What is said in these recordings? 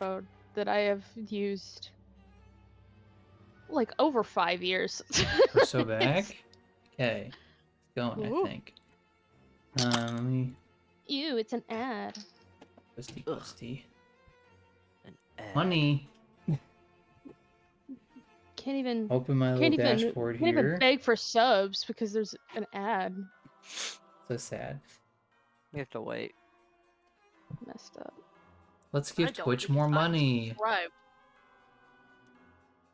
microphone that I have used like over 5 years. We're so back? Okay. It's going, Ooh. I think. Let me... Ew, it's an ad. Busty. An ad. Honey! Can't even Open my little dashboard can't here. even beg for subs because there's an ad. So sad. We have to wait. Messed up. Let's give Twitch more money. Right.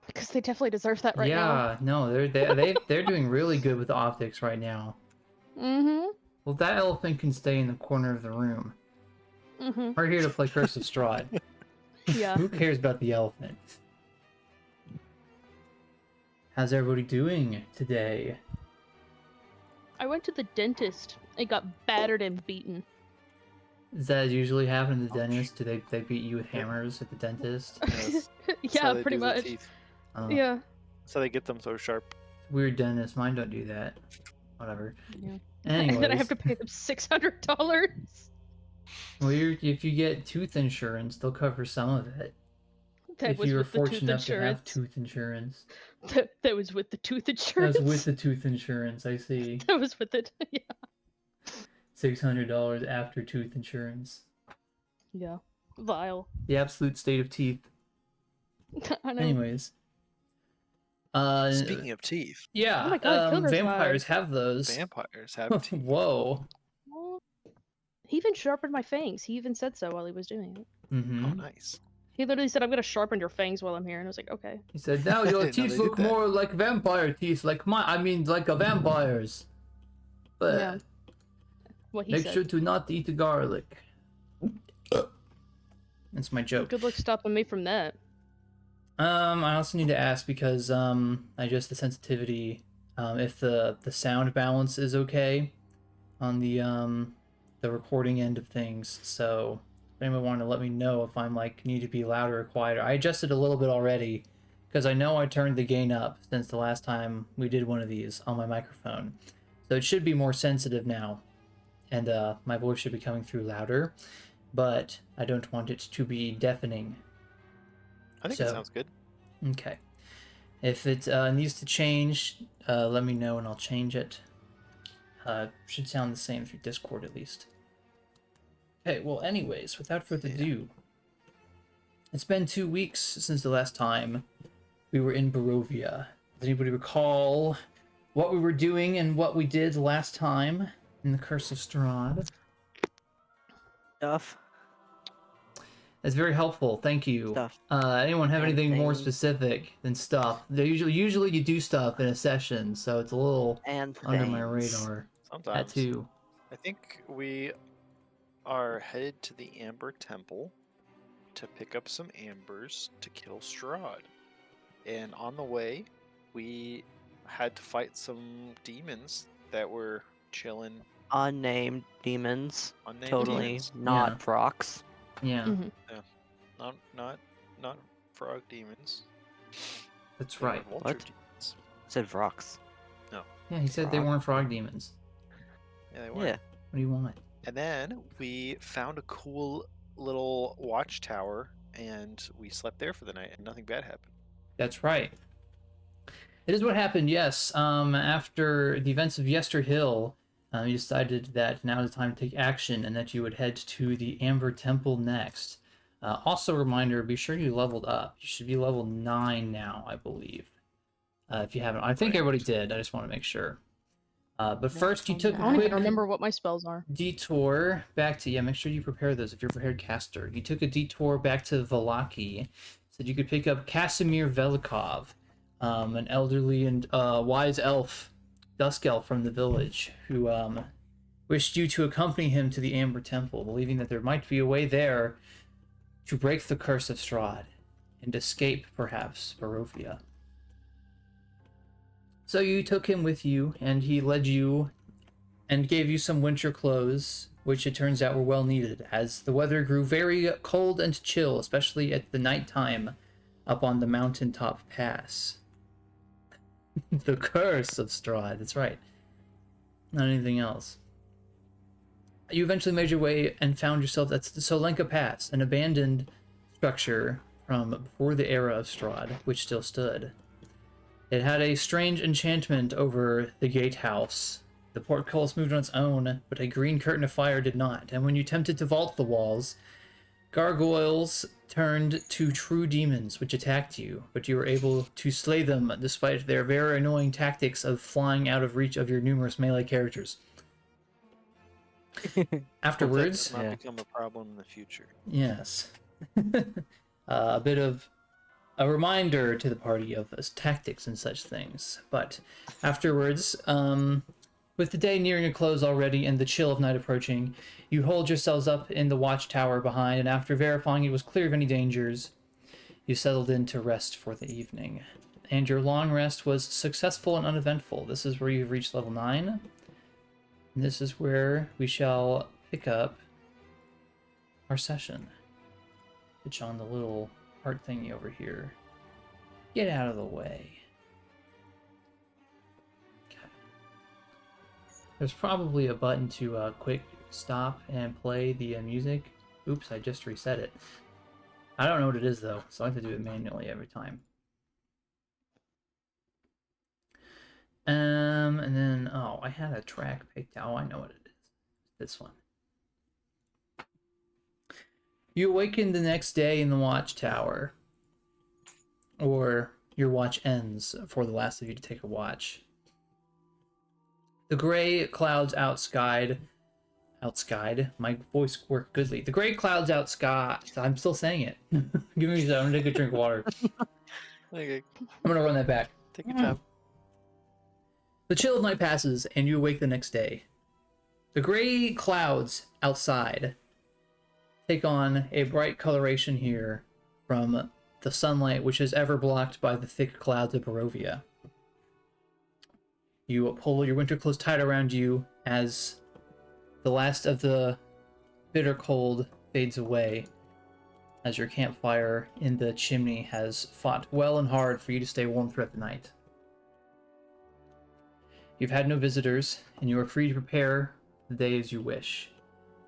Because they definitely deserve that right now. Yeah, no, they're doing really good with the optics right now. Mm-hmm. Well, that elephant can stay in the corner of the room. Mm-hmm. We're here to play Curse of Strahd. Yeah. Who cares about the elephant? How's everybody doing today? I went to the dentist. I got battered and beaten. Does that usually happen at the dentist? Do they beat you with hammers at the dentist? Yes. Yeah, pretty much. Oh, Yeah. So they get them so sharp. Weird dentist. Mine don't do that. Whatever. Yeah. Anyways, And then I have to pay them $600. well, if you get tooth insurance, they'll cover some of it. That If was you were with the tooth fortunate enough to have insurance. tooth insurance. That was with the tooth That insurance. was with the tooth insurance, I see. That was with it. Yeah. $600 after tooth insurance. Yeah. Vile. The absolute state of teeth. I know. Anyways. Speaking of teeth, Yeah, Oh my God, Kilder's vampires have those. vampires have teeth. Whoa. Well, he even sharpened my fangs. He even said so while he was doing it. Mm-hmm. Oh, nice. He literally said, "I'm gonna sharpen your fangs while I'm here," and I was like, "Okay." He said, now your No, teeth they did look that. more like vampire teeth, like like a vampire's. But Yeah. What he make said. sure to not eat the garlic. That's my joke. Good luck stopping me from that. I also need to ask because I adjust the sensitivity, if the sound balance is okay on the recording end of things. So if anyone wanted to let me know if I'm like need to be louder or quieter. I adjusted a little bit already because I know I turned the gain up since the last time we did one of these on my microphone. So it should be more sensitive now, and my voice should be coming through louder, but I don't want it to be deafening. I think So- that sounds good. Okay. If it needs to change, let me know and I'll change it. Should sound the same through Discord at least. Okay, well anyways, without further ado, it's been 2 weeks since the last time we were in Barovia. Does anybody recall what we were doing and what we did last time in the Curse of Strahd? Stuff. That's very helpful, thank you. Stuff. Anyone have And anything more things. specific than stuff? They usually you do stuff in a session, so it's a little And under my things. radar. That Sometimes. too. I think we are headed to the Amber Temple to pick up some ambers to kill Strahd. And on the way, we had to fight some demons that were chilling. Unnamed demons. Unnamed Totally demons. not Yeah. Frox. Yeah, Mhm. Not frog demons. that's They were right. vulture What? demons. Said Frox. Yeah, he said they Frog. weren't frog demons. Yeah, they were. Yeah. What do you want? And then we found a cool little watchtower, and we slept there for the night, and nothing bad happened. That's right. It is what happened, yes. After the events of Yesterhill, you decided that now is the time to take action and that you would head to the Amber Temple next. Also, a reminder, be sure you leveled up. You should be level 9 now, I believe. If you haven't. I think Right. everybody did. I just want to make sure. But first, you took I a don't even quick remember what my spells are. detour back to... Yeah, make sure you prepare those if you're a prepared caster. You took a detour back to Valaki so that you could pick up Kasimir Velikov, an elderly and wise elf, dusk elf from the village, who wished you to accompany him to the Amber Temple, believing that there might be a way there to break the curse of Strahd and escape, perhaps, Barovia. So you took him with you, and he led you and gave you some winter clothes, which it turns out were well needed, as the weather grew very cold and chill, especially at the nighttime up on the mountaintop pass. The curse of Strahd, that's right. Not anything else. You eventually made your way and found yourself at the Solenka Pass, an abandoned structure from before the era of Strahd, which still stood. It had a strange enchantment over the gatehouse. The portcullis moved on its own, but a green curtain of fire did not, and when you attempted to vault the walls, gargoyles turned to true demons which attacked you, but you were able to slay them despite their very annoying tactics of flying out of reach of your numerous melee characters. Afterwards, That does not become a problem in the future. yes, a bit of a reminder to the party of tactics and such things. But afterwards, with the day nearing a close already and the chill of night approaching, you hold yourselves up in the watchtower behind, and after verifying it was clear of any dangers, you settled in to rest for the evening. And your long rest was successful and uneventful. This is where you've reached level 9. And this is where we shall pick up our session. Pitch on the little heart thingy over here. Get out of the way. Okay. There's probably a button to quick stop and play the music. Oops, I just reset it. I don't know what it is though, so I have to do it manually every time. And then, oh, I had a track picked out. Oh, I know what it is. This one. You awaken the next day in the watchtower. Or your watch ends for the last of you to take a watch. The gray clouds outskied. My voice worked goodly. The gray clouds outskied. I'm still saying it. Give me a second. I'm gonna take a drink of water. Okay, I'm gonna run that back. take your time. The chill of night passes, and you awake the next day. The gray clouds outside take on a bright coloration here from the sunlight, which is ever blocked by the thick clouds of Barovia. You pull your winter clothes tight around you as the last of the bitter cold fades away, as your campfire in the chimney has fought well and hard for you to stay warm throughout the night. You've had no visitors, and you are free to prepare the day as you wish,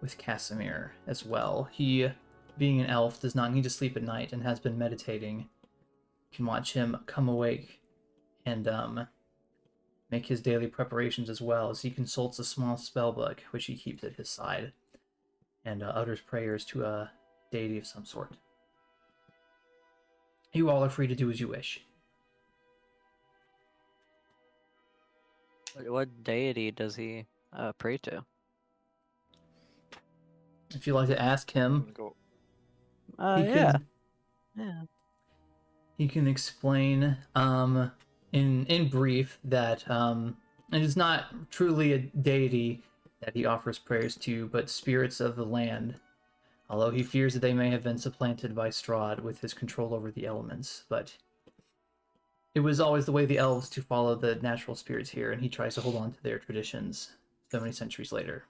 with Kasimir as well. He, being an elf, does not need to sleep at night and has been meditating. You can watch him come awake and make his daily preparations as well, as he consults a small spellbook, which he keeps at his side, and utters prayers to a deity of some sort. You all are free to do as you wish. What deity does he pray to? If you'd like to ask him, Go. he Yeah. can, Yeah. he can explain in brief that it is not truly a deity that he offers prayers to, but spirits of the land, although he fears that they may have been supplanted by Strahd with his control over the elements. But it was always the way of the elves to follow the natural spirits here, and he tries to hold on to their traditions so many centuries later.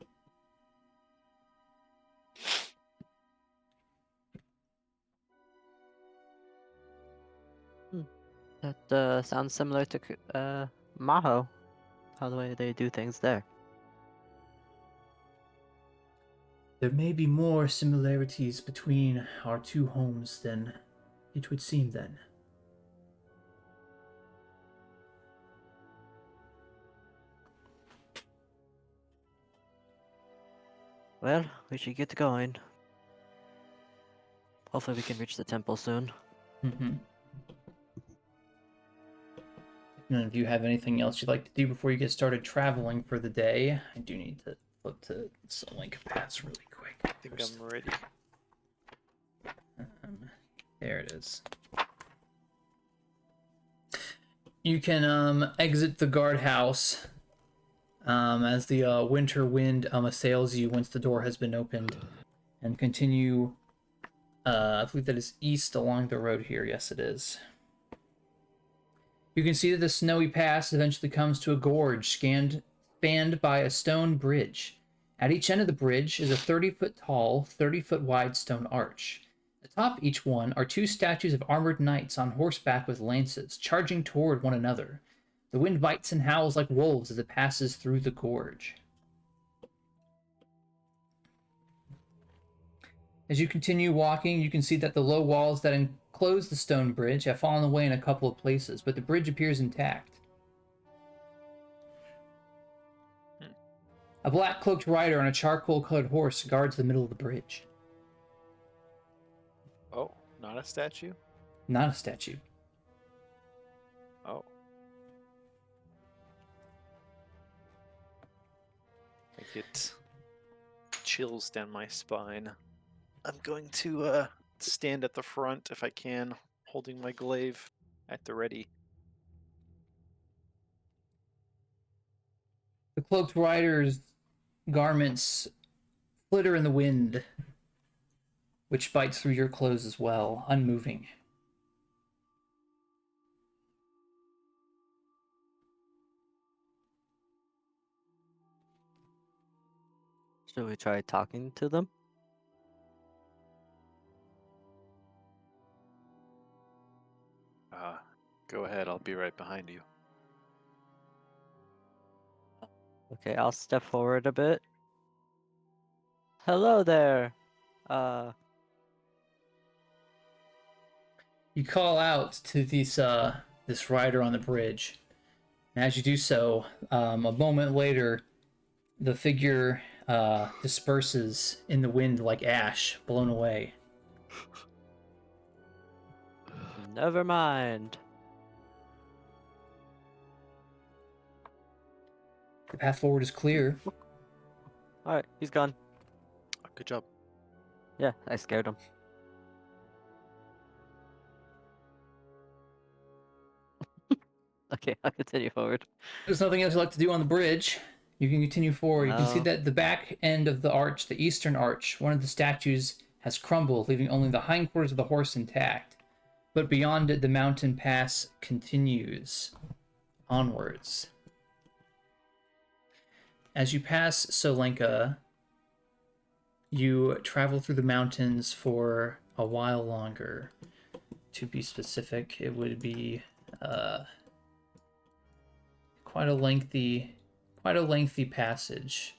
That sounds similar to Maho. How the way they do things there. There may be more similarities between our two homes than it would seem then. Well, we should get going. Hopefully we can reach the temple soon. Mm-hmm. None of you have anything else you'd like to do before you get started traveling for the day? I do need to flip to some link paths really quick. I think I'm ready. There it is. You can exit the guardhouse as the winter wind assails you once the door has been opened, and continue. I believe that is east along the road here. Yes, it is. You can see that the snowy pass eventually comes to a gorge spanned by a stone bridge. At each end of the bridge is a 30-foot tall, 30-foot wide stone arch. Atop each one are two statues of armored knights on horseback with lances, charging toward one another. The wind bites and howls like wolves as it passes through the gorge. As you continue walking, you can see that the low walls that enclose the stone bridge have fallen away in a couple of places, but the bridge appears intact. A black-cloaked rider on a charcoal-colored horse guards the middle of the bridge. Oh, not a statue? Not a statue. Oh. I get chills down my spine. I'm going to stand at the front if I can, holding my glaive at the ready. The cloaked rider's garments flitter in the wind, which bites through your clothes as well, unmoving. Should we try talking to them? Go ahead, I'll be right behind you. Okay, I'll step forward a bit. Hello there. You call out to this rider on the bridge. And as you do so, a moment later, the figure disperses in the wind like ash, blown away. Never mind. The path forward is clear. Alright, he's gone. Good job. Yeah, I scared him. Okay, I'll continue forward. There's nothing else you'd like to do on the bridge. You can continue forward. You can see No. that the back end of the arch, the eastern arch, one of the statues has crumbled, leaving only the hindquarters of the horse intact. But beyond it, the mountain pass continues onwards. As you pass Solenka, you travel through the mountains for a while longer. To be specific, it would be quite a lengthy passage.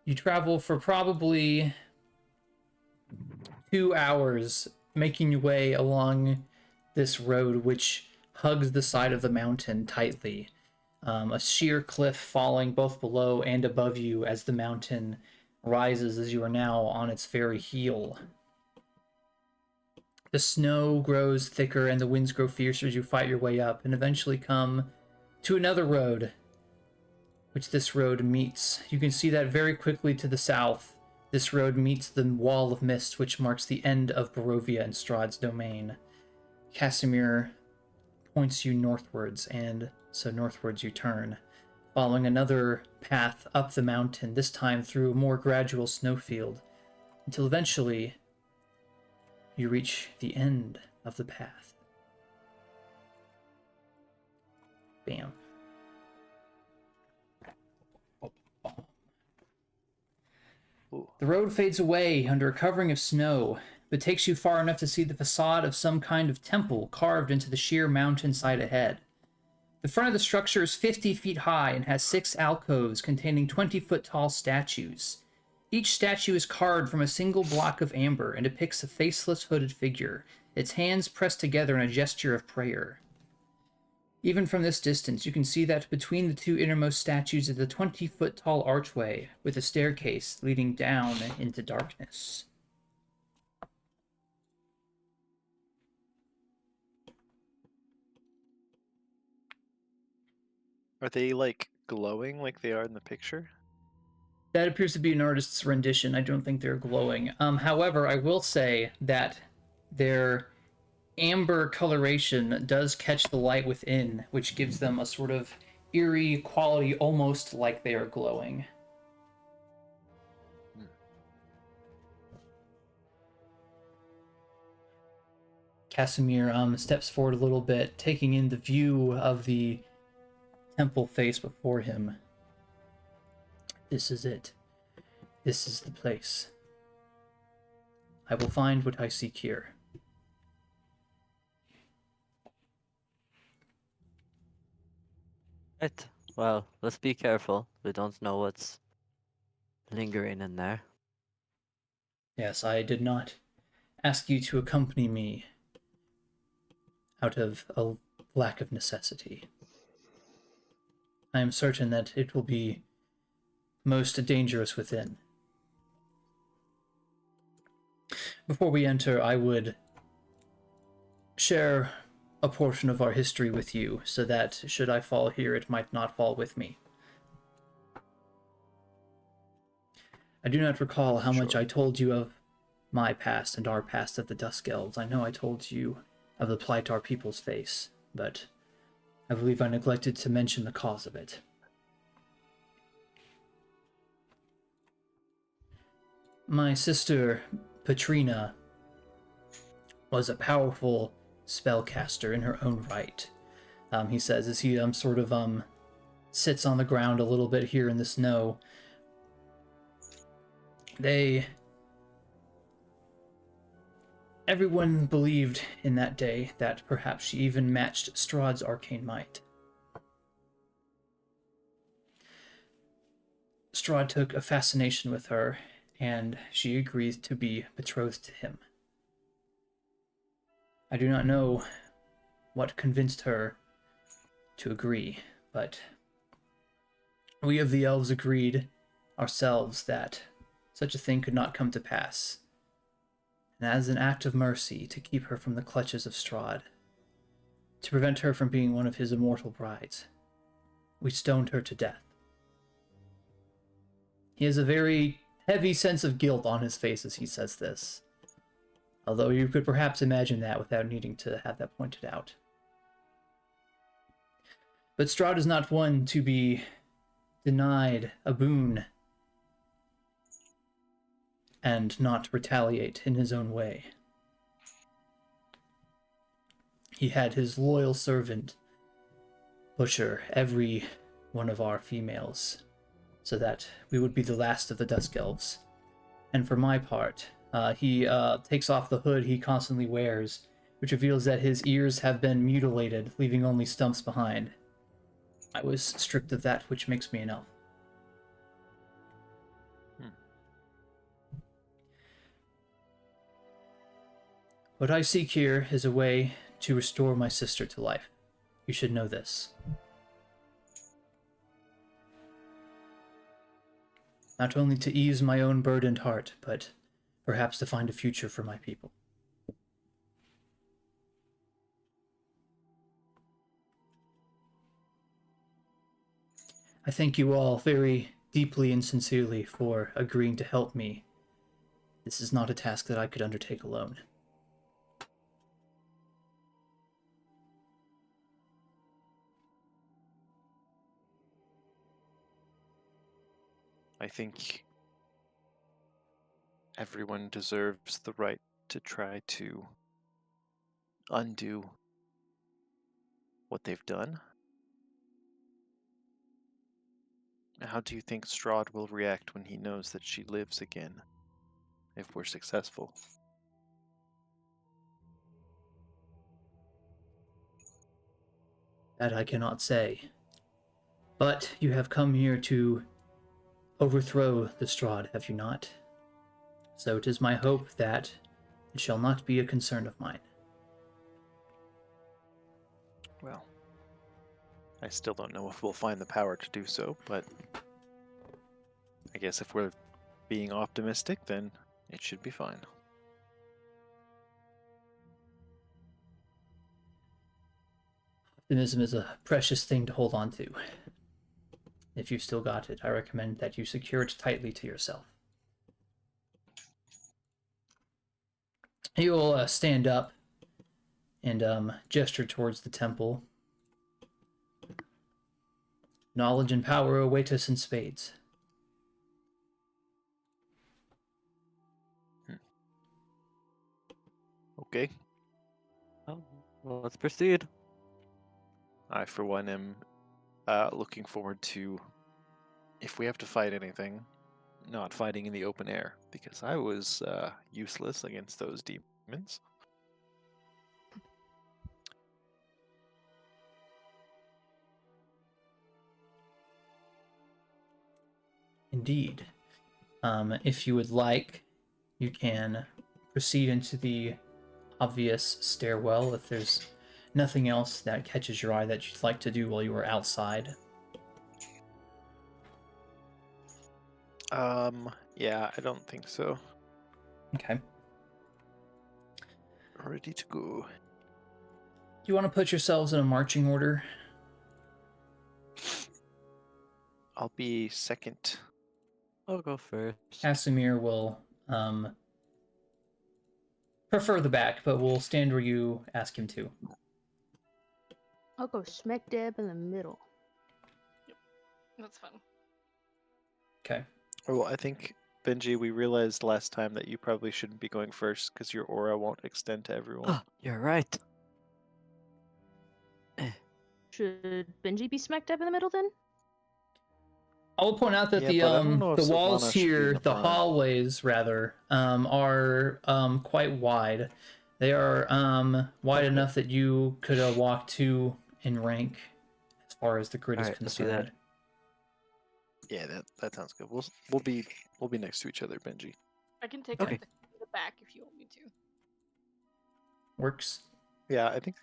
You travel for probably 2 hours, making your way along this road, which hugs the side of the mountain tightly. A sheer cliff falling both below and above you as the mountain rises, as you are now on its very heel. The snow grows thicker and the winds grow fiercer as you fight your way up, and eventually come to another road, which this road meets. You can see that very quickly to the south. This road meets the wall of mist, which marks the end of Barovia and Strahd's domain. Kasimir points you northwards, and so northwards you turn, following another path up the mountain, this time through a more gradual snowfield, until eventually you reach the end of the path. Bam. Ooh. The road fades away under a covering of snow, but takes you far enough to see the facade of some kind of temple carved into the sheer mountainside ahead. The front of the structure is 50 feet high and has 6 alcoves containing 20-foot-tall statues. Each statue is carved from a single block of amber and depicts a faceless hooded figure, its hands pressed together in a gesture of prayer. Even from this distance, you can see that between the 2 innermost statues is a 20-foot-tall archway with a staircase leading down into darkness. Are they like glowing like they are in the picture? That appears to be an artist's rendition. I don't think they're glowing. However, I will say that their amber coloration does catch the light within, which gives them a sort of eerie quality, almost like they are glowing. Kasimir steps forward a little bit, taking in the view of the temple face before him. This is it. This is the place. I will find what I seek here. Right. Well, let's be careful. We don't know what's lingering in there. Yes, I did not ask you to accompany me out of a lack of necessity. I am certain that it will be most dangerous within. Before we enter, I would share a portion of our history with you, so that, should I fall here, it might not fall with me. I do not recall how much Sure. I told you of my past and our past at the Dusk Elves. I know I told you of the plight our peoples face, but I believe I neglected to mention the cause of it. My sister, Petrina, was a powerful spellcaster in her own right. He says as he sort of sits on the ground a little bit here in the snow. Everyone believed in that day that perhaps she even matched Strahd's arcane might. Strahd took a fascination with her, and she agreed to be betrothed to him. I do not know what convinced her to agree, but we of the elves agreed ourselves that such a thing could not come to pass, and as an act of mercy to keep her from the clutches of Strahd, to prevent her from being one of his immortal brides, we stoned her to death. He has a very heavy sense of guilt on his face as he says this, although you could perhaps imagine that without needing to have that pointed out. But Strahd is not one to be denied a boon and not retaliate in his own way. He had his loyal servant butcher every one of our females, so that we would be the last of the Dusk Elves. And for my part, he takes off the hood he constantly wears, which reveals that his ears have been mutilated, leaving only stumps behind. I was stripped of that which makes me an elf. What I seek here is a way to restore my sister to life. You should know this. Not only to ease my own burdened heart, but perhaps to find a future for my people. I thank you all very deeply and sincerely for agreeing to help me. This is not a task that I could undertake alone. I think everyone deserves the right to try to undo what they've done. How do you think Strahd will react when he knows that she lives again, if we're successful? That I cannot say. But you have come here to overthrow the Strahd, have you not? So it is my hope that it shall not be a concern of mine. Well, I still don't know if we'll find the power to do so, but I guess if we're being optimistic, then it should be fine. Optimism is a precious thing to hold on to. If you've still got it, I recommend that you secure it tightly to yourself. He will stand up and gesture towards the temple. Knowledge and power await us in spades. Okay. Oh, well, let's proceed. I, for one, am looking forward to, if we have to fight anything, not fighting in the open air, because I was useless against those demons. Indeed. If you would like, you can proceed into the obvious stairwell if there's nothing else that catches your eye that you'd like to do while you are outside. Yeah, I don't think so. Okay. Ready to go. Do you want to put yourselves in a marching order? I'll be second. I'll go first. Kasimir will prefer the back, but will stand where you ask him to. I'll go smack dab in the middle. That's fun. Okay. Oh, I think, Benji, we realized last time that you probably shouldn't be going first because your aura won't extend to everyone. Oh, you're right. Should Benji be smack dab in the middle then? I will point out that Yeah, but I don't know if the walls Sovanna should be in here, the the front. hallways rather, are quite wide. They are wide Okay. enough that you could walk two in rank as far as the grid is Alright, let's do that. concerned. Yeah, that sounds good. We'll be next to each other, Benji. I can take Okay. the back if you want me to. Works. Yeah, I think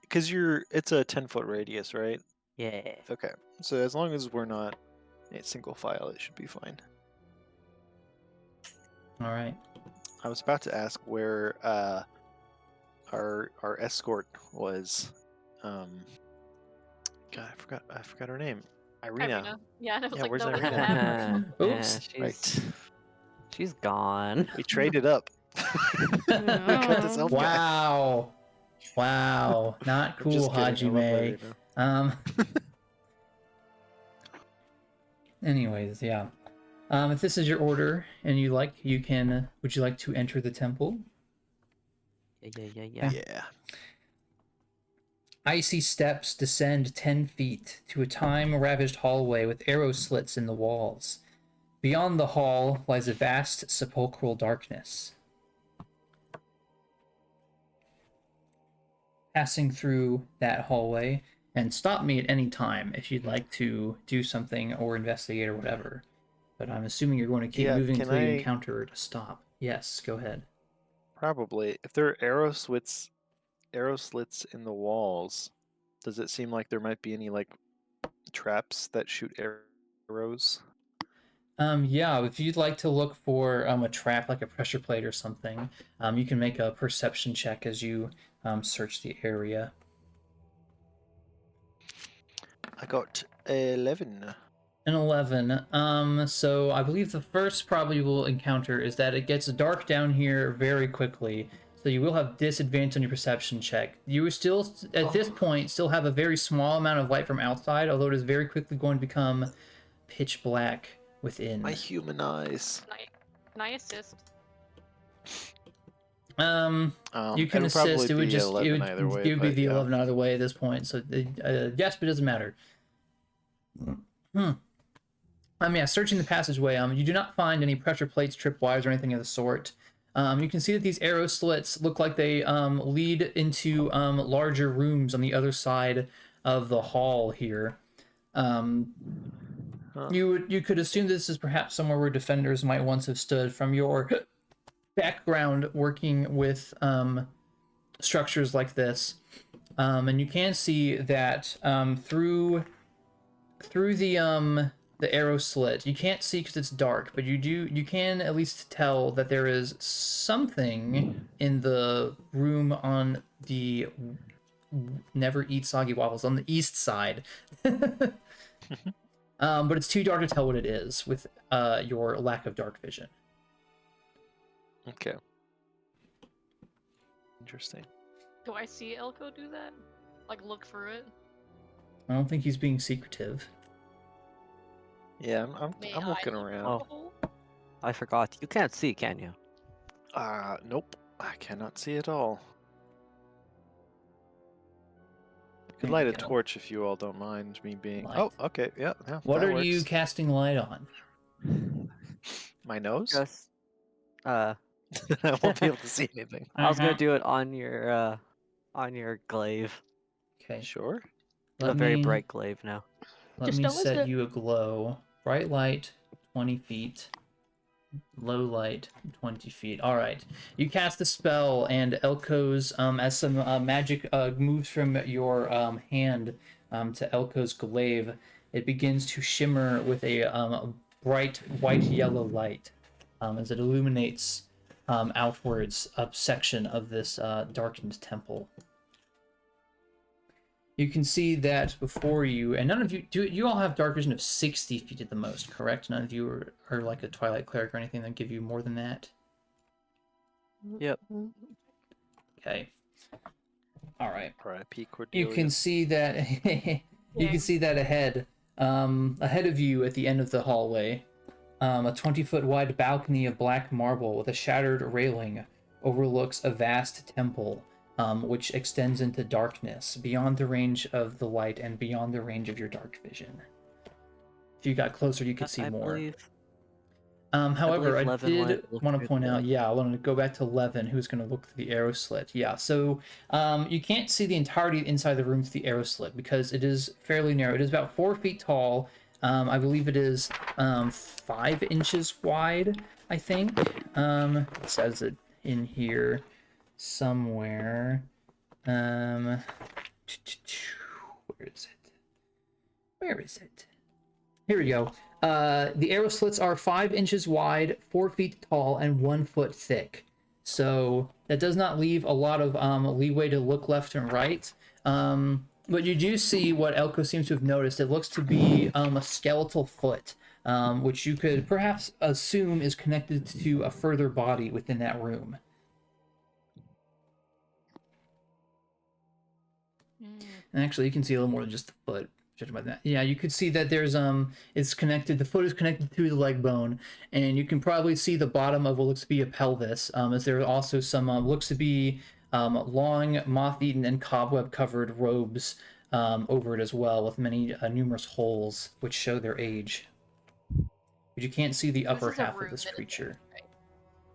because it's a 10-foot radius, right? Yeah. Okay, so as long as we're not in single file, it should be fine. All right. I was about to ask where our escort was. God, I forgot her name. Irina. Yeah, and I was Yeah, like, where's no, we Irina? don't have her. Oops. Yeah, Right. she's gone. We traded up. We got this elf guy. Wow. Wow. Not I'm cool, just kidding, I love Hajime. Irina. Anyways, yeah. If this is your order and you like, would you like to enter the temple? Yeah. Yeah. Icy steps descend 10 feet to a time-ravaged hallway with arrow slits in the walls. Beyond the hall lies a vast sepulchral darkness. Passing through that hallway, and stop me at any time if you'd like to do something or investigate or whatever. But I'm assuming you're going to keep Yeah, moving can until you I- encounter to stop. Yes, go ahead. Probably. If there are arrow slits in the walls, does it seem like there might be any like traps that shoot arrows? Yeah, if you'd like to look for a trap like a pressure plate or something, you can make a perception check as you search the area. I got 11. An 11. So I believe the first problem you will encounter is that it gets dark down here very quickly. So you will have disadvantage on your perception check. You will still, at this point, still have a very small amount of light from outside, although it is very quickly going to become pitch black within. My human eyes. Can I assist? You can it'll assist. probably It would be just 11 either way, it would be but the yeah. 11 either way at this point. So yes, but it doesn't matter. Yeah, searching the passageway, you do not find any pressure plates, tripwires, or anything of the sort. You can see that these arrow slits look like they lead into larger rooms on the other side of the hall here. You could assume this is perhaps somewhere where defenders might once have stood from your background working with structures like this. And you can see that through the arrow slit, you can't see because it's dark, but you can at least tell that there is something in the room on the never eat soggy waffles on the east side. But it's too dark to tell what it is with your lack of dark vision. Okay. Interesting. Do I see Elco do that? Like, look through it? I don't think he's being secretive. Yeah, I'm May looking I look around. through Oh. the hole? I forgot. You can't see, can you? Nope. I cannot see at all. I could There light you a go. torch if you all don't mind me being. Light. Oh, okay. Yeah. What that are you works. casting light on? My nose? Just I won't be able to see anything. I was gonna do it on your glaive. Okay. Sure. A very bright glaive now. Let Just me don't lose set it. you a glow. Bright light, 20 feet. Low light, 20 feet. All right. You cast the spell, and Elco's, as some magic moves from your hand to Elco's glaive, it begins to shimmer with a bright white-yellow light as it illuminates outwards a section of this darkened temple. You can see that before you, and none of you, you all have dark vision of 60 feet at the most, correct? None of you are like a Twilight Cleric or anything that give you more than that? Yep. Okay. All right. R.I.P. You Cordelia. can see that, you can see that ahead of you at the end of the hallway, a 20-foot wide balcony of black marble with a shattered railing overlooks a vast temple. Which extends into darkness, beyond the range of the light and beyond the range of your dark vision. If you got closer, you could see I more. believe, However, I Levin did wanted to look want to through point the- out, I wanted to go back to Levin, who's going to look through the arrow slit. Yeah, so you can't see the entirety inside the room through the arrow slit because it is fairly narrow. It is about 4 feet tall. I believe it is 5 inches wide, I think. It says it in here somewhere. Where is it? Where is it? Here we go. The arrow slits are 5 inches wide, 4 feet tall, and 1 foot thick. So that does not leave a lot of leeway to look left and right. But you do see what Elco seems to have noticed. It looks to be a skeletal foot, which you could perhaps assume is connected to a further body within that room. And actually, you can see a little more than just the foot, judging by that. Yeah, you could see that there's it's connected. The foot is connected to the leg bone, and you can probably see the bottom of what looks to be a pelvis. As there are also some looks to be long, moth-eaten, and cobweb-covered robes over it as well, with many numerous holes which show their age. But you can't see the upper half of this creature.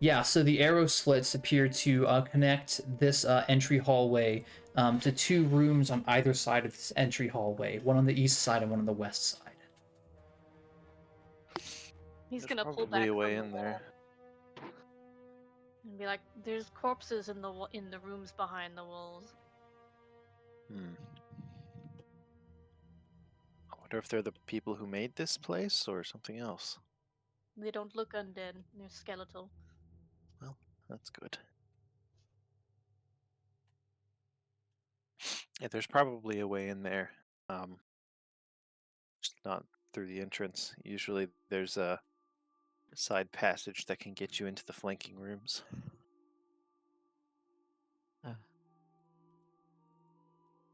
Yeah, so the arrow slits appear to connect this entry hallway to 2 rooms on either side of this entry hallway, one on the east side and one on the west side. He's There's gonna pull probably back a way from in the there. wall and be like, "There's corpses in the rooms behind the walls." I wonder if they're the people who made this place or something else. They don't look undead. They're skeletal. Well, that's good. Yeah, there's probably a way in there. Just not through the entrance. Usually there's a side passage that can get you into the flanking rooms.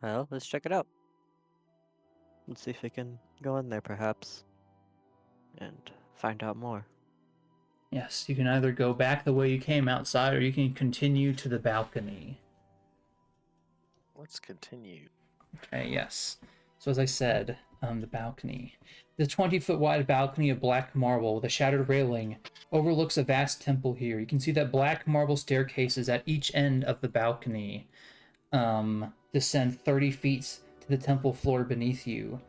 Well, let's check it out. Let's see if we can go in there, perhaps, and find out more. Yes, you can either go back the way you came outside, or you can continue to the balcony. Let's continue. Okay, yes. So as I said, the balcony. The 20-foot wide balcony of black marble with a shattered railing overlooks a vast temple here. You can see that black marble staircases at each end of the balcony descend 30 feet to the temple floor beneath you.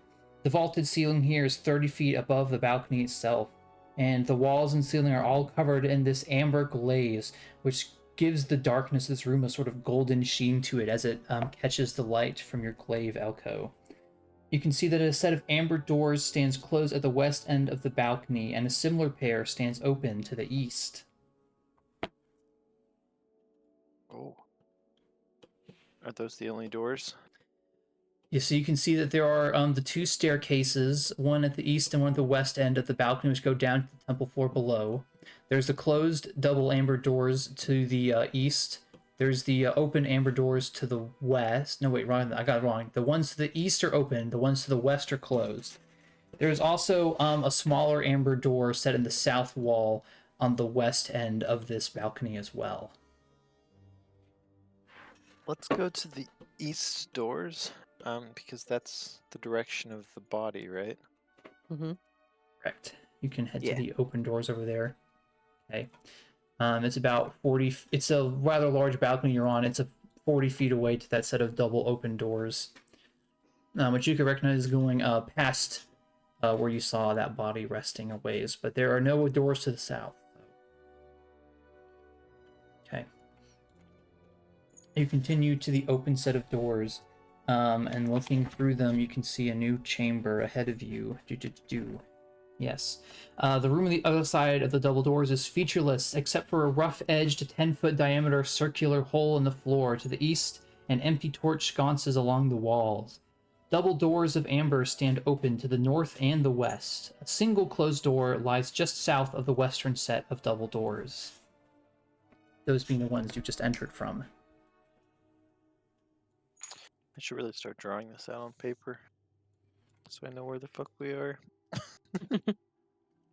The vaulted ceiling here is 30 feet above the balcony itself, and the walls and ceiling are all covered in this amber glaze, which gives the darkness of this room a sort of golden sheen to it as it catches the light from your glaive, Elco. You can see that a set of amber doors stands closed at the west end of the balcony, and a similar pair stands open to the east. Oh. Are those the only doors? Yeah, so you can see that there are the 2 staircases, one at the east and one at the west end of the balcony, which go down to the temple floor below. There's the closed double amber doors to the east. There's the open amber doors to the west. No, wait, wrong. I got it wrong. The ones to the east are open. The ones to the west are closed. There's also a smaller amber door set in the south wall on the west end of this balcony as well. Let's go to the east doors, because that's the direction of the body, right? Mm-hmm. Correct. You can head Yeah. to the open doors over there. Okay. It's about 40. It's a rather large balcony you're on. It's 40 feet away to that set of double open doors, which you could recognize going past where you saw that body resting a ways. But there are no doors to the south. You continue to the open set of doors, and looking through them, you can see a new chamber ahead of you. Yes. The room on the other side of the double doors is featureless, except for a rough-edged, 10-foot diameter circular hole in the floor to the east and empty torch sconces along the walls. Double doors of amber stand open to the north and the west. A single closed door lies just south of the western set of double doors. Those being the ones you just entered from. I should really start drawing this out on paper, so I know where the fuck we are.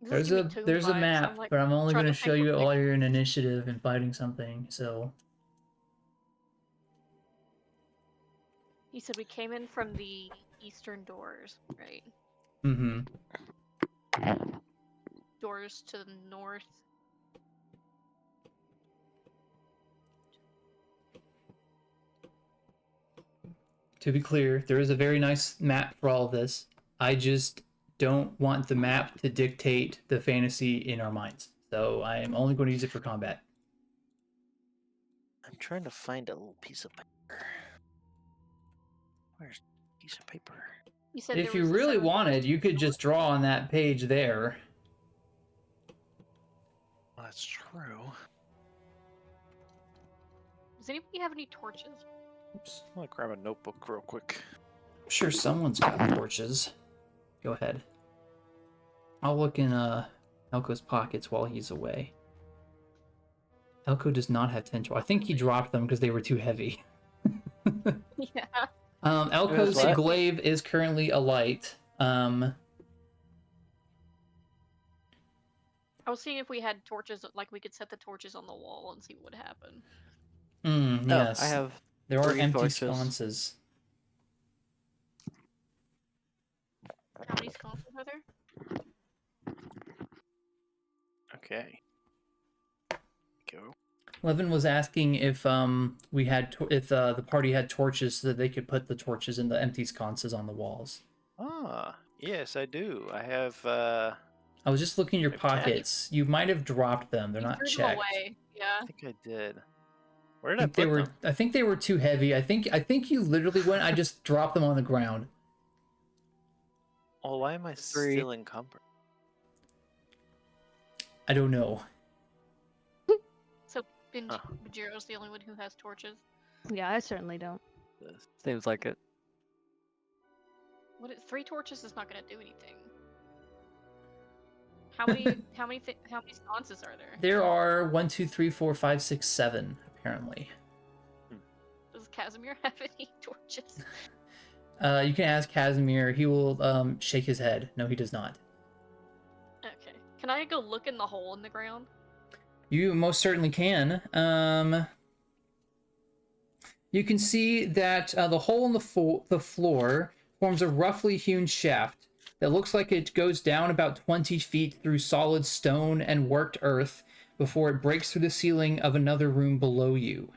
This is giving me tomb There's a vibes. map, I'm like but I'm only trying going to to show think you of, all like, your initiative in fighting something. So You said we came in from the eastern doors, right? mm-hmm. Doors to the north. To be clear, there is a very nice map for all of this. I just don't want the map to dictate the fantasy in our minds. So I am only going to use it for combat. I'm trying to find a little piece of paper. Where's the piece of paper? You said If there you was the really 7 wanted, you could just draw on that page there. Well, that's true. Does anybody have any torches? Oops. I'm gonna grab a notebook real quick. I'm sure someone's got torches. Go ahead. I'll look in Elco's pockets while he's away. Elco does not have 10 torches. I think he dropped them because they were too heavy. Yeah. Elco's what? glaive is currently alight. I was seeing if we had torches, like we could set the torches on the wall and see what would happen. Yes. Oh, I have There are 3 empty torches. sconces. How many sconces are there? Okay. Go. Levin was asking if we had the party had torches so that they could put the torches in the empty sconces on the walls. Ah, yes, I do. I have. I was just looking in your Okay. pockets. You might have dropped them. They're You not threw them checked. away. Yeah. I think I did. Where did I I think put they were. them? I think they were too heavy. I think you literally went. I just dropped them on the ground. Oh, why am I 3. still encumbered? I don't know. So Huh. Benjiro's the only one who has torches. Yeah, I certainly don't. This. Seems like it. 3 torches is not gonna do anything. How many sconces are there? There are 1, 2, 3, 4, 5, 6, 7 apparently. Does Kasimir have any torches? You can ask Kasimir. He will shake his head. No, he does not. Okay. Can I go look in the hole in the ground? You most certainly can. You can see that the hole in the floor forms a roughly hewn shaft that looks like it goes down about 20 feet through solid stone and worked earth before it breaks through the ceiling of another room below you,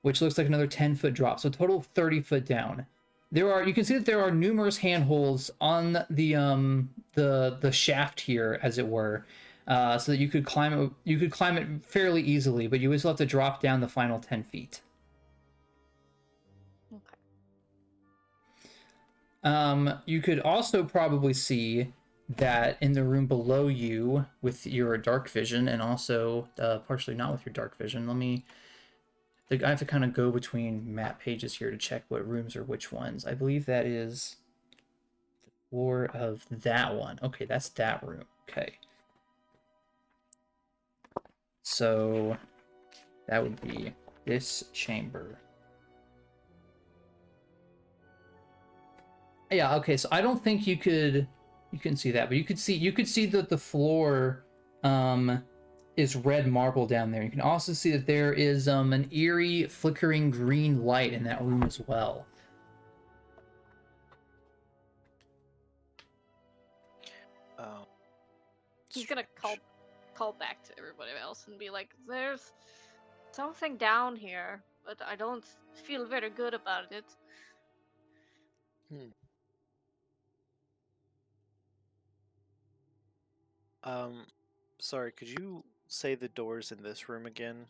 which looks like another 10-foot drop, so a total of 30 foot down. You can see that there are numerous handholds on the shaft here, as it were, so that you could climb it. You could climb it fairly easily, but you would still have to drop down the final 10 feet. Okay. You could also probably see that in the room below you with your dark vision, and also partially not with your dark vision. I have to kind of go between map pages here to check what rooms are which ones. I believe that is the floor of that one. Okay, that's that room. Okay. So that would be this chamber. Yeah, okay, so I don't think you can see that, but you could see that the floor is red marble down there. You can also see that there is an eerie flickering green light in that room as well. Oh. He's gonna strange. call back to everybody else and be like, "There's something down here, but I don't feel very good about it." Sorry, could you say the doors in this room again?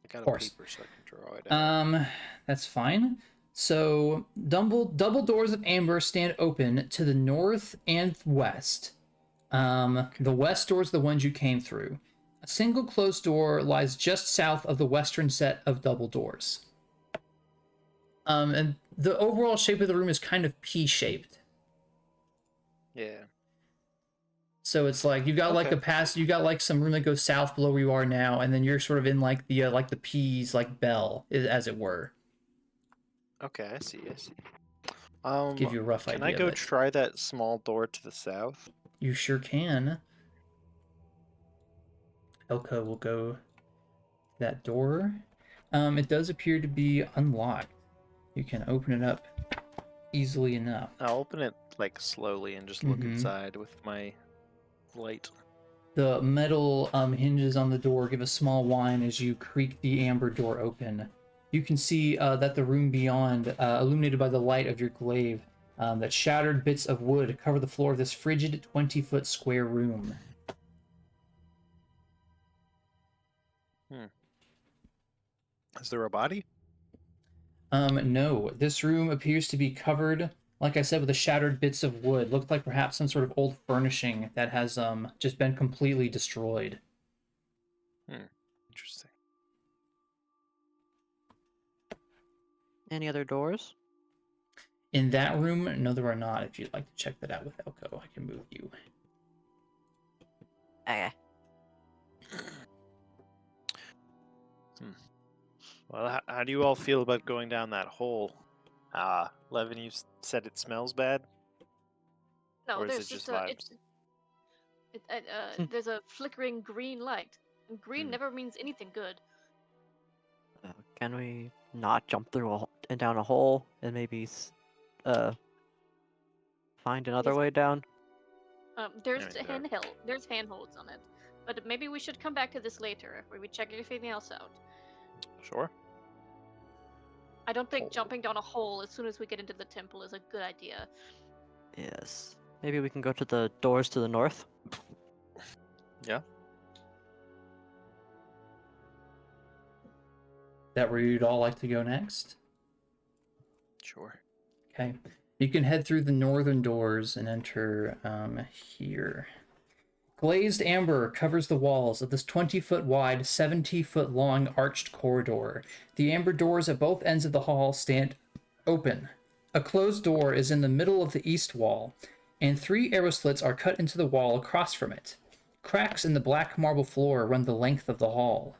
got a course. paper so I can draw it out. That's fine. So double doors of amber stand open to the north and west. The west doors are the ones you came through. A single closed door lies just south of the western set of double doors. And the overall shape of the room is kind of P-shaped. Yeah. So it's like you've got like you got like some room that goes south below where you are now, and then you're sort of in like the P's like bell, as it were. Okay, I see. Give you a rough can idea I go of it. try that small door to the south? You sure can. Elco will go to that door. It does appear to be unlocked. You can open it up easily enough. I'll open it like slowly and just look inside with my light. The metal hinges on the door give a small whine as you creak the amber door open. You can see that the room beyond, illuminated by the light of your glaive, that shattered bits of wood cover the floor of this frigid 20-foot square room. Is there a body? No. This room appears to be covered, like I said, with the shattered bits of wood. Looked like perhaps some sort of old furnishing that has just been completely destroyed. Interesting. Any other doors? In that room, no, there are not. If you'd like to check that out with Elco, I can move you. Okay. Well, how do you all feel about going down that hole? Levin, you said it smells bad? No, Or is there's it just just vibes? there's a flickering green light. And green never means anything good. Can we not jump through and down a hole and maybe find another way down? There's Yeah, there's handholds on it. But maybe we should come back to this later, where we check everything else out. Sure. I don't think Hole. jumping down a hole as soon as we get into the temple is a good idea. Yes. Maybe we can go to the doors to the north. Yeah. That where you'd all like to go next? Sure. Okay. You can head through the northern doors and enter here. Glazed amber covers the walls of this 20-foot wide, 70-foot long arched corridor. The amber doors at both ends of the hall stand open. A closed door is in the middle of the east wall, and 3 arrow slits are cut into the wall across from it. Cracks in the black marble floor run the length of the hall.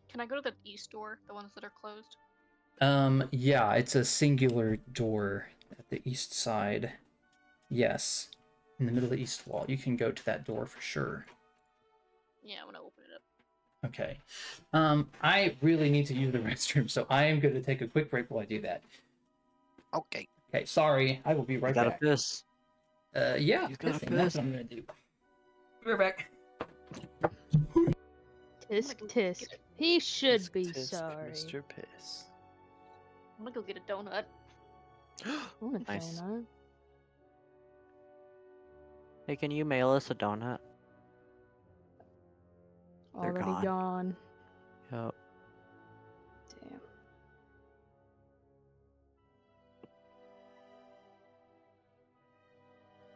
Can I go to the east door, the ones that are closed? Yeah, it's a singular door at the east side. Yes, in the middle of the east wall. You can go to that door for sure. Yeah, I'm gonna open it up. Okay. I really need to use the restroom, so I am going to take a quick break while I do that. Okay. Okay, sorry. I will be right Gotta back. piss. Yeah, He's gotta pissing, that's piss. what I'm going to do. Be right back. Tisk go tisk. get it. He should Tisk, be tisk, sorry. Mr. Piss. I'm gonna go get a donut. I want a Nice. donut. Hey, can you mail us a donut? They're Already gone. gone. Yep.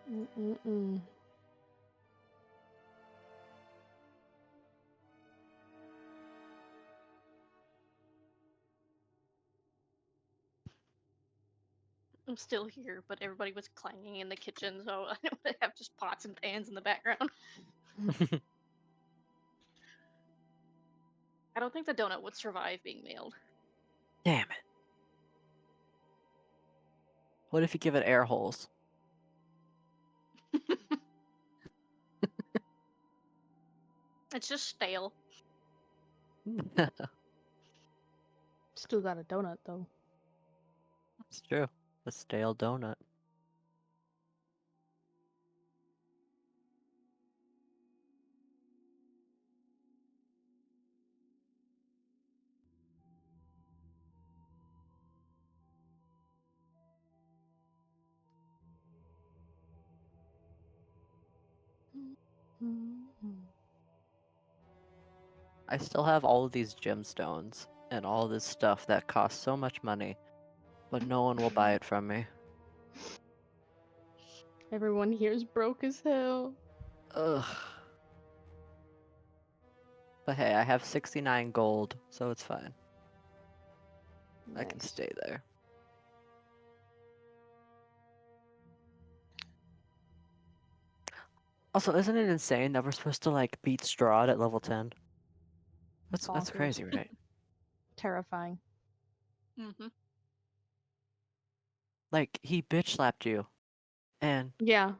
Damn. Mm-mm-mm. I'm still here, but everybody was clanging in the kitchen, so I don't have just pots and pans in the background. I don't think the donut would survive being mailed. Damn it. What if you give it air holes? It's just stale. Still got a donut though. It's true. A stale donut. I still have all of these gemstones and all this stuff that costs so much money, but no one will buy it from me. Everyone here is broke as hell. Ugh. But hey, I have 69 gold, so it's fine. I can Nice. stay there. Also, isn't it insane that we're supposed to like beat Strahd at level 10? That's Bonkers. crazy, right? Terrifying. Mm-hmm. Like he bitch slapped you and Yeah.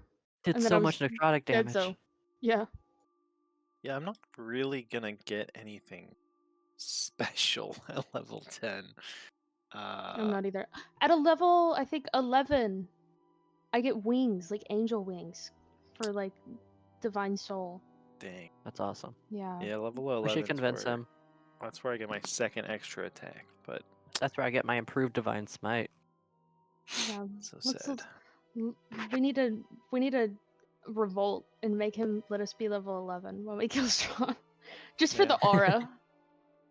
did And then I so was much necrotic dead damage. so. Yeah. Yeah, I'm not really gonna get anything special at level 10. I'm not either. At a level, I think 11, I get wings, like angel wings, for like divine soul. Dang. That's awesome. Yeah. Yeah, level 11. We should convince him. That's where I get my second extra attack, but That's where I get my improved divine smite. Yeah. so Let's, sad. we need to revolt and make him let us be level 11 when we kill Strahd. Just for Yeah. the aura.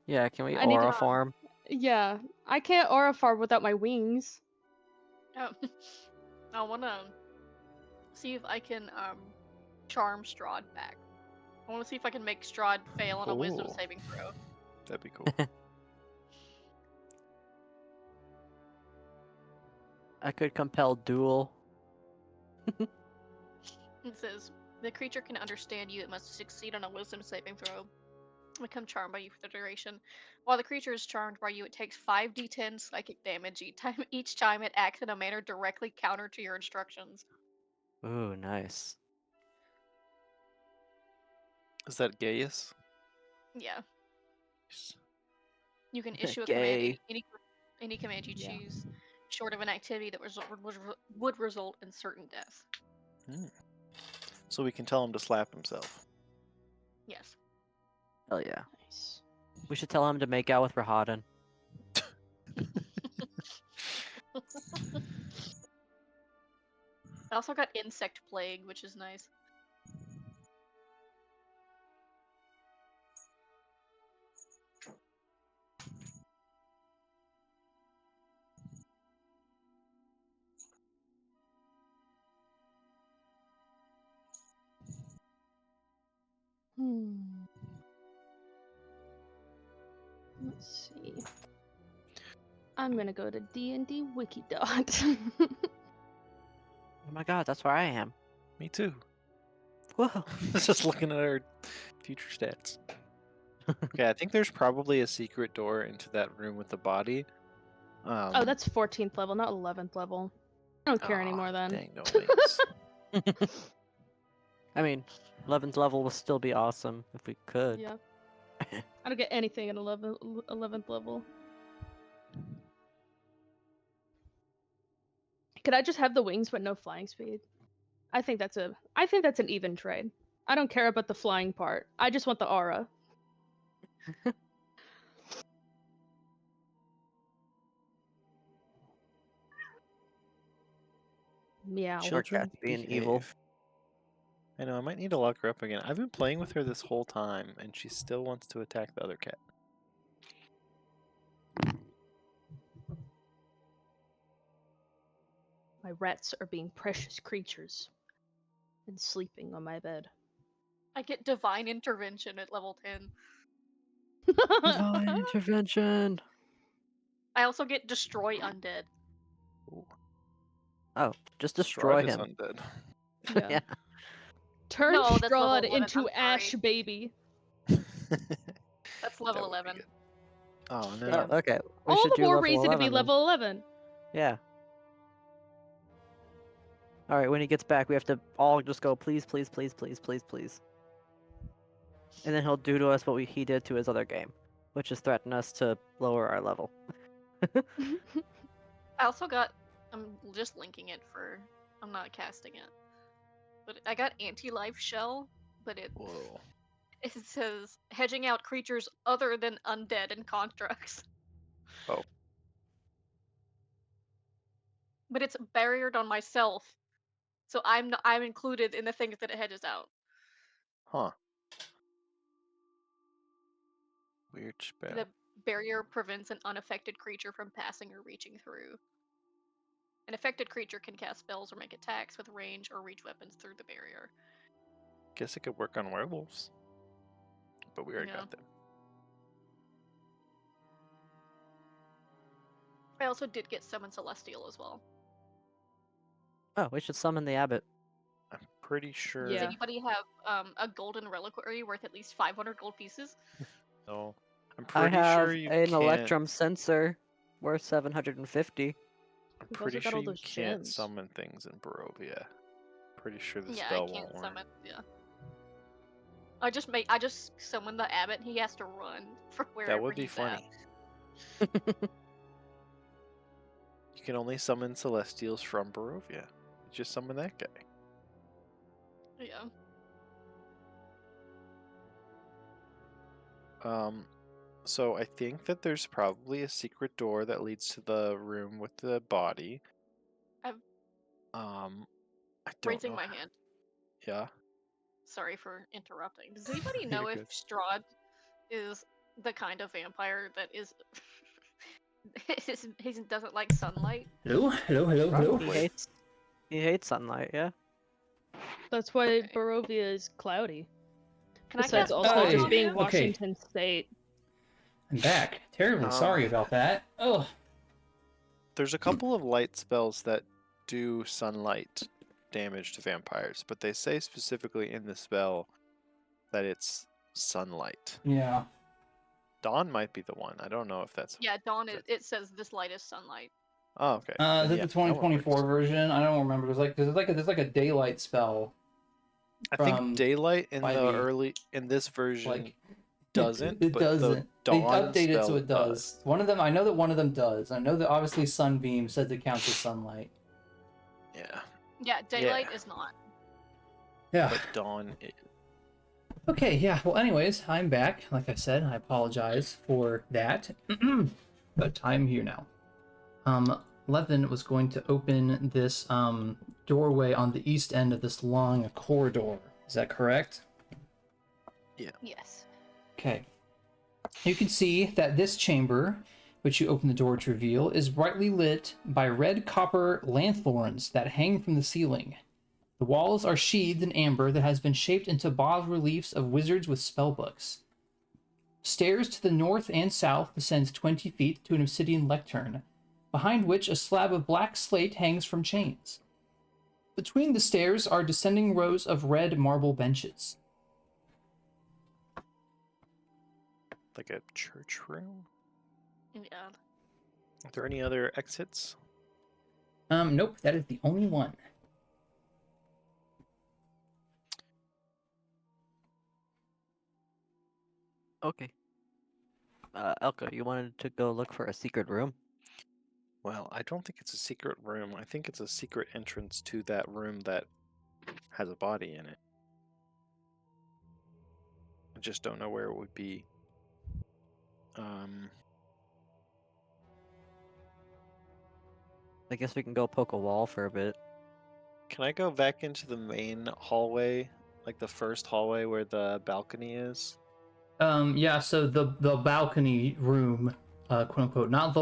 Yeah, can we I need to- aura form? Yeah. I can't aura farm without my wings. Oh. I wanna see if I can charm Strahd back. I wanna see if I can make Strahd fail on a wisdom Cool. saving throw. That'd be cool. I could compel duel. It says the creature can understand you. It must succeed on a wisdom saving throw. Become charmed by you for the duration. While the creature is charmed by you, it takes 5d10 psychic damage each time it acts in a manner directly counter to your instructions. Ooh, nice. Is that Gaius? Yeah. Nice. You can issue a command Gay. any command you Yeah. choose, short of an activity that would result in certain death. So we can tell him to slap himself. Yes. Hell yeah. Nice. We should tell him to make out with Rahadan. I also got insect plague, which is nice. Let's see. I'm gonna go to D&D Wikidot. Oh my god, that's where I am. Me too. Whoa. Just looking at our future stats. Okay, I think there's probably a secret door into that room with the body. Oh, that's 14th level, not 11th level. I don't care aw, anymore then. Dang, no wings. I mean, 11th level will still be awesome if we could. Yeah. I don't get anything at 11th level. Could I just have the wings but no flying speed? I think that's an even trade. I don't care about the flying part. I just want the aura. Meow. Children being behave. evil. I know, I might need to lock her up again. I've been playing with her this whole time, and she still wants to attack the other cat. My rats are being precious creatures and sleeping on my bed. I get divine intervention at level 10. Divine intervention. I also get destroy undead. Ooh, Oh, just destroy Strahd is him. undead. Yeah. Yeah. Turn No, that's level Strahd 11, into I'm Ash sorry. baby. That's level That would be 11. good. Oh no. Damn. Oh, okay. We All should the do more level reason to be 11 then. level 11. Yeah. Alright, when he gets back, we have to all just go, please, please, please, please, please, please. And then he'll do to us what he did to his other game, which is threaten us to lower our level. I also got. I'm just linking it for. I'm not casting it. But I got anti-life shell, but Whoa. it says hedging out creatures other than undead and constructs. Oh. But it's barriered on myself, so I'm included in the things that it hedges out. Huh. Weird spell. The barrier prevents an unaffected creature from passing or reaching through. An affected creature can cast spells or make attacks with range or reach weapons through the barrier. Guess it could work on werewolves. But we already Yeah. got them. I also did get Summon Celestial as well. Oh, we should summon the abbot. I'm pretty sure. Does Yeah. anybody have a golden reliquary worth at least 500 gold pieces? No. I'm I pretty have sure you an can't. Electrum sensor worth 750. I'm We've pretty also got sure all you those can't gems. summon things in Barovia. Pretty sure the Yeah, I spell can't won't work. summon. Yeah. I just summon the abbot. He has to run from wherever That would be he's funny. You can only summon Celestials from Barovia. Just summon that guy. At. Yeah. So I think that there's probably a secret door that leads to the room with the body. I'm I don't raising know. my hand. Yeah. Sorry for interrupting. Does anybody You're know if good. Strahd is the kind of vampire that is he doesn't like sunlight? Hello, hello, hello, hello. Probably. He hates sunlight, yeah. That's why Okay. Barovia is cloudy. Can I Besides cast also Blind just on being you? Okay. Washington State. I'm back. Terribly Um, sorry about that. Oh, There's a couple of light spells that do sunlight damage to vampires, but they say specifically in the spell that it's sunlight. yeah. Dawn might be the one. I don't know if that's. Yeah, dawn. That's- It says this light is sunlight. Oh, okay. Is Then it yeah, the that one 2024 works. version? I don't remember. There's like a daylight spell. I from think daylight in the 5e. early in this version Like doesn't. It but doesn't. The They dawn update it so spell it does. One of them. I know that one of them does. I know that obviously sunbeam says it counts as sunlight. Yeah, Yeah, daylight is not. Yeah. but dawn. Okay, yeah. Well, anyways, I'm back. Like I said, I apologize for that. But I'm here now. Levin was going to open this doorway on the east end of this long corridor. Is that correct? Yes. Okay. You can see that this chamber, which you open the door to reveal, is brightly lit by red copper lanthorns that hang from the ceiling. The walls are sheathed in amber that has been shaped into bas-reliefs of wizards with spellbooks. Stairs to the north and south descends 20 feet to an obsidian lectern, behind which a slab of black slate hangs from chains. Between the stairs are descending rows of red marble benches. Like a church room. Yeah. Are there any other exits? Nope, that is the only one. Okay. Elco, you wanted to go look for a secret room? Well, I don't think it's a secret room. I think it's a secret entrance to that room that has a body in it. I just don't know where it would be. I guess we can go poke a wall for a bit. Can I go back into the main hallway, like the first hallway where the balcony is? Yeah, so the balcony room, quote unquote, not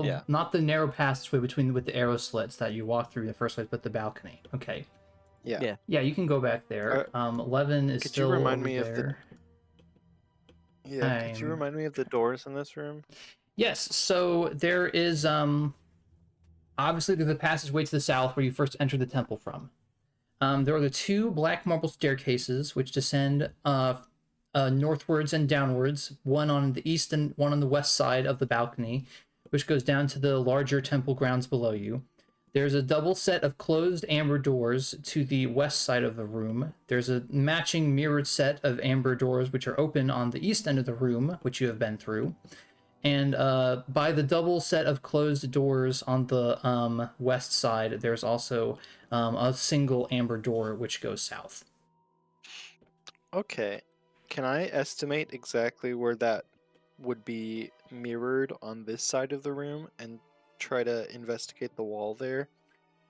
the narrow passageway with the arrow slits that you walk through in the first place, but the balcony. Okay. Yeah. Yeah. You can go back there. Levin is Could still you remind over me there. of the? Yeah. Could you remind me of the doors in this room? Yes. So there is obviously there's a passageway to the south where you first enter the temple from. There are the two black marble staircases which descend northwards and downwards, one on the east and one on the west side of the balcony, which goes down to the larger temple grounds below you. There's a double set of closed amber doors to the west side of the room. There's a matching mirrored set of amber doors which are open on the east end of the room, which you have been through. And by the double set of closed doors on the west side, there's also a single amber door which goes south. Okay. Can I estimate exactly where that would be mirrored on this side of the room and try to investigate the wall there?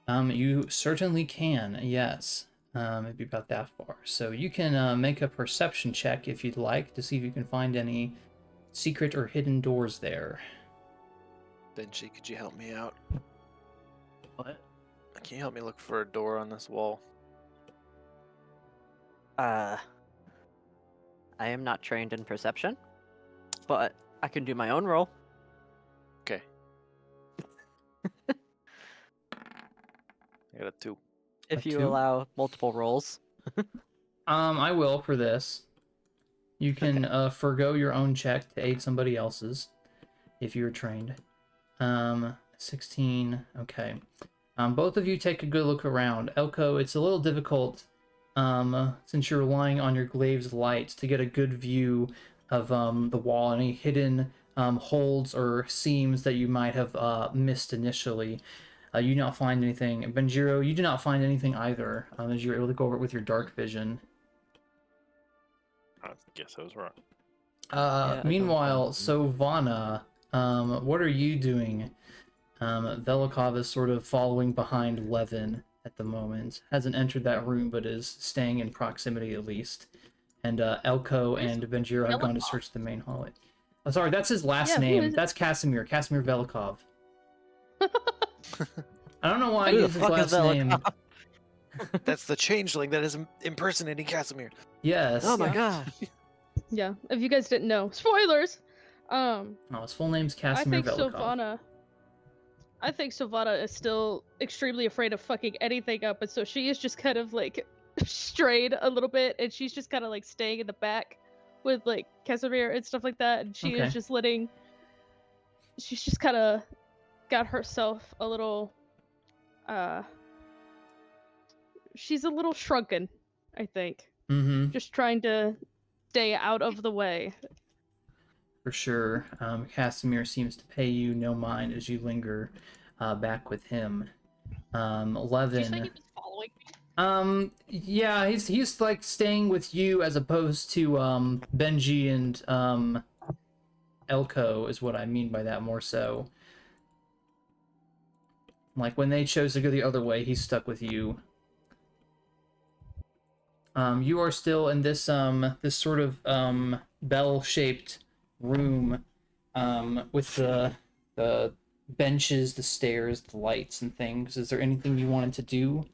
You certainly can, yes. Maybe about that far. So you can make a perception check if you'd like to see if you can find any secret or hidden doors there. Benji, could you help me out? What? Can you help me look for a door on this wall? I am not trained in perception, but I can do my own roll. Okay. I got a 2. If A you 2? allow multiple rolls. I will for this. You can Okay. forgo your own check to aid somebody else's if you're trained. 16. Okay. Both of you take a good look around. Elco, it's a little difficult since you're relying on your glaive's light to get a good view of the wall, any hidden holds or seams that you might have missed initially. You do not find anything. Benjiro, you do not find anything either, as you're able to go over it with your dark vision. I guess I was wrong. I don't Meanwhile, find Sovanna, what are you doing? Velikov is sort of following behind Levin at the moment. Hasn't entered that room, but is staying in proximity at least. And Elco and Benjiro have gone to search the main hallway. Oh, sorry, that's his last name. That's Kasimir. Kasimir Velikov. I don't know why I Who the used his fuck is last name. That's the changeling that is impersonating Kasimir. Yes. Oh my god. Yeah, if you guys didn't know, spoilers. Oh, his full name's I Kasimir think Velikov. Sovanna is still extremely afraid of fucking anything up, and so she is just kind of like strayed a little bit, and she's just kind of like staying in the back with like Kasimir and stuff like that, and she Okay. is just letting. She's just kind of got herself a little. She's a little shrunken, I think. Mm-hmm. Just trying to stay out of the way. For sure. Kasimir seems to pay you no mind as you linger back with him. Did you say he Levin. was following me? Yeah, he's like staying with you as opposed to Benji and Elco is what I mean by that more so. Like when they chose to go the other way, he's stuck with you. You are still in this this sort of bell-shaped room with the benches, the stairs, the lights, and things. Is there anything you wanted to do?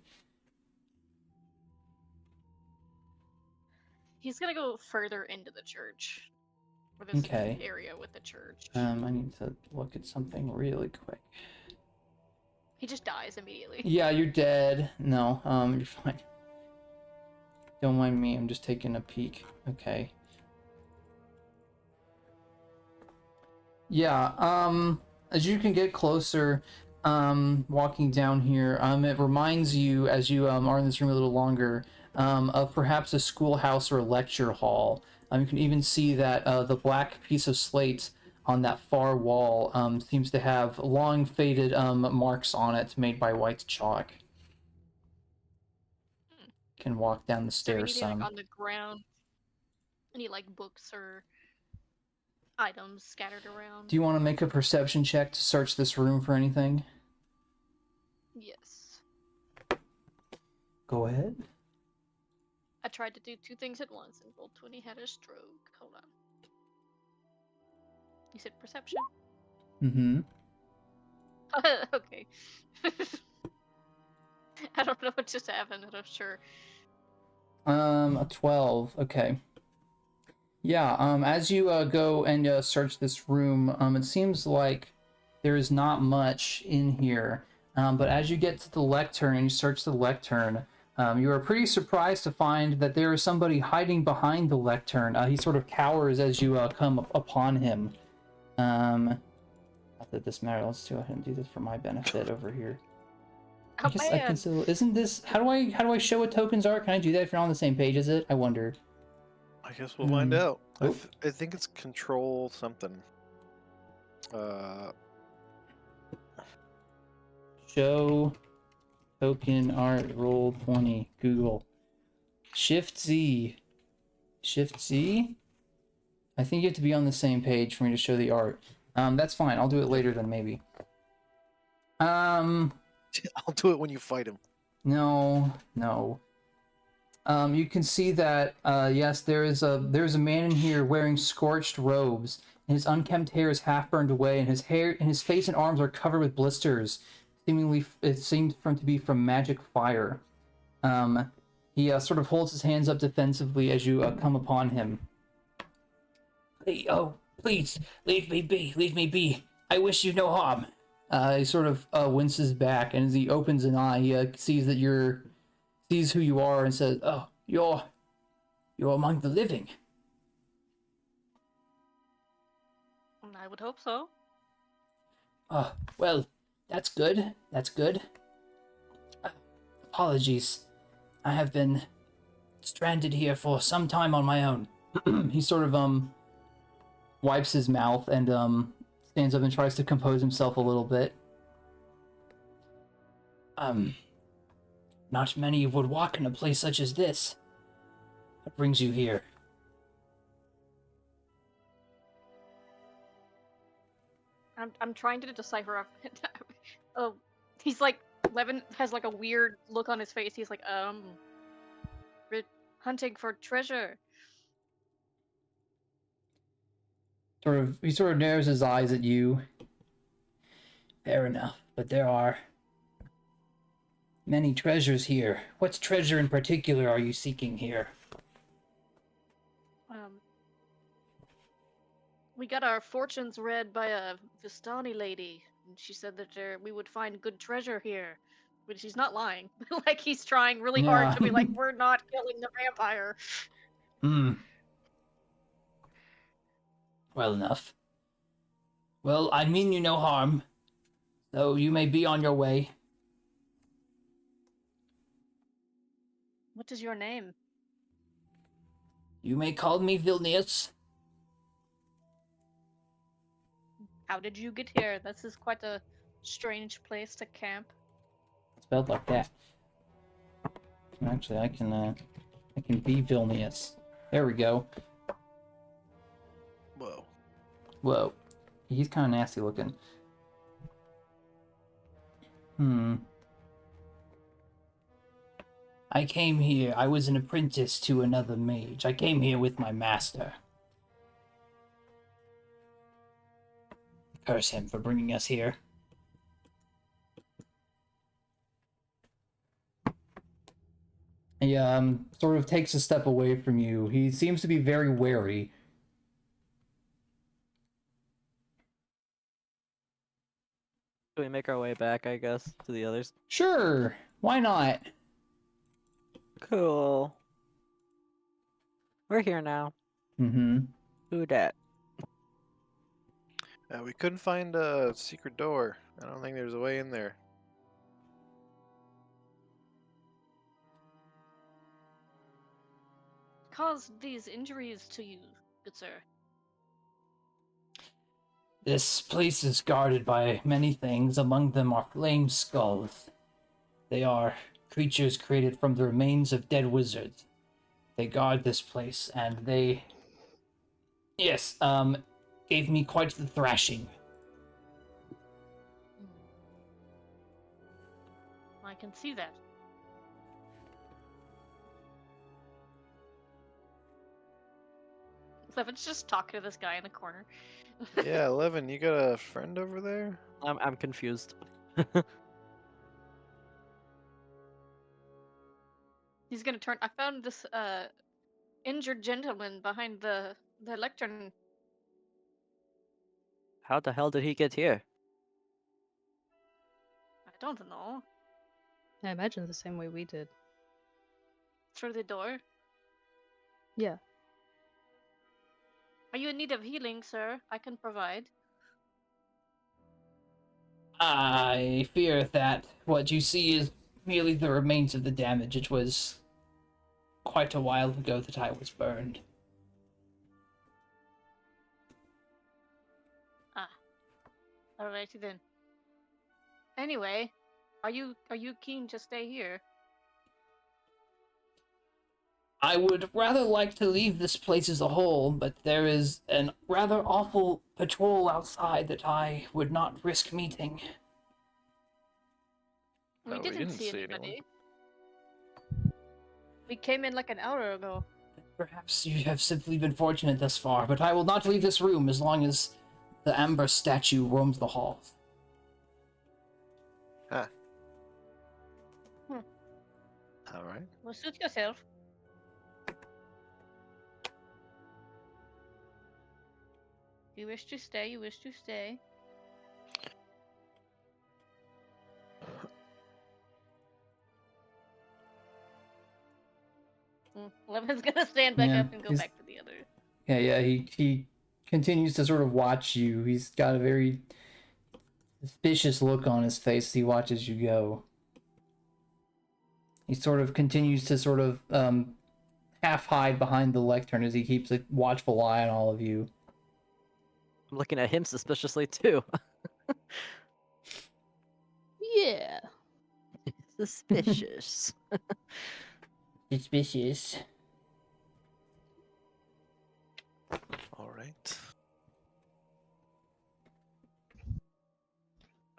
He's gonna go further into the church. Or this Okay. area with the church. I need to look at something really quick. He just dies immediately. Yeah, you're dead. No, you're fine. Don't mind me, I'm just taking a peek. Okay. Yeah, as you can get closer, walking down here, it reminds you, as you are in this room a little longer, of perhaps a schoolhouse or a lecture hall. You can even see that the black piece of slate on that far wall seems to have long faded marks on it made by white chalk. Can walk down the Is there stairs anything some. like on the ground? Any like books or items scattered around? Do you want to make a perception check to search this room for anything? Yes. Go ahead. I tried to do 2 things at once and rolled 20, had a stroke. Hold on. You said perception? Mm-hmm. Okay. I don't know what just happened, but I'm sure. A 12. Okay. Yeah, as you go and search this room, it seems like there is not much in here. But as you get to the lectern and you search the lectern, you are pretty surprised to find that there is somebody hiding behind the lectern. He sort of cowers as you come upon him. Not that this matters. Let's go ahead and do this for my benefit over here. I Oh guess man! I can still. Isn't this? How do I show what tokens are? Can I do that if you're on the same page as it? I wonder. I guess we'll find out. Oh. I think it's control something. Show token art roll 20. Google. Shift Z. Shift Z? I think you have to be on the same page for me to show the art. That's fine. I'll do it later then maybe. I'll do it when you fight him. No. You can see that yes, there's a man in here wearing scorched robes, and his unkempt hair is half burned away, and his face and arms are covered with blisters. Seemingly, it seems to be from magic fire. He sort of holds his hands up defensively as you come upon him. Please, leave me be, leave me be. I wish you no harm. He sort of winces back, and as he opens an eye, he sees who you are, and says, "Oh, you're among the living." I would hope so. Oh, well, that's good. That's good. Apologies. I have been stranded here for some time on my own. He sort of wipes his mouth and stands up and tries to compose himself a little bit. Not many would walk in a place such as this. What brings you here? I'm trying to decipher. Oh, he's like Levin has like a weird look on his face. He's like, hunting for treasure. He sort of narrows his eyes at you. Fair enough, but there are many treasures here. What treasure in particular are you seeking here? We got our fortunes read by a Vistani lady, and she said that we would find good treasure here. But she's not lying. Like, he's trying really hard to be like, we're not killing the vampire. Well enough. Well, I mean you no harm, so you may be on your way. What is your name? You may call me Vilnius. How did you get here? This is quite a strange place to camp. Spelled like that. Actually, I can be Vilnius. There we go. Whoa. Whoa. He's kind of nasty looking. I came here. I was an apprentice to another mage. I came here with my master. Curse him for bringing us here. He sort of takes a step away from you. He seems to be very wary. Do we make our way back, I guess, to the others? Sure, why not? Cool. We're here now. Mm-hmm. Who dat? We couldn't find a secret door. I don't think there's a way in there. Caused these injuries to you, good sir? This place is guarded by many things. Among them are flame skulls. They are creatures created from the remains of dead wizards. They guard this place, and they... Yes, gave me quite the thrashing. I can see that. Levin's just talking to this guy in the corner. Yeah, Levin, you got a friend over there? I'm confused. He's gonna turn. I found this injured gentleman behind the lectern. How the hell did he get here? I don't know. I imagine the same way we did. Through the door. Yeah. Are you in need of healing, sir? I can provide. I fear that what you see is merely the remains of the damage. It was quite a while ago that I was burned. Alrighty then. Anyway, are you keen to stay here? I would rather like to leave this place as a whole, but there is an rather awful patrol outside that I would not risk meeting. We No, didn't see anybody. We came in like an hour ago. Perhaps you have simply been fortunate thus far, but I will not leave this room as long as the amber statue roams the halls. Huh. Hmm. All right. Well, suit yourself. You wish to stay, you wish to stay. Levin's gonna stand back Yeah, up and go he's- back to the other. Yeah, he continues to sort of watch you. He's got a very suspicious look on his face as he watches you go. He sort of continues to sort of half hide behind the lectern as he keeps a watchful eye on all of you. I'm looking at him suspiciously too. Yeah. Suspicious. Suspicious. All right.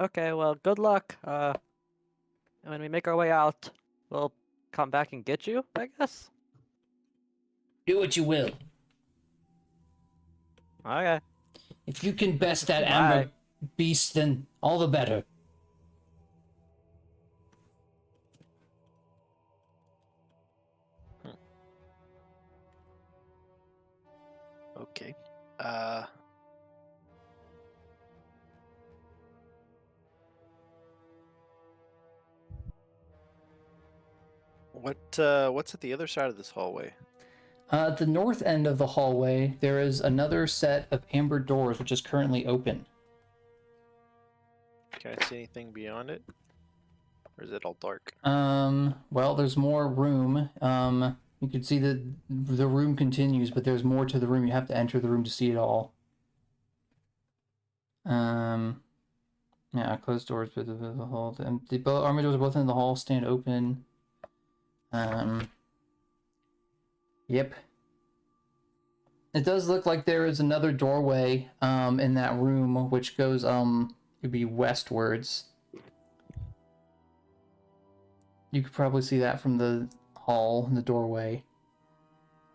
Okay, well, good luck. When we make our way out, we'll come back and get you, I guess. Do what you will. Okay. If you can best that Bye. amber beast, then all the better. Okay. What's at the other side of this hallway? At the north end of the hallway, there is another set of amber doors, which is currently open. Can I see anything beyond it? Or is it all dark? Well, there's more room. You can see that the room continues, but there's more to the room. You have to enter the room to see it all. Yeah, closed doors, but the hall. The both armor doors are both in the hall, stand open. Yep. It does look like there is another doorway, in that room, which goes, it'd be westwards. You could probably see that from the hall, the doorway.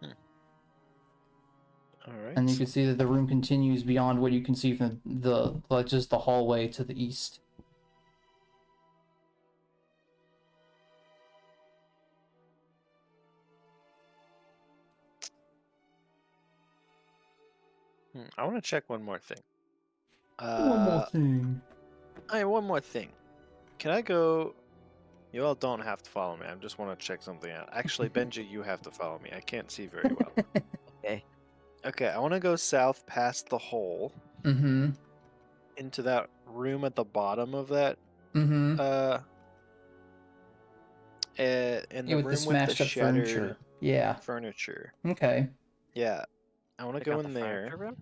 All right. And you can see that the room continues beyond what you can see from the like just the hallway to the east. I want to check one more thing. One more thing. One more thing. Can I go? You all don't have to follow me. I just want to check something out. Actually, Benji, you have to follow me. I can't see very well. Okay. Okay, I want to go south past the hole Mm-hmm. into that room at the bottom of that. Mm-hmm. In the With room the smashed up shattered furniture. Yeah. furniture. Okay. Yeah, I want to Check go out in the there. furniture room?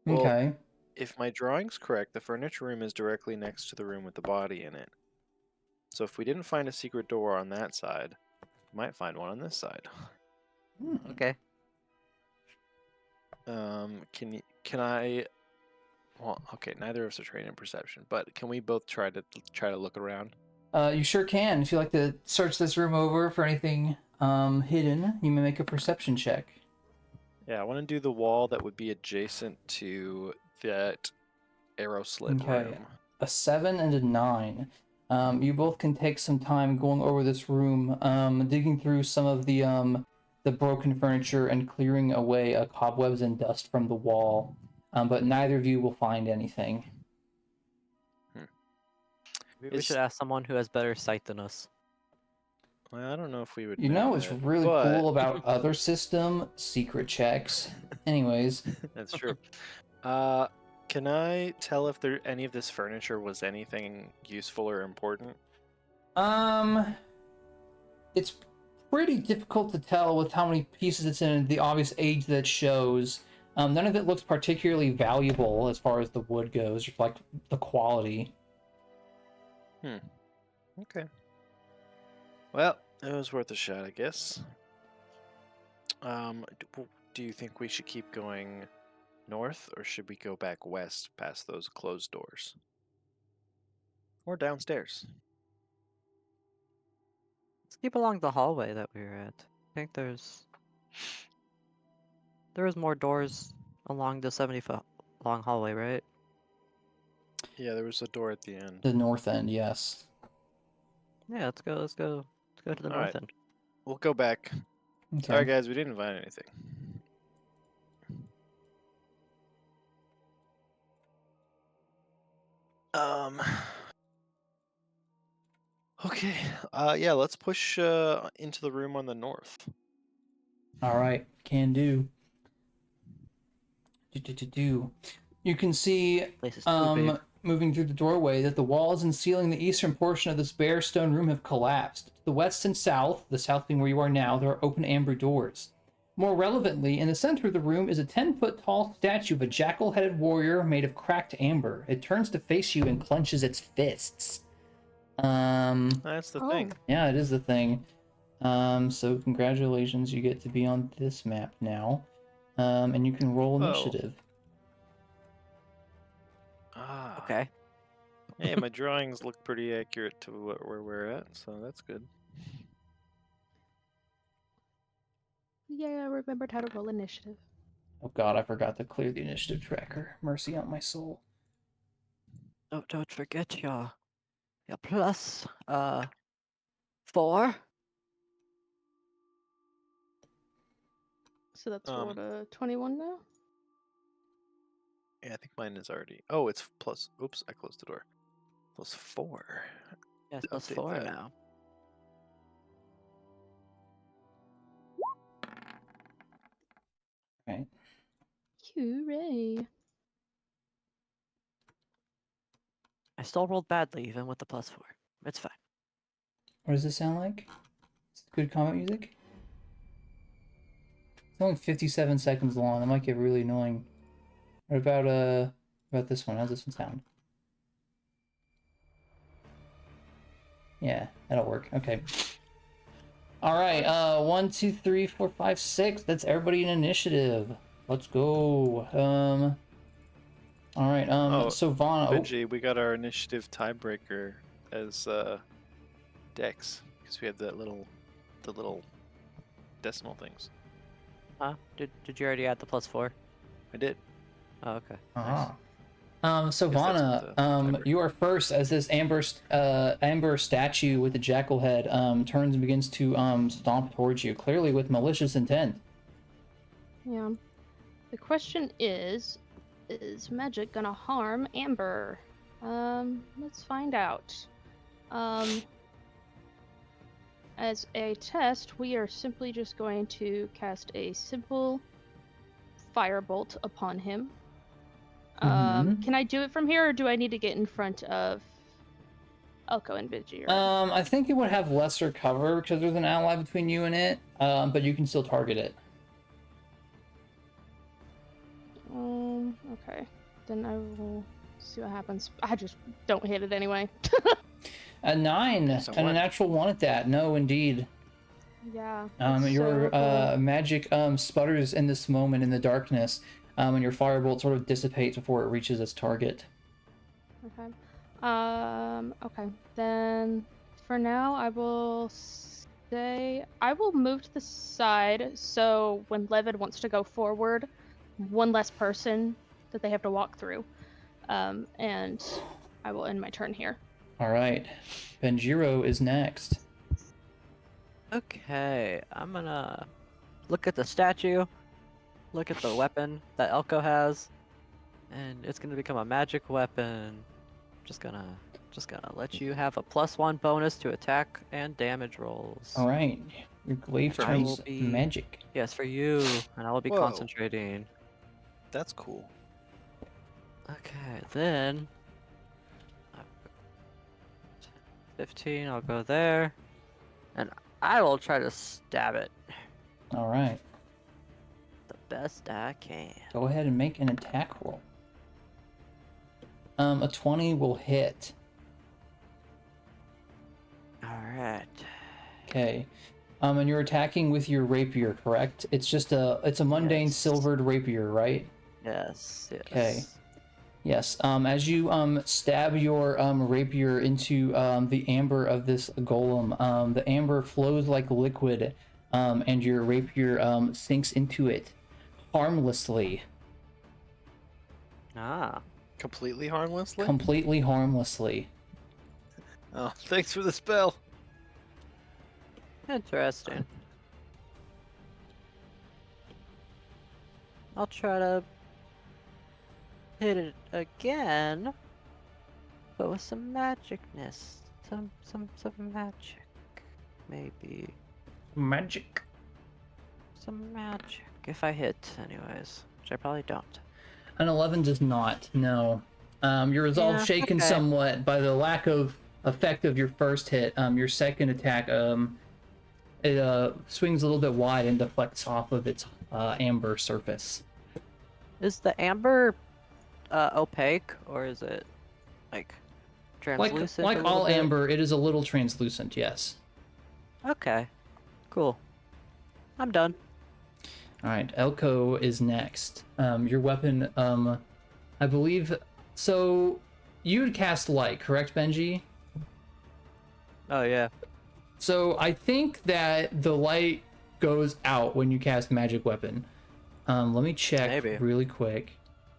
Well, Okay. if my drawing's correct, the furniture room is directly next to the room with the body in it. So if we didn't find a secret door on that side, we might find one on this side. Okay. Can I? Well, okay. Neither of us are trained in perception, but can we both try to look around? You sure can. If you like to search this room over for anything hidden, you may make a perception check. Yeah, I want to do the wall that would be adjacent to that arrow slit Okay. room. A 7 and a 9. You both can take some time going over this room, digging through some of the broken furniture and clearing away cobwebs and dust from the wall. But neither of you will find anything. Maybe we should ask someone who has better sight than us. Well, I don't know if we would. You know what's that, really but... cool about other system? Secret checks. Anyways. That's true. Can I tell if any of this furniture was anything useful or important? It's pretty difficult to tell with how many pieces it's in and the obvious age that it shows. None of it looks particularly valuable as far as the wood goes, or like the quality. Okay. Well, it was worth a shot, I guess. Do you think we should keep going north, or should we go back west past those closed doors? Or downstairs? Let's keep along the hallway that we were at. I think there was more doors along the 70-foot long hallway, right? Yeah, there was a door at the end. The north end, yes. Yeah, let's go to the All north right. end. We'll go back. Okay. Sorry, guys, we didn't find anything. Okay. Yeah, let's push into the room on the north. All right, can do. You can see, Place is too big. moving through the doorway, that the walls and ceiling in the eastern portion of this bare stone room have collapsed. To the west and south, the south being where you are now, there are open amber doors. More relevantly, in the center of the room is a 10-foot tall statue of a jackal-headed warrior made of cracked amber. It turns to face you and clenches its fists. That's the thing. Yeah, it is the thing. So congratulations, you get to be on this map now. And you can roll Whoa. initiative. Ah. Okay. Hey, my drawings look pretty accurate to where we're at, so that's good. Yeah, I remembered how to roll initiative. Oh god, I forgot to clear the initiative tracker. Mercy on my soul. Oh, don't forget your plus 4. So that's rolled a 21 now? Yeah, I think mine is already. Oh, it's plus. Oops, I closed the door. Plus 4. Yes, To plus update 4 that. now. Right. Hooray. I still rolled badly even with the plus 4. It's fine. What does this sound like? Is it good combat music? It's only 57 seconds long. That might get really annoying. What about this one? How's this one sound? Yeah, that'll work. Okay. All right. 1, 2, 3, 4, 5, 6. That's everybody in initiative. Let's go. All right. Sovanna. Benji, we got our initiative tiebreaker as Dex because we have the little decimal things. Huh? Did you already add the plus 4? I did. Oh, okay. Nice. Nice. Sovanna, what the tiebreaker you are first as this amber statue with the jackal head turns and begins to stomp towards you, clearly with malicious intent. Yeah. The question is magic gonna harm Amber? Let's find out. As a test, we are simply just going to cast a simple firebolt upon him. Can I do it from here, or do I need to get in front of Elco and Benjiro? I think it would have lesser cover because there's an ally between you and it, but you can still target it. Okay. Then I will see what happens. I just don't hit it anyway. A 9 So and a what? natural 1 at that. No, indeed. Yeah. Your so magic sputters in this moment in the darkness, and your firebolt sort of dissipates before it reaches its target. Okay. Okay. Then for now, I will move to the side so when Levin wants to go forward, one less person that they have to walk through. And I will end my turn here. All right. Benjiro is next. Okay, I'm gonna look at the statue, look at the weapon that Elco has, and it's gonna become a magic weapon. Just gonna let you have a +1 bonus to attack and damage rolls. All right. Your glaive I will turns be- magic. Yes, for you, and I will be Whoa. concentrating. That's cool. Okay, then 15. I'll go there, and I will try to stab it All right. the best I can. Go ahead and make an attack roll. A 20 will hit. All right. Okay. And you're attacking with your rapier, correct? It's just a mundane Yes. silvered rapier, right? Yes. Yes. Okay. Yes. As you stab your rapier into the amber of this golem, the amber flows like liquid, and your rapier sinks into it harmlessly. Ah. Completely harmlessly? Completely harmlessly. Oh, thanks for the spell. Interesting. I'll try to hit it again, but with some magicness. Some magic. Maybe. Magic. Some magic. If I hit, anyways. Which I probably don't. An 11 does not, no. Your resolve Yeah, shaken okay. somewhat by the lack of effect of your first hit. Your second attack, it swings a little bit wide and deflects off of its amber surface. Is the amber opaque, or is it like translucent? Like a little all bit? amber, it is a little translucent, yes. Okay, cool. I'm done. All right, Elco is next. Your weapon, I believe. So you'd cast light, correct, Benji? Oh yeah. So I think that the light goes out when you cast magic weapon. Let me check Maybe. really quick.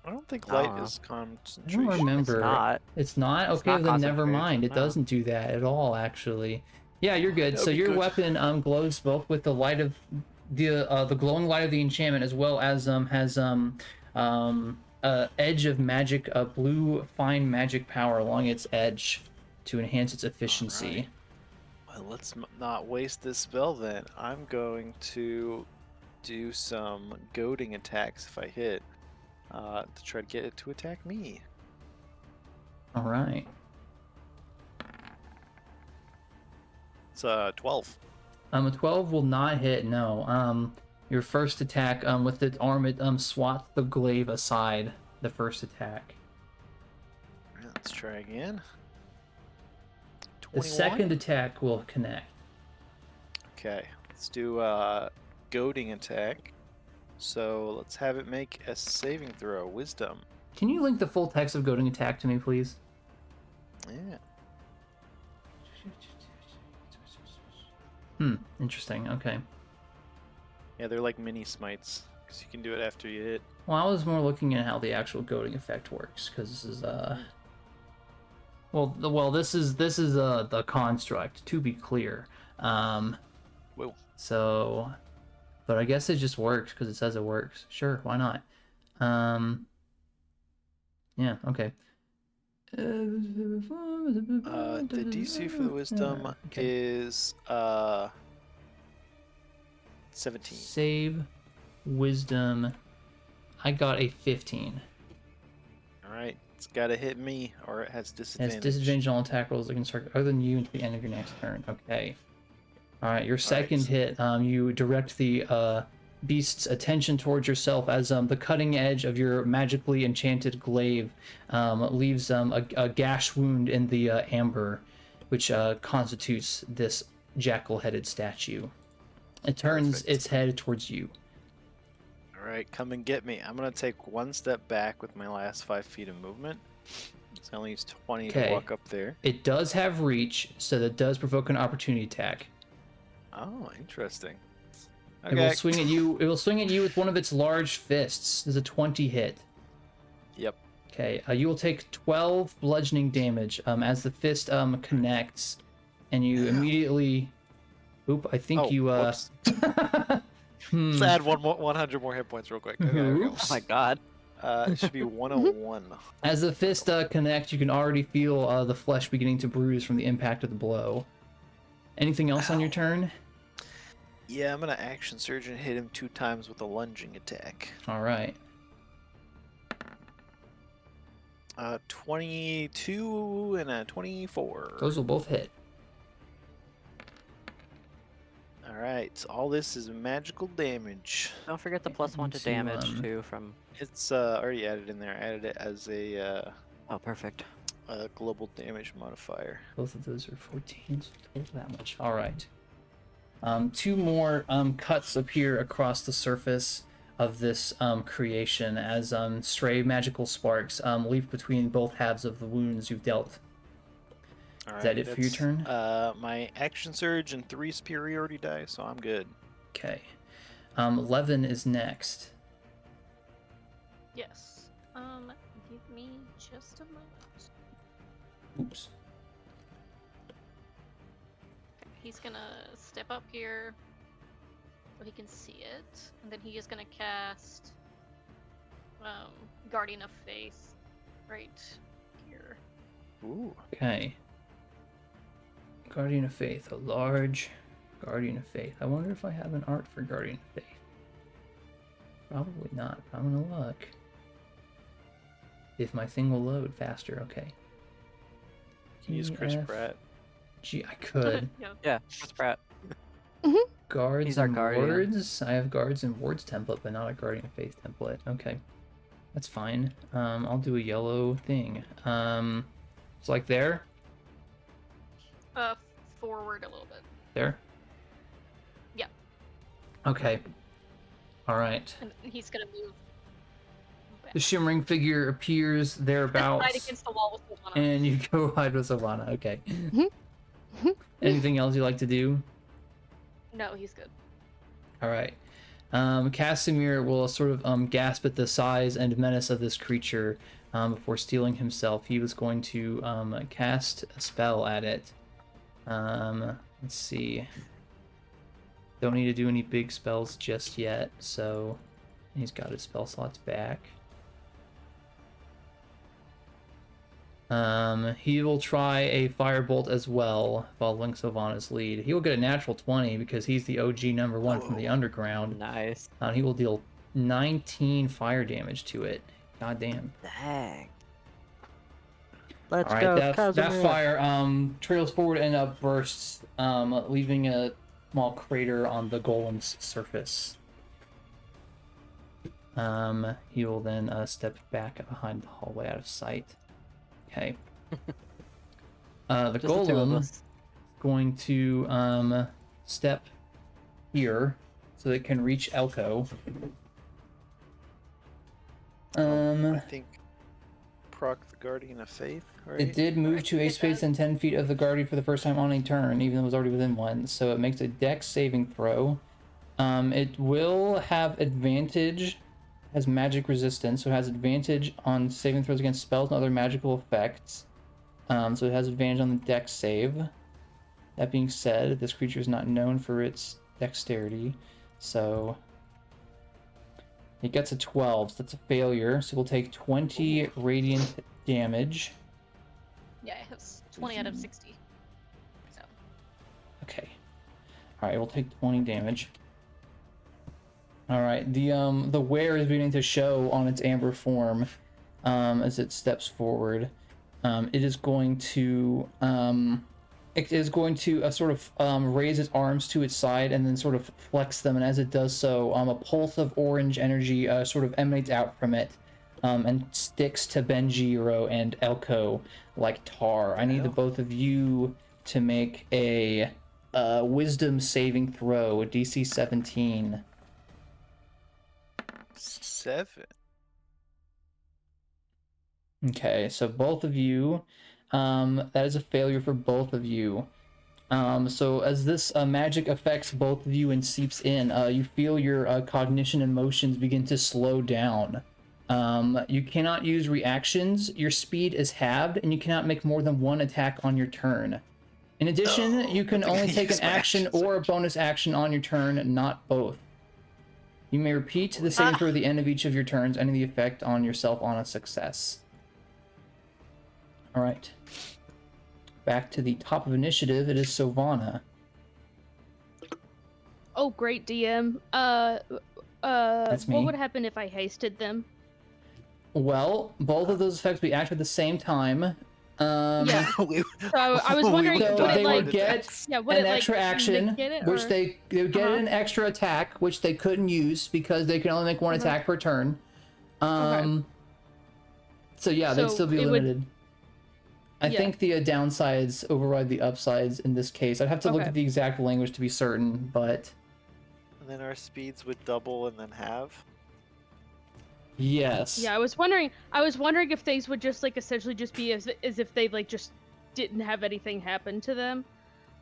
I don't think light Aw. is I concentration. don't remember. It's not. It's not? It's Okay, not then never mind. It concentration, no. doesn't do that at all, actually. Yeah, you're good. That'd So be your good. weapon glows both with the light of the glowing light of the enchantment, as well as has edge of magic, blue fine magic power along its edge to enhance its efficiency. Well, let's not waste this spell then. I'm going to do some goading attacks if I hit to try to get it to attack me. All right. It's 12. A 12 will not hit. No. Your first attack with its arm, it swats the glaive aside. The first attack. Alright, let's try again. The 21. second attack will connect. Okay, let's do goading attack. So let's have it make a saving throw. Wisdom. Can you link the full text of goading attack to me, please? Yeah. Interesting. Okay. Yeah, they're like mini smites because you can do it after you hit. Well, I was more looking at how the actual goading effect works, because this is this is the construct, to be clear. Whoa. So, but I guess it just works because it says it works. Sure, why not? Yeah. Okay. The DC for the wisdom is 17. Save wisdom. I got a 15. Alright, it's gotta hit me or it has And disadvantage. it's disadvantage on all attack rolls that can start other than you until the end of your next turn. Okay. All right, your second hit, you direct the beast's attention towards yourself as the cutting edge of your magically enchanted glaive leaves a gash wound in the amber, which constitutes this jackal-headed statue. It turns Perfect. its head towards you. Alright, come and get me. I'm gonna take one step back with my last 5 feet of movement. So I only use 20 to Okay. walk up there. It does have reach, so that does provoke an opportunity attack. Oh, interesting. It will swing at you. It will swing at you with one of its large fists. There's a 20 hit. Yep. Okay, you will take 12 bludgeoning damage as the fist connects, and you immediately. Oop! I think you. Whoops. Let's add 100 more hit points real quick. Okay, there we go. Oh my god. It should be 101. As the fist connects, you can already feel the flesh beginning to bruise from the impact of the blow. Anything else on your turn? Yeah, I'm gonna action surge and hit him 2 times with a lunging attack. All right. 22 and a 24. Those will both hit. Alright, so all this is magical damage. Don't forget the +1 to To, damage too from. It's already added in there. I added it as a Oh, perfect. global damage modifier. Both of those are 14, so total that much. All right. 2 more cuts appear across the surface. of this creation as stray magical sparks leap between both halves of the wounds you've dealt. All Is that it for your that's, turn? My action surge and 3 superiority die, so I'm good. Okay. Levin is next. Yes. Give me just a moment. Oops. Okay, he's gonna step up here so he can see it, and then he is gonna cast Guardian of Faith right here. Ooh. Okay. Guardian of Faith, a large Guardian of Faith. I wonder if I have an art for Guardian of Faith. Probably not, but I'm gonna look. If my thing will load faster, okay. Can you use Chris EF. Pratt? Gee, I could. Yeah. Yeah, Chris Pratt. Guards He's our and guardian. wards? I have guards and wards template, but not a Guardian of Faith template. Okay. That's fine. I'll do a yellow thing. It's like there? Forward a little bit. There? Yeah. Okay. Alright. And he's gonna move back. The shimmering figure appears Right thereabouts, against the wall with Sovanna. and you go hide with Sovanna. Okay. Anything else you like to do? No, he's good. Alright. Kasimir will sort of gasp at the size and menace of this creature before steeling himself. He was going to cast a spell at it. Let's see. Don't need to do any big spells just yet, so he's got his spell slots back. He will try a firebolt as well, following Sovanna's lead. He will get a natural 20 because he's the OG number 1 from the underground. Nice. He will deal 19 fire damage to it. God damn. Dang. Let's All go, right, that Kasimir. fire trails forward and bursts, leaving a small crater on the golem's surface. He will then step back behind the hallway out of sight. Okay. The Just the two of golem us. is going to step here so it can reach Elco. I think proc the Guardian of Faith, right? It did move to a It space does. and 10 feet of the guardian for the first time on a turn, even though it was already within one. So it makes a dex saving throw. It will have advantage, has magic resistance, so it has advantage on saving throws against spells and other magical effects. So it has advantage on the dex save. That being said, this creature is not known for its dexterity, so it gets a 12, so that's a failure. So we'll take 20 radiant damage. Yeah, it has 20 out of 60. So Okay. Alright, we'll take 20 damage. Alright, the wear is beginning to show on its amber form as it steps forward. It is going to sort of raise its arms to its side and then sort of flex them, and as it does so, a pulse of orange energy sort of emanates out from it and sticks to Benjiro and Elco like tar. I need the both of you to make a wisdom saving throw, DC 17. 7. Okay, so both of you, that is a failure for both of you. So as this magic affects both of you and seeps in, you feel your cognition and motions begin to slow down. You cannot use reactions, your speed is halved, and you cannot make more than one attack on your turn. In addition, you can I think I only take an used my action action or a surge. bonus action on your turn, not both. You may repeat the saving throw at the end of each of your turns, ending the effect on yourself on a success. Alright. Back to the top of initiative, it is Sovanna. Oh, great DM. That's me. What would happen if I hasted them? Well, both of those effects will be active at the same time. Yeah. We- So I was we wondering, went So would down it they like, would get attacks. yeah, would an it like extra action, negate it, which or- they would get Uh-huh. an extra attack, which they couldn't use because they can only make one Uh-huh. attack per turn. So yeah, they'd So still be it would- limited. I Yeah. think the downsides override the upsides in this case. I'd have to look Okay. at the exact language to be certain, but And then our speeds would double and then halve. Yes. Yeah, I was wondering if things would just like essentially just be as if they like just didn't have anything happen to them.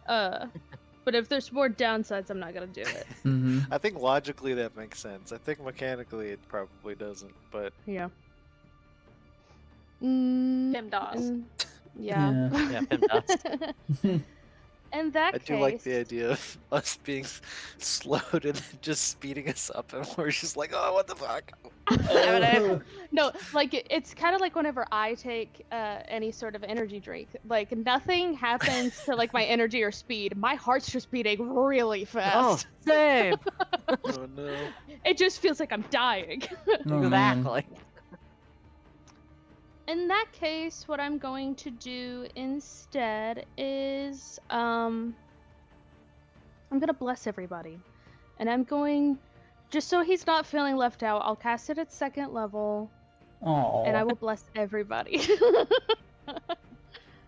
But if there's more downsides, I'm not gonna do it. Mm-hmm. I think logically that makes sense. I think mechanically it probably doesn't, but Yeah. PEMDAS. Yeah. Yeah, PEMDAS. In that I case, do like the idea of us being slowed and then just speeding us up, and we're just like, oh, what the fuck? No, like it's kind of like whenever I take any sort of energy drink. Like nothing happens to like my energy or speed. My heart's just beating really Oh, fast. same. Oh no. It just feels like I'm dying. Oh, man. Exactly. In that case, what I'm going to do instead is I'm gonna bless everybody. And I'm going, just so he's not feeling left out, I'll cast it at 2nd level, Oh. and I will bless everybody.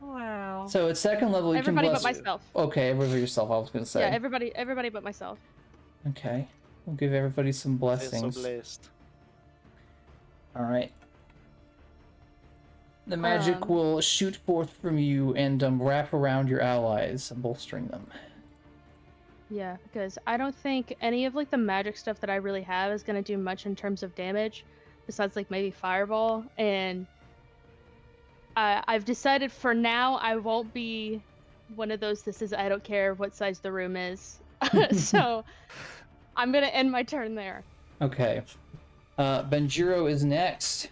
Wow. So at 2nd level, you Everybody can but bless. myself. Okay, everybody yourself. I was gonna say. Yeah, everybody but myself. Okay, we'll give everybody some I feel blessings. so blessed. All right. The magic will shoot forth from you and wrap around your allies, bolstering them. Yeah, because I don't think any of like the magic stuff that I really have is gonna do much in terms of damage, besides like maybe fireball. And I've decided for now I won't be one of those. This is I don't care what size the room is. So I'm gonna end my turn there. Okay. Benjiro is next.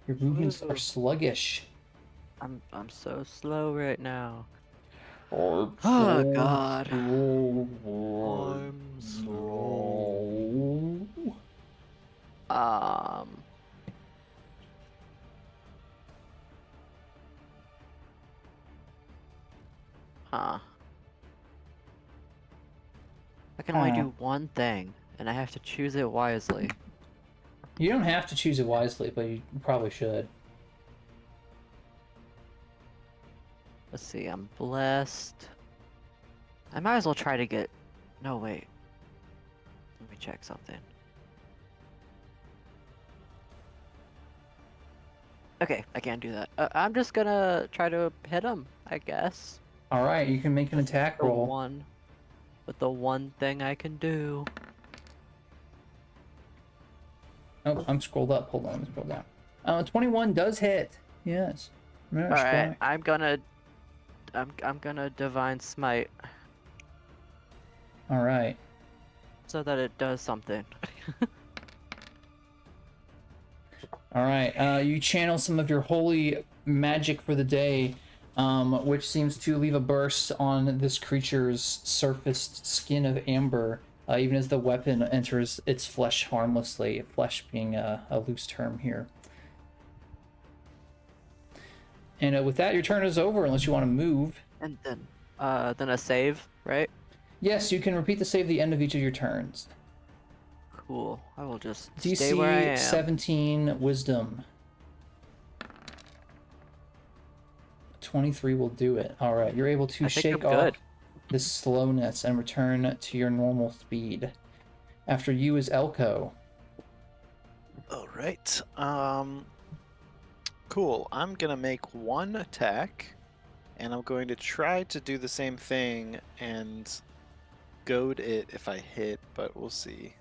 Your movements are sluggish. I'm so slow right now. Oh God. I'm slow. I can only do one thing, and I have to choose it wisely. You don't have to choose it wisely, but you probably should. Let's see, I'm blessed. I might as well try to get... No, wait. Let me check something. Okay, I can't do that. I'm just gonna try to hit him, I guess. Alright, you can make an attack The roll. one... With the one thing I can do. Oh, I'm scrolled up. Hold on, let me scroll down. 21 does hit. Yes. Nice Alright, try. I'm gonna Divine Smite Alright. so that it does something. Alright, you channel some of your holy magic for the day, which seems to leave a burst on this creature's surfaced skin of amber, even as the weapon enters its flesh harmlessly, flesh being a loose term here. And with that, your turn is over, unless you want to move. And then a save, right? Yes, you can repeat the save at the end of each of your turns. Cool. I will just stay where I DC am. 17 Wisdom. 23 will do it. All right, you're able to I think shake I'm off good. this slowness and return to your normal speed. After you is Elco. All right. Cool. I'm gonna make one attack, and I'm going to try to do the same thing and goad it if I hit, but we'll see.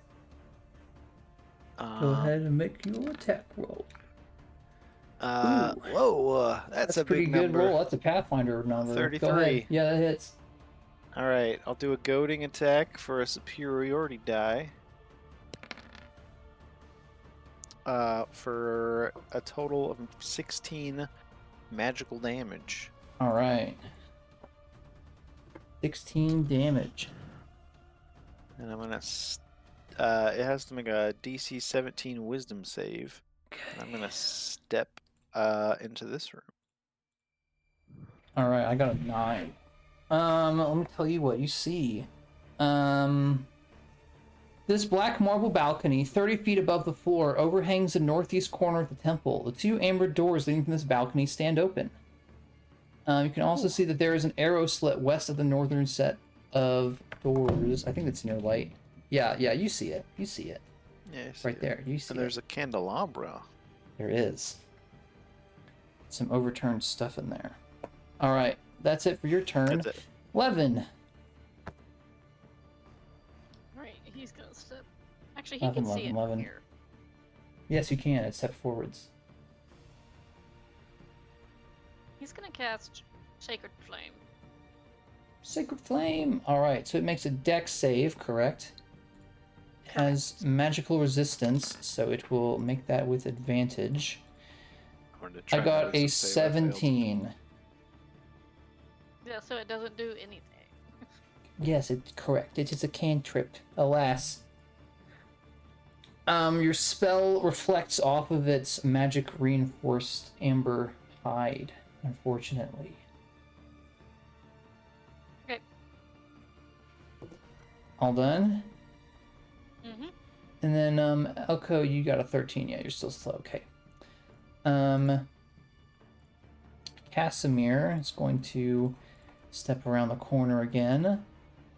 Go ahead and make your attack roll. Whoa, that's a pretty big good number. roll. That's a Pathfinder number. 33. Go ahead. Yeah, that hits. All right, I'll do a goading attack for a superiority die. For a total of 16 magical damage. All right. 16 damage. And I'm gonna. It has to make a DC 17 Wisdom save. And I'm gonna step into this room. All right, I got a 9. Let me tell you what you see. This black marble balcony, 30 feet above the floor, overhangs the northeast corner of the temple. The 2 amber doors leading from this balcony stand open. You can also see that there is an arrow slit west of the northern set of doors. I think it's near light. Yeah, you see it. You see it. Yeah, I see Right it. there. You see And there's a candelabra. There is. Some overturned stuff in there. All right, that's it for your turn. That's it. Levin. Right, he's gonna step. Actually, he Levin, can see it Levin. from here. Yes, you can. It's step forwards. He's gonna cast Sacred Flame. Sacred Flame. All right, so it makes a dex save, correct? It has magical resistance, so it will make that with advantage. I got a 17. Yeah, so it doesn't do anything. Yes, it's correct. It is a cantrip. Alas. Your spell reflects off of its magic reinforced amber hide, unfortunately. Okay. All done? Mm-hmm. And then, Elco, you got a 13. Yeah, you're still slow. Okay. Kasimir is going to step around the corner again.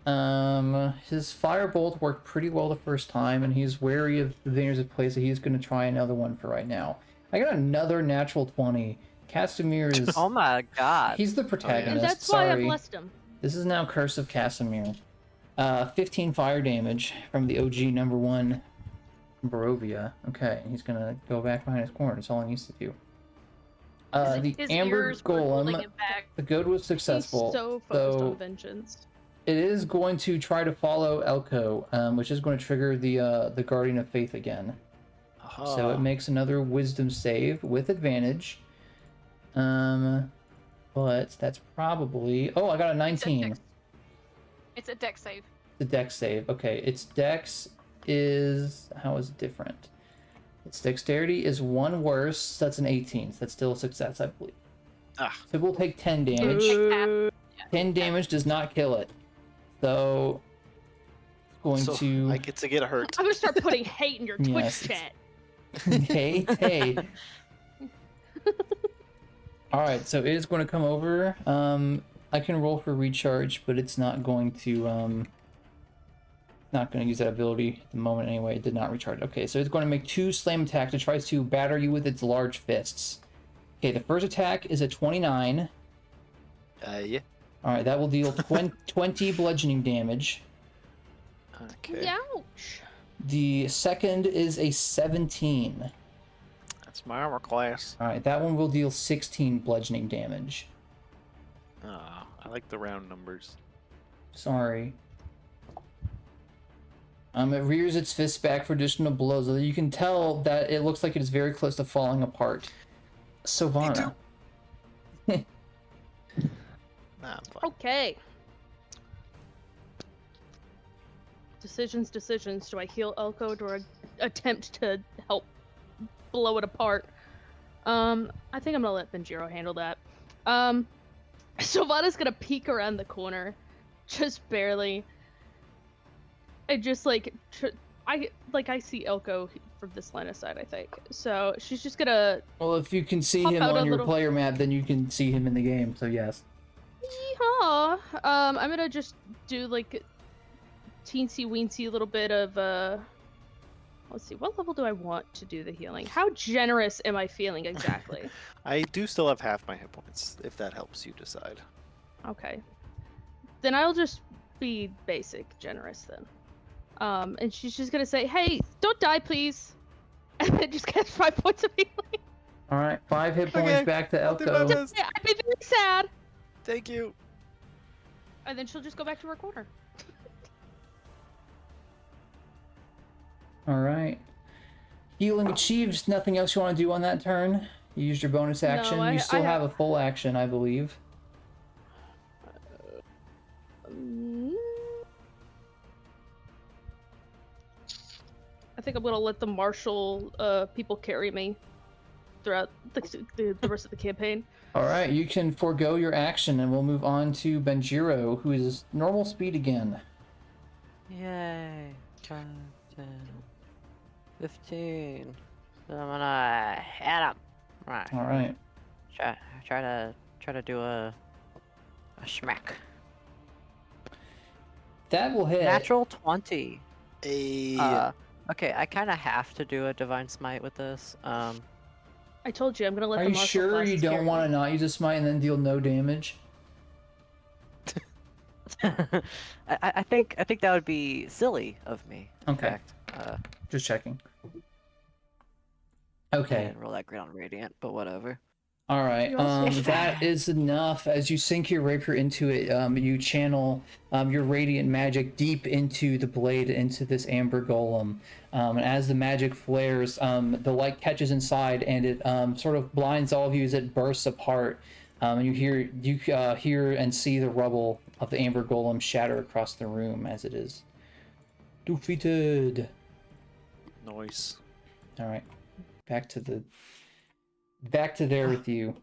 His firebolt worked pretty well the first time, and he's wary of the dangers of play, so he's going to try another one for right now. I got another natural 20. Kasimir is... Oh my god. He's the protagonist. And that's why I Sorry. blessed him. This is now Curse of Kasimir. 15 fire damage from the OG number 1 Barovia. Okay, he's gonna go back behind his corner. That's all he needs to do. The His Amber ears were holding Golem, him back. the good was successful. He's so focused so on vengeance. it is going to try to follow Elco, which is going to trigger the Guardian of Faith again. So it makes another Wisdom save with advantage. But that's probably... Oh, I got a 19. It's a dex save. The dex save. Okay, its dex is... How is it different? Its dexterity is 1 worse. So that's an 18. So that's still a success, I believe. Ah. So it will take 10 damage. Yeah. 10 damage does not kill it. So... Going So to... I get to get hurt. I'm gonna start putting hate in your Twitch Yes. chat. hey, hey. Alright, so it is going to come over. I can roll for recharge, but it's not going to... Not going to use that ability at the moment anyway. It did not recharge. Okay, so it's going to make 2 slam attacks. It tries to batter you with its large fists. Okay, the first attack is a 29. Yeah. Alright, that will deal 20 bludgeoning damage. Okay. Ouch. The second is a 17. That's my armor class. Alright, that one will deal 16 bludgeoning damage. Ah, I like the round numbers. Sorry. It rears its fist back for additional blows, although you can tell that it looks like it is very close to falling apart. Sovanna. Nah, I'm fine. Okay. Decisions. Do I heal Elco? Do I attempt to help blow it apart? I think I'm gonna let Benjiro handle that. Sovanna's gonna peek around the corner, just barely, and just like I see Elco from this line of sight, I think. So she's just gonna. Well, if you can see Pop him out on a your little- player map, then you can see him in the game, so yes. Yeehaw! I'm gonna just do like teensy weensy little bit of let's see, what level do I want to do the healing? How generous am I feeling exactly? I do still have half my hit points, if that helps you decide. Okay. Then I'll just be basic generous then. And she's just gonna say, "Hey, don't die, please," and then just get 5 points of healing. Alright, 5 hit points Okay, back to I'll do my Elco. best. Yeah, I'd be very sad. Thank you. And then she'll just go back to her corner. Alright. Healing achieved. Nothing else you want to do on that turn? You used your bonus action. I you still have- have a full action, I believe. I think I'm gonna let the martial people carry me throughout the rest of the campaign. Alright, you can forego your action and we'll move on to Benjiro, who is normal speed again. Yay. 5, 10, 15. So I'm gonna hit him. Right. Alright. Try to do a schmack. That will hit. Natural 20. A A Okay, I kind of have to do a divine smite with this. I told you I'm gonna let Are the you muzzle sure blast you scare don't want to you. not use a smite and then deal no damage? I think that would be silly of me. In Okay. fact, Just checking. I Okay. didn't roll that great on radiant, but whatever. All right. You also If That is enough. As you sink your rapier into it, you channel your radiant magic deep into the blade, into this amber golem. And as the magic flares, the light catches inside, and it sort of blinds all of you as it bursts apart. And you hear and see the rubble of the amber golem shatter across the room as it is defeated. Noise. All right, back to there with you.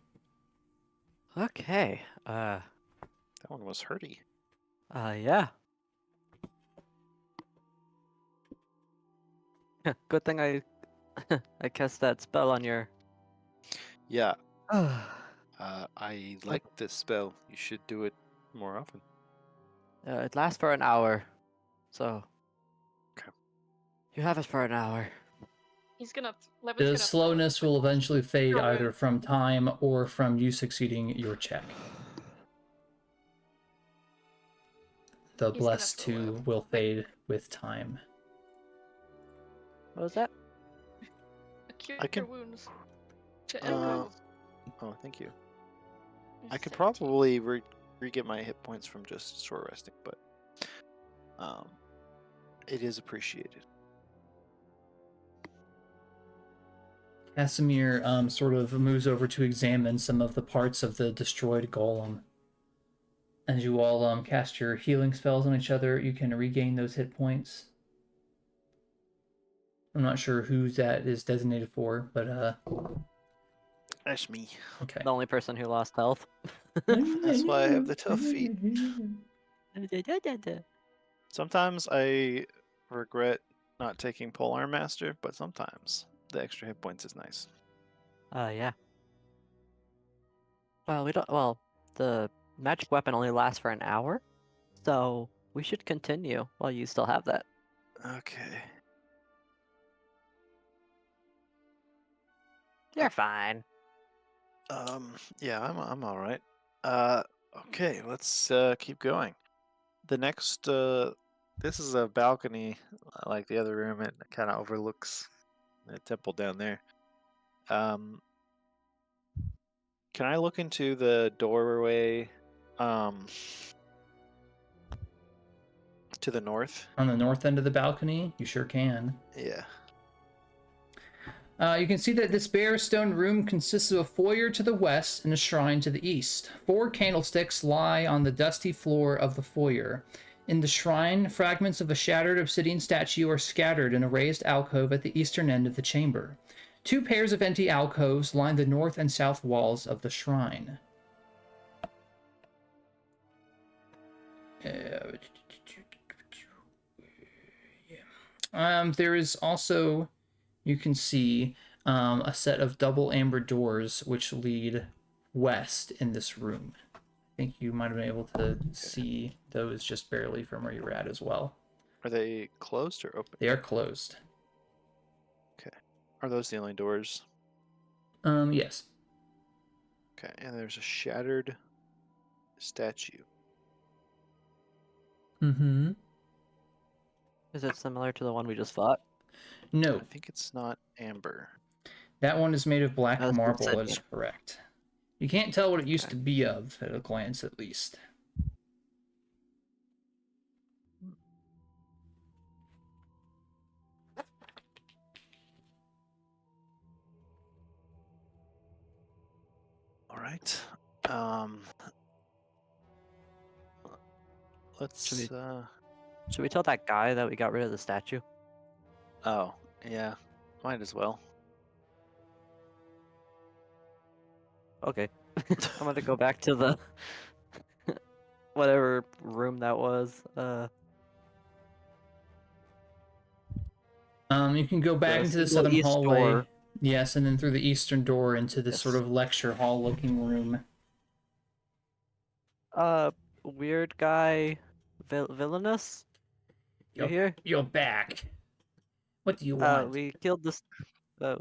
Okay. That one was hurty. Yeah. Good thing I I cast that spell on your. Yeah, Uh, I like this spell. You should do it more often. it lasts for an hour, so. Okay. You have it for an hour. He's gonna. Levin's The gonna throw slowness will eventually fade Throw either it. from time or from you succeeding your check. The He's gonna blessed throw 2 it. will fade with time. What was that? Cure I can- wounds. To Uh, Elco. Oh, thank you. He's I could 17. probably re-get my hit points from just short resting, but it is appreciated. Kasimir sort of moves over to examine some of the parts of the destroyed golem. As you all cast your healing spells on each other, you can regain those hit points. I'm not sure who that is designated for, but That's me. okay. The only person who lost health. That's why I have the tough feet. Sometimes I regret not taking Polearm Master, but sometimes the extra hit points is nice. Yeah. Well, we don't. Well, the magic weapon only lasts for an hour, so we should continue while you still have that. Okay. You're fine. Yeah, I'm all right. Okay, let's keep going. The next, this is a balcony, like the other room. It kind of overlooks the temple down there. Can I look into the doorway, to the north? On the north end of the balcony, you sure can. Yeah. You can see that this bare stone room consists of a foyer to the west and a shrine to the east. 4 candlesticks lie on the dusty floor of the foyer. In the shrine, fragments of a shattered obsidian statue are scattered in a raised alcove at the eastern end of the chamber. 2 pairs of empty alcoves line the north and south walls of the shrine. There is also, you can see, a set of double amber doors which lead west in this room. I think you might have been able to see those just barely from where you were at as well. Are they closed or open? They are closed. Okay. Are those the only doors? Yes. Okay, and there's a shattered statue. Mm-hmm. Is it similar to the one we just fought? No, I think it's not amber. that one is made of black That's marble, that obsidian. is correct. You can't tell what it used Okay. to be of at a glance, at least. All right. Let's. Should we tell that guy that we got rid of the statue? Oh, yeah. Might as well. Okay. I'm gonna go back to the whatever room that was. You can go back The into the single southern east hallway. door. Yes, and then through the eastern door into this sort Yes. of lecture hall looking room. Weird guy, villainous. You here? You're back. What do you want? We killed this.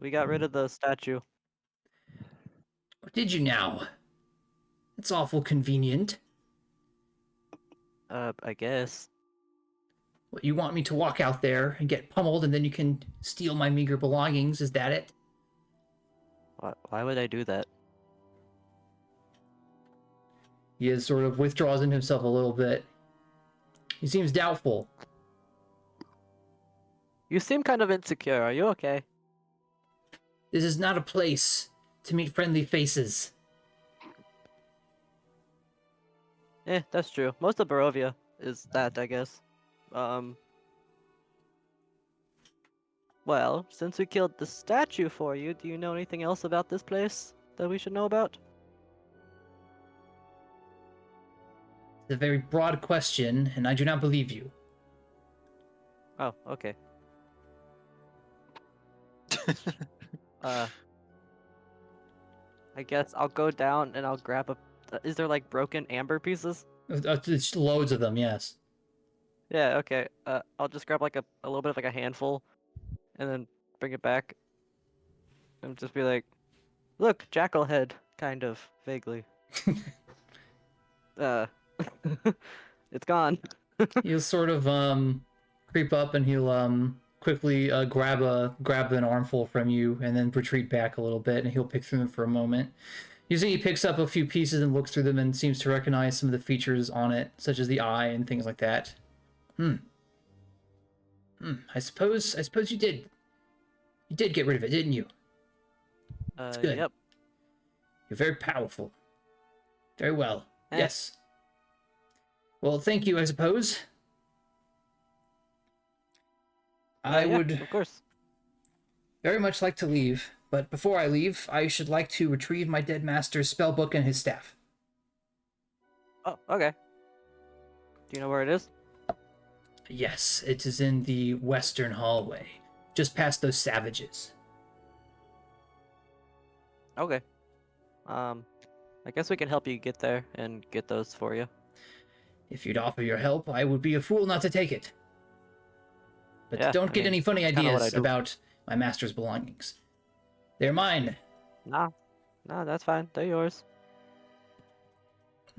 We got rid of the statue. Did you now? It's awful convenient. I guess. What, you want me to walk out there and get pummeled and then you can steal my meager belongings? Is that it? Why would I do that? He is sort of withdraws in himself a little bit. He seems doubtful. You seem kind of insecure. Are you okay? This is not a place to meet friendly faces. That's true. Most of Barovia is that, I guess. Well, since we killed the statue for you, do you know anything else about this place that we should know about? It's a very broad question, and I do not believe you. Oh, okay. I guess I'll go down and I'll grab a... Is there, like, broken amber pieces? It's loads of them, yes. Yeah, okay. I'll just grab, like, a little bit of, like, a handful, and then bring it back. And just be like, look, jackal head, kind of, vaguely. It's gone. He'll sort of, creep up and he'll, quickly, grab an armful from you and then retreat back a little bit, and he'll pick through them for a moment. Usually he picks up a few pieces and looks through them and seems to recognize some of the features on it, such as the eye and things like that. I suppose you did. You did get rid of it, didn't you? That's good. Yep. You're very powerful. Very well. Yes. Well, thank you, I suppose. I would of course. very much like to leave, but before I leave, I should like to retrieve my dead master's spellbook and his staff. Oh, okay. Do you know where it is? Yes, it is in the western hallway, just past those savages. Okay. I guess we can help you get there and get those for you. If you'd offer your help, I would be a fool not to take it. But Yeah, don't get any funny kinda what I ideas do. about my master's belongings. They're mine. Nah, that's fine. They're yours.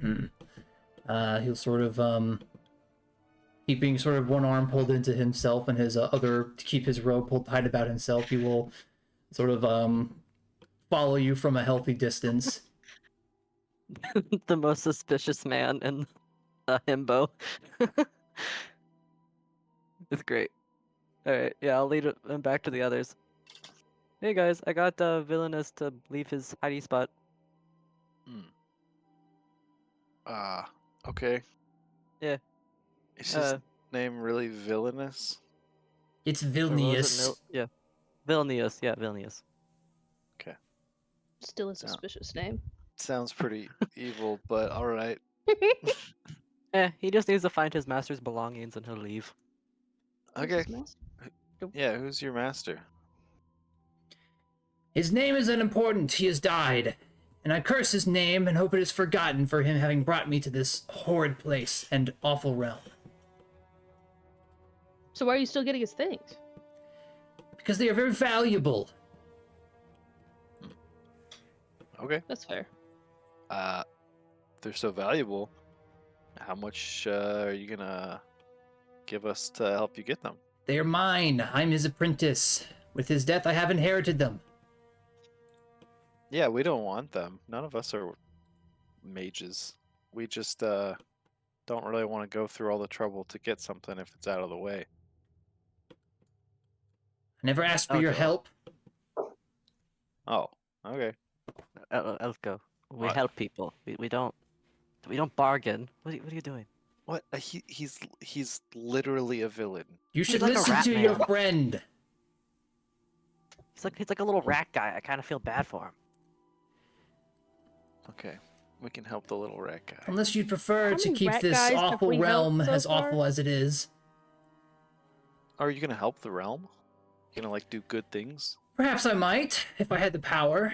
He'll sort of, keeping sort of one arm pulled into himself and his other, to keep his robe pulled tight about himself, he will sort of, follow you from a healthy distance. The most suspicious man in the himbo. It's great. Alright, yeah, I'll lead him back to the others. Hey guys, I got Villainous to leave his hidey spot. Okay. Yeah. Is his name really Villainous? It's Or what was it? Vilnius. Yeah. Vilnius, yeah, Vilnius. Okay. Still a suspicious name. Sounds pretty evil, but alright. He just needs to find his master's belongings and he'll leave. Okay. Yeah, who's your master? His name is unimportant. He has died. And I curse his name and hope it is forgotten for him having brought me to this horrid place and awful realm. So why are you still getting his things? Because they are very valuable. Okay. That's fair. If they're so valuable, how much are you gonna give us to help you get them? They are mine. I'm his apprentice. With his death, I have inherited them. Yeah, we don't want them. None of us are mages. We just don't really want to go through all the trouble to get something if it's out of the way. I never asked for your Okay. help. Oh, okay. Elco, we What? help people. We don't bargain. What are you doing? What? He's literally a villain. You should like a listen rat to your man. friend. He's like a little rat guy. I kind of feel bad for him. Okay, we can help the little rat guy. Unless you'd prefer How to many keep rat this guys have awful we helped realm so as far? awful as it is. Are you gonna help the realm? You gonna like do good things? Perhaps I might, if I had the power.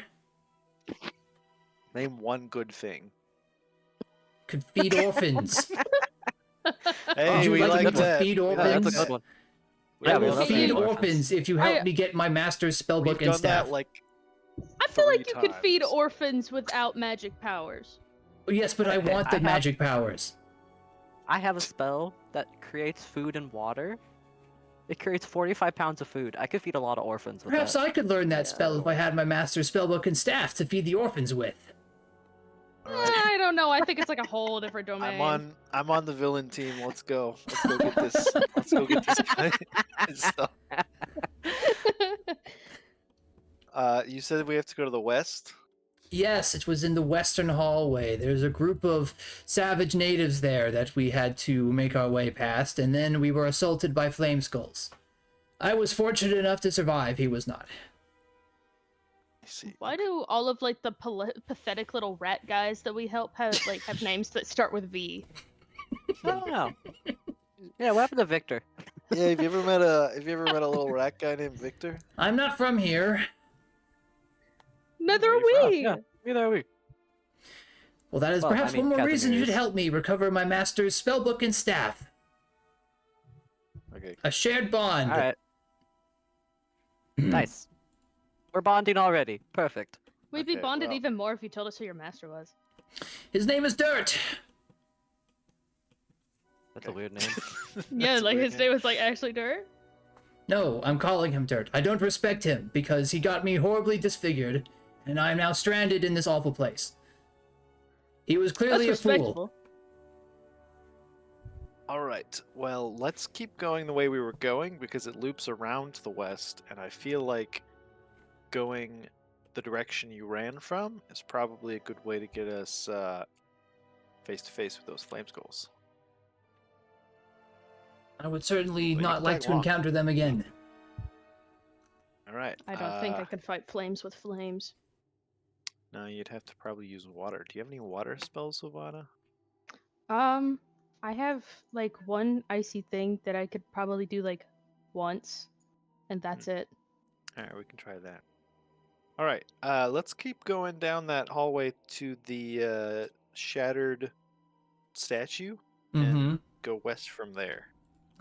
Name one good thing. Could feed orphans. Hey, you we like like people that. feed We orphans? like That's a that. good one. Yeah, I we will love feed feeding orphans if you help me get my master's We've spellbook and done staff. that like I feel like 3 you could feed times. orphans without magic powers. Yes, but I Okay, want the I have- magic powers. I have a spell that creates food and water. It creates 45 pounds of food. I could feed a lot of orphans with Perhaps that. I could learn that Yeah. spell if I had my master's spellbook and staff to feed the orphans with. Alright. I don't know. I think it's like a whole different domain. I'm on the villain team. Let's go. Let's go get this. Let's go get this guy. His stuff. You said we have to go to the west? Yes, it was in the western hallway. There's a group of savage natives there that we had to make our way past, and then we were assaulted by flame skulls. I was fortunate enough to survive. He was not. I see. Why do all of like the pathetic little rat guys that we help have names that start with V? I don't know. Yeah, what happened to Victor? Yeah, have you ever met a little rat guy named Victor? I'm not from here. Neither Where are you from? we. Yeah, neither are we. Well, that is Well, perhaps I mean, one more reason you Kasimir should is- help me recover my master's spellbook and staff. Okay. A shared bond. All right. Nice. We're bonding already. Perfect. We'd be Okay, bonded well- even more if you told us who your master was. His name is Dirt. That's a Okay. weird name. Yeah, That's like weird, his name was like actually Dirt. No, I'm calling him Dirt. I don't respect him because he got me horribly disfigured, and I am now stranded in this awful place. He was clearly That's a fool. respectable. All right. Well, let's keep going the way we were going because it loops around to the west, and I feel like going the direction you ran from is probably a good way to get us face to face with those flame skulls. I would certainly Well, you not can like tag to along. encounter them again. All right. I don't think I could fight flames with flames. No, you'd have to probably use water. Do you have any water spells, Sovanna? I have like one icy thing that I could probably do like once, and that's it. All right, we can try that. All right. Let's keep going down that hallway to the shattered statue Mm-hmm. and go west from there.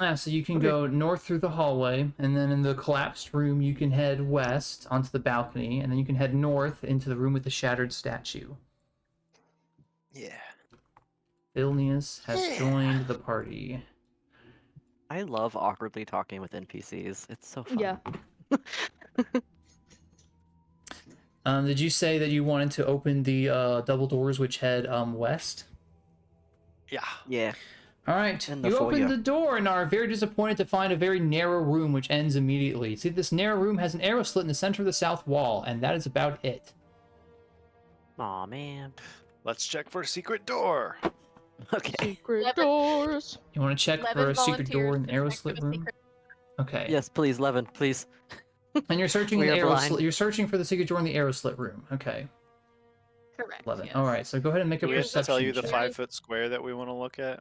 Yeah, so you can Okay. go north through the hallway, and then in the collapsed room you can head west onto the balcony, and then you can head north into the room with the shattered statue. Yeah. Vilnius has Yeah. joined the party. I love awkwardly talking with NPCs. It's so fun. Yeah. Did you say that you wanted to open the double doors which head west? Yeah. Yeah. All right, In the you open foyer. the door and are very disappointed to find a very narrow room which ends immediately. See, this narrow room has an arrow slit in the center of the south wall, and that is about it. Aw, man. Let's check for a secret door. Okay. Secret Levin- doors. You want to check for Levin a secret door volunteers in the to arrow check for slit the room? secret- Okay. Yes, please, Levin, please. And you're searching We the are arrow blind. slit. You're searching for the secret door in the arrow slit room. Okay. Correct. 11. Yes. All right, so go ahead and make a Do we have to perception tell you the check. 5-foot square that we want to look at?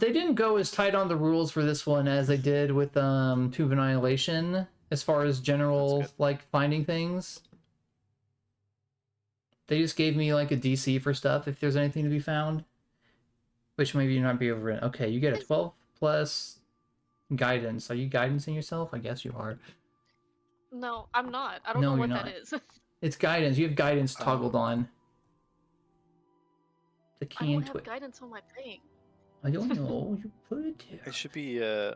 They didn't go as tight on the rules for this one as they did with Tomb of Annihilation, as far as general That's like finding things. They just gave me like a DC for stuff if there's anything to be found, which maybe you're not be over it. Okay, you get a 12 plus guidance. Are you guidancing yourself? I guess you are. No, I'm not. I don't No, know you're what that not. is. It's guidance. You have guidance toggled on. The I key don't into have it. guidance on my thing. I don't know. You put it there. It should be, yeah.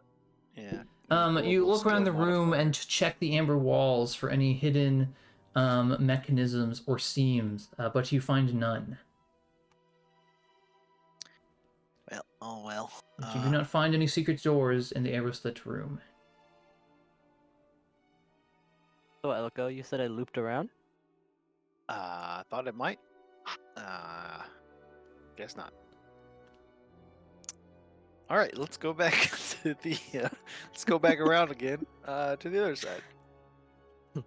You global look around the skill room modifier. and check the amber walls for any hidden mechanisms or seams, but you find none. Well, oh well. You do not find any secret doors in the arrow slit room. So, Elco, you said I looped around? I thought it might. Guess not. All right, let's go back to the. Let's go back around again to the other side.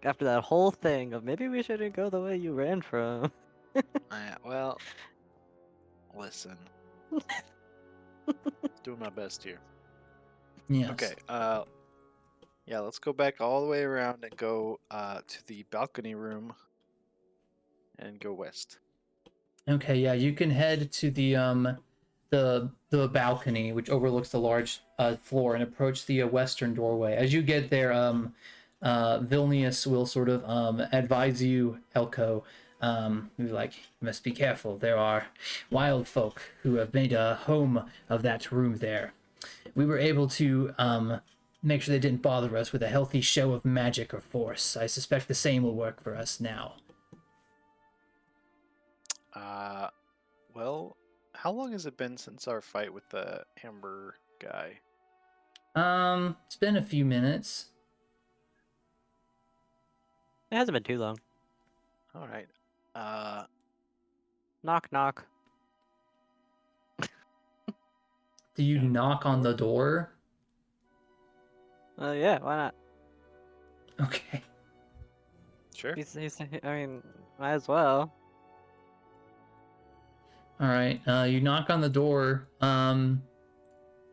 After that whole thing of maybe we shouldn't go the way you ran from. Well, listen. Doing my best here. Yes. Okay. Yeah, let's go back all the way around and go to the balcony room and go west. Okay, yeah, you can head to the the balcony, which overlooks the large floor, and approach the western doorway. As you get there, Vilnius will sort of advise you, Elco. Be like, you must be careful. There are wild folk who have made a home of that room there. We were able to make sure they didn't bother us with a healthy show of magic or force. I suspect the same will work for us now. Well, how long has it been since our fight with the Amber guy? It's been a few minutes. It hasn't been too long. All right. Knock, knock. Do you Yeah. knock on the door? Yeah, why not? Okay. Sure. I mean, might as well. All right. You knock on the door, and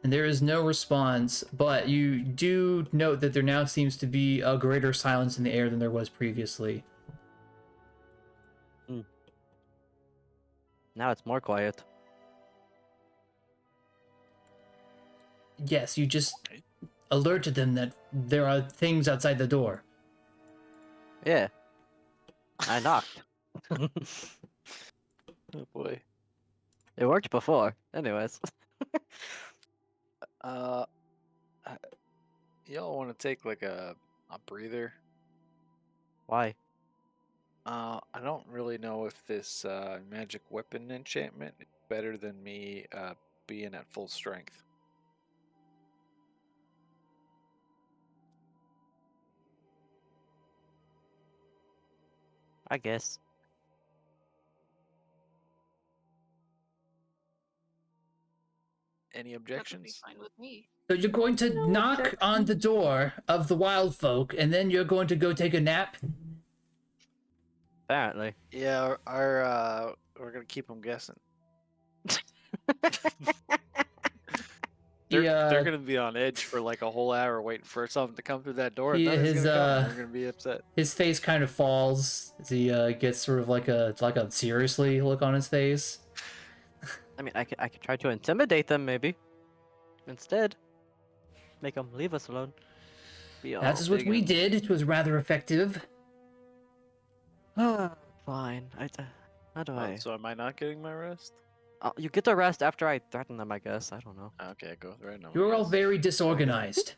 there is no response, but you do note that there now seems to be a greater silence in the air than there was previously. Now it's more quiet. Yes, you just alerted them that there are things outside the door. Yeah. I knocked. Oh boy. It worked before. Anyways. Y'all want to take like a breather? Why? I don't really know if this magic weapon enchantment is better than me being at full strength. I guess. Any That would be objections? fine with me. So you're going to knock on the door of the wild folk, and then you're going to go take a nap? Apparently. Yeah, we're gonna keep them guessing. They're gonna be on edge for like a whole hour waiting for something to come through that door. And nothing's gonna come. They're gonna be upset. His face kind of falls as he gets sort of like a seriously look on his face. I mean, I could try to intimidate them, maybe. Instead, make them leave us alone. That is what we did. It was rather effective. Fine. How do I? So am I not getting my rest? You get the rest after I threaten them, I guess. I don't know. Okay, go with right now. You're all very disorganized.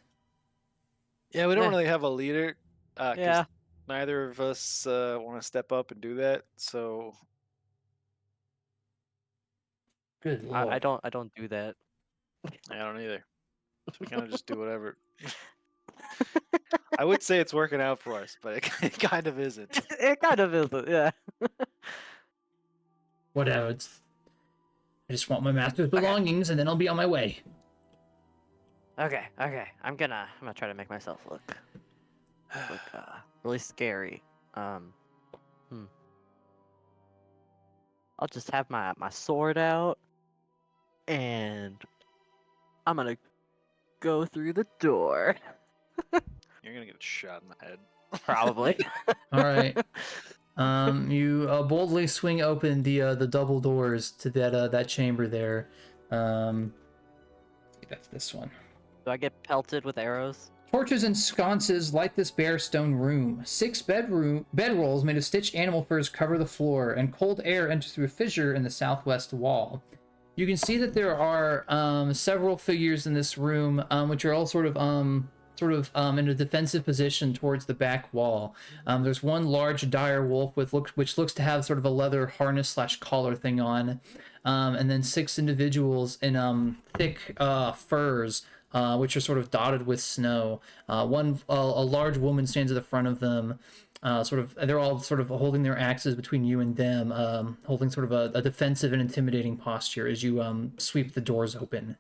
Yeah, we don't Eh. really have a leader. 'Cause Yeah. neither of us want to step up and do that. So Good lord. I don't do that. I don't either. So we kind of just do whatever. I would say it's working out for us, but it kind of isn't. It kind of is, yeah. Whatever. I just want my master's belongings, and then I'll be on my way. Okay. I'm gonna try to make myself look really scary. I'll just have my sword out, and I'm gonna go through the door. You're gonna get shot in the head. Probably. All right. You boldly swing open the double doors to that chamber there. That's this one. Do I get pelted with arrows? Torches and sconces light this bare stone room. 6 bedrolls made of stitched animal furs cover the floor, and cold air enters through a fissure in the southwest wall. You can see that there are several figures in this room, which are all sort of in a defensive position towards the back wall. There's one large dire wolf which looks to have sort of a leather harness / collar thing on, and then 6 individuals in thick furs, which are sort of dotted with snow. A large woman stands at the front of them. They're all sort of holding their axes between you and them, holding sort of a defensive and intimidating posture as you sweep the doors open.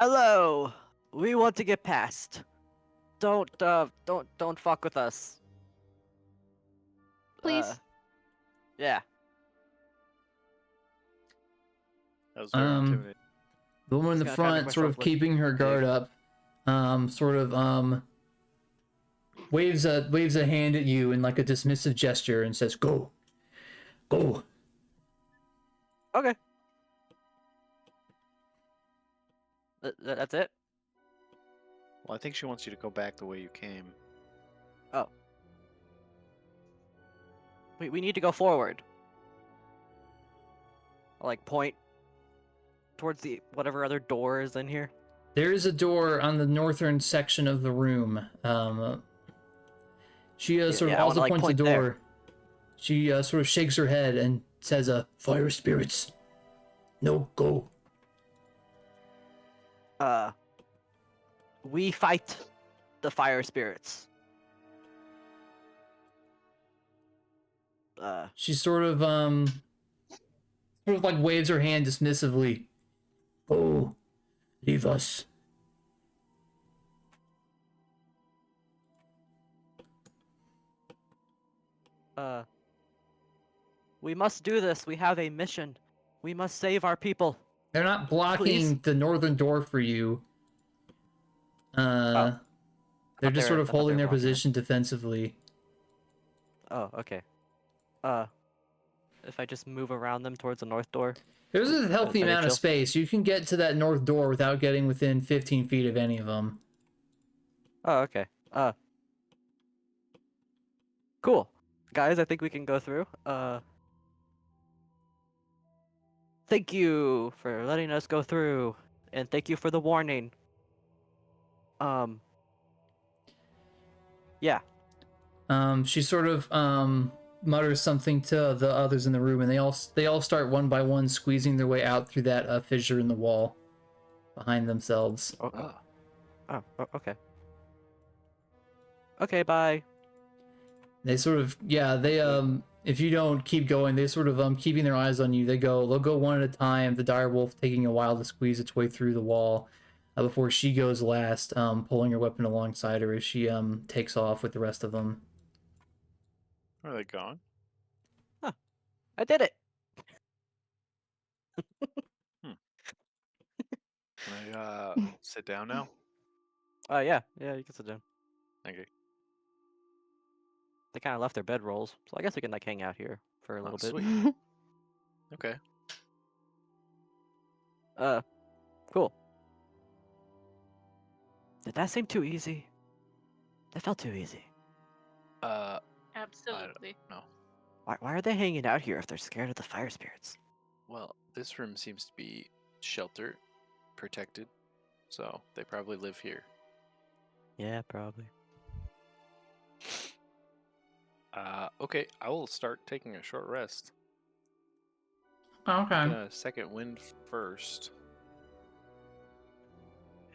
Hello. We want to get past. Don't fuck with us. Please. Yeah. That was very intimidating. The woman in the Just gonna try to front, make sort of myself look keeping her guard big. up, waves a hand at you in like a dismissive gesture and says, "Go, go." Okay. That's it? Well, I think she wants you to go back the way you came. Oh. We need to go forward. I'll, like, point towards the whatever other door is in here. There is a door on the northern section of the room. She sort of I also wanna, like, points the point there. door. She sort of shakes her head and says, "Fire spirits, no go." We fight the fire spirits. She sort of like waves her hand dismissively. "Oh, leave us." We must do this. We have a mission. We must save our people. They're not blocking Please? the northern door for you. They're just sort of I thought they holding were their blocking it. position defensively. Oh, okay. If I just move around them towards the north door. There's a healthy Are they amount of chill? space. You can get to that north door without getting within 15 feet of any of them. Oh, okay. Cool. Guys, I think we can go through. Thank you for letting us go through, and thank you for the warning. Yeah. She sort of mutters something to the others in the room, and they all start one by one squeezing their way out through that fissure in the wall behind themselves. Okay. Okay, bye. They sort of if you don't keep going, they sort of keeping their eyes on you. They'll go one at a time. The direwolf taking a while to squeeze its way through the wall before she goes last, pulling her weapon alongside her as she takes off with the rest of them. Are they gone? I did it. Can I sit down now? Yeah, you can sit down. Thank you. They kind of left their bedrolls, so I guess we can like hang out here for a Oh, little bit. sweet. Okay. Cool. Did that seem too easy? That felt too easy. Absolutely. No. Why are they hanging out here if they're scared of the fire spirits? Well, this room seems to be sheltered, protected, so they probably live here. Yeah, probably. Okay, I will start taking a short rest. Okay. I'm gonna second wind first.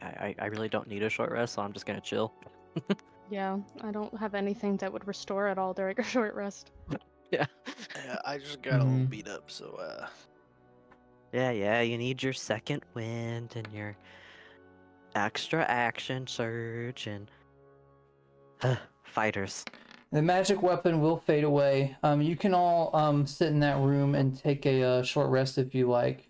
I really don't need a short rest, so I'm just gonna chill. Yeah, I don't have anything that would restore at all during a short rest. Yeah. Yeah, I just got a little beat up, so Yeah, you need your second wind and your extra action surge and fighters. The magic weapon will fade away. You can all sit in that room and take a short rest if you like.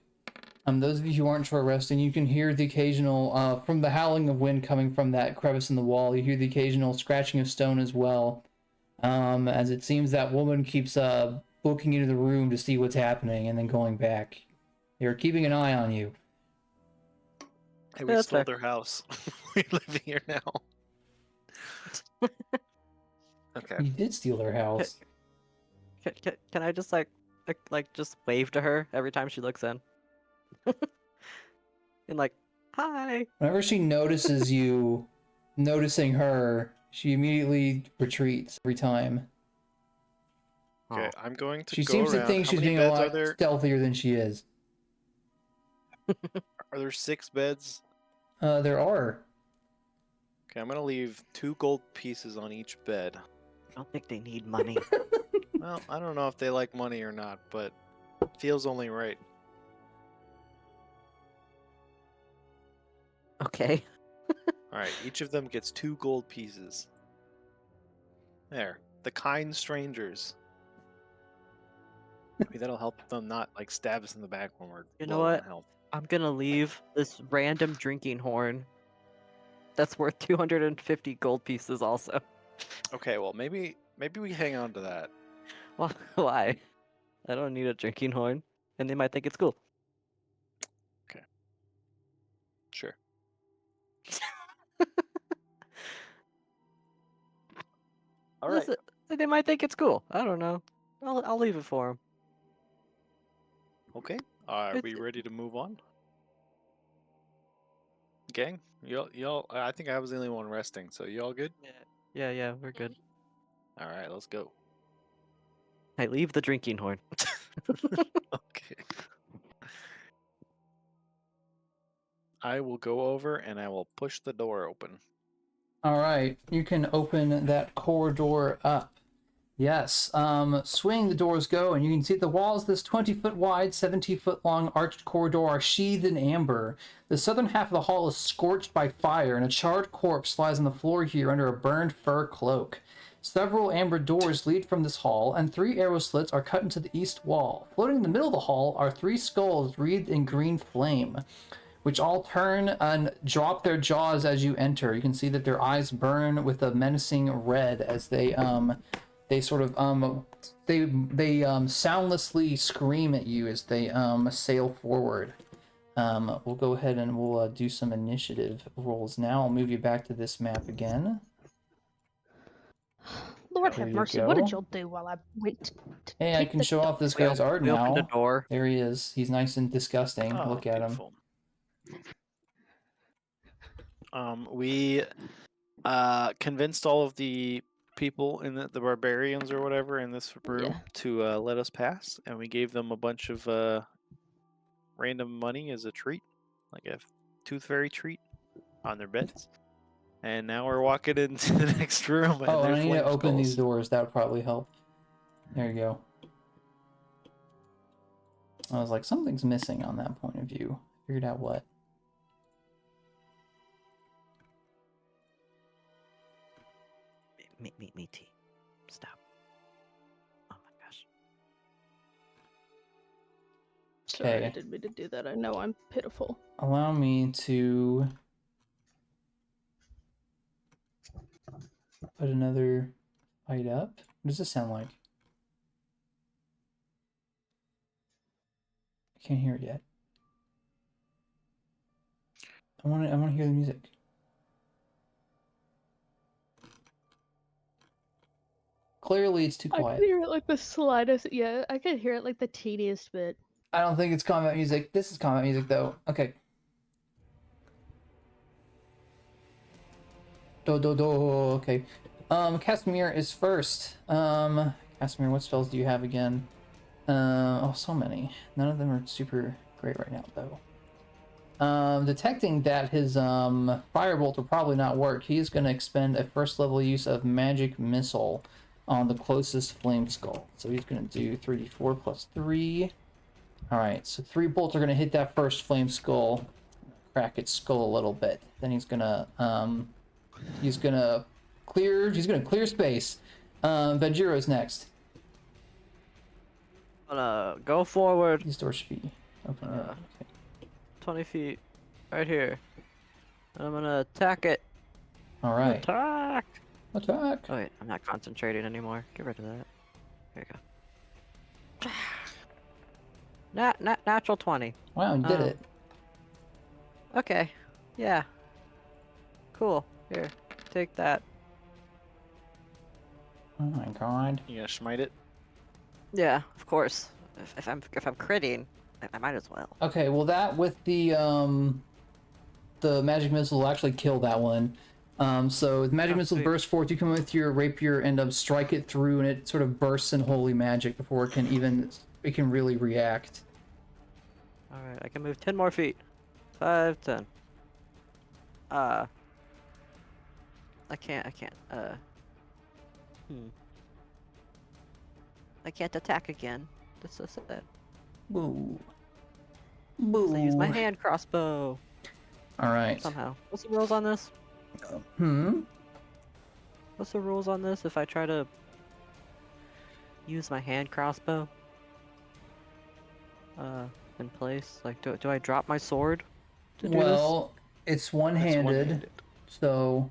Those of you who aren't short resting, you can hear the occasional, from the howling of wind coming from that crevice in the wall, you hear the occasional scratching of stone as well. As it seems that woman keeps looking into the room to see what's happening and then going back. They're keeping an eye on you. hey, Yeah, we that's stole fair. their house. We live here now. Okay. You did steal their house. Can I just like just wave to her every time she looks in? And like, hi. Whenever she notices you noticing her, she immediately retreats every time. Okay, I'm going to She go seems around. to think How she's many being a beds are lot there? stealthier than she is. Are there 6 beds? There are. Okay, I'm gonna leave 2 gold pieces on each bed. I don't think they need money. Well, I don't know if they like money or not, but feels only right. Okay. Alright, each of them gets 2 gold pieces. There. The kind strangers. Maybe that'll help them not like stab us in the back when we're You know low on what? health. I'm gonna leave this random drinking horn that's worth 250 gold pieces also. Okay, well maybe we hang on to that. Well, why? I don't need a drinking horn. and they might think it's cool. Sure. All right. Listen, they might think it's cool. I don't know. I'll leave it for them. Okay. Are It's- we ready to move on? Gang, y'all. I think I was the only one resting. So y'all good? Yeah, we're good. All right, let's go. Hey, leave the drinking horn. Okay. I will go over and I will push the door open. All right, you can open that corridor up. Yes, swing the doors go, and you can see the walls of this 20-foot wide, 70-foot long arched corridor are sheathed in amber. The southern half of the hall is scorched by fire, and a charred corpse lies on the floor here under a burned fur cloak. Several amber doors lead from this hall, and 3 arrow slits are cut into the east wall. Floating in the middle of the hall are 3 skulls wreathed in green flame, which all turn and drop their jaws as you enter. You can see that their eyes burn with a menacing red as they sort of soundlessly scream at you as they sail forward. We'll go ahead and we'll do some initiative rolls now. I'll move you back to this map again. Lord There have you mercy, what did go. y'all do while I went to Hey, I take can the show off this guy's art We opened a now. door. There he is. He's nice and disgusting. Oh, Look at him. beautiful. We convinced all of the people in the barbarians or whatever in this room to let us pass, and we gave them a bunch of random money as a treat, like a tooth fairy treat on their beds. And now we're walking into the next room. Oh, and there's I need to flame open these skulls. doors. That would probably help. There you go. I was like, something's missing on that point of view. Figured out what. Me, T. Stop. Oh my gosh. Sorry, I Okay. didn't mean to do that. I know I'm pitiful. Allow me to put another fight up. What does this sound like? I can't hear it yet. I want to hear the music. Clearly, it's too I quiet. can hear it like the slightest. Yeah, I can hear it like the teeniest bit. I don't think it's combat music. This is combat music, though. Okay. Okay. Kasimir is first. Kasimir, what spells do you have again? Oh, so many. None of them are super great right now, though. Detecting that his firebolt will probably not work, he is going to expend a first level use of magic missile on the closest flame skull. So he's going to do 3d4 plus 3. Alright, so 3 bolts are going to hit that first flame skull, crack its skull a little bit. Then he's going to clear space. Benjiro's next. I'm gonna go forward. These doors should be open. Okay. 20 feet. Right here. And I'm gonna attack it. Alright. Attack! Attack! Oh wait, I'm not concentrating anymore. Get rid of that. There you go. Natural 20. Wow, you did it. Okay. Yeah. Cool. Here. Take that. Oh my god. You gonna smite it? Yeah, of course. If I'm critting, I might as well. Okay, well that with the magic missile will actually kill that one. So the magic missile sweet. bursts forth, you come with your rapier and strike it through, and it sort of bursts in holy magic before it can really react. Alright, I can move 10 more feet. 5, 10. I can't, I can't attack again. That's so sad. Boo. So I use my Boo. hand crossbow. Alright. Somehow. What's the rules on this? What's the rules on this if I try to use my hand crossbow? In place? Like, do I drop my sword to do Well, it's one-handed, one-handed. so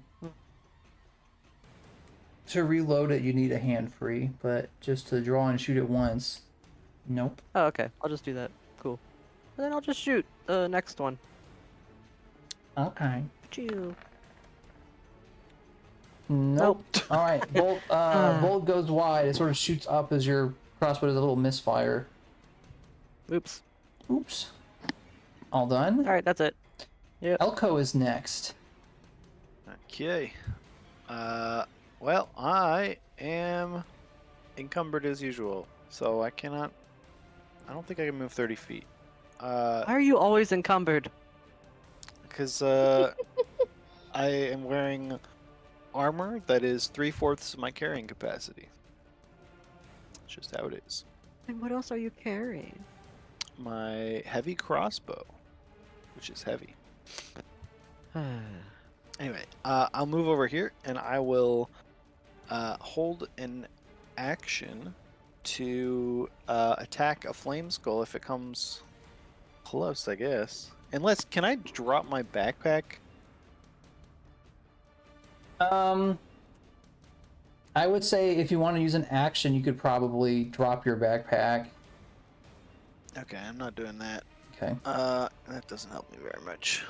to reload it you need a hand free, but just to draw and shoot it once, Nope. Oh, okay. I'll just do that. Cool. And then I'll just shoot the next one. Okay. Choo. Nope. All right. Bolt goes wide. It sort of shoots up as your crossbow does a little misfire. Oops. Oops. All done. All right, that's it. Yep. Elco is next. Okay. Well, I am encumbered as usual, so I cannot. I don't think I can move 30 feet. Why are you always encumbered? Because I am wearing armor that is 3/4 of my carrying capacity. It's just how it is. And what else are you carrying? My heavy crossbow, which is heavy. Anyway, I'll move over here and I will hold an action to attack a flame skull if it comes close, I guess. Unless, can I drop my backpack? I would say if you want to use an action, you could probably drop your backpack. Okay, I'm not doing that. Okay. That doesn't help me very much.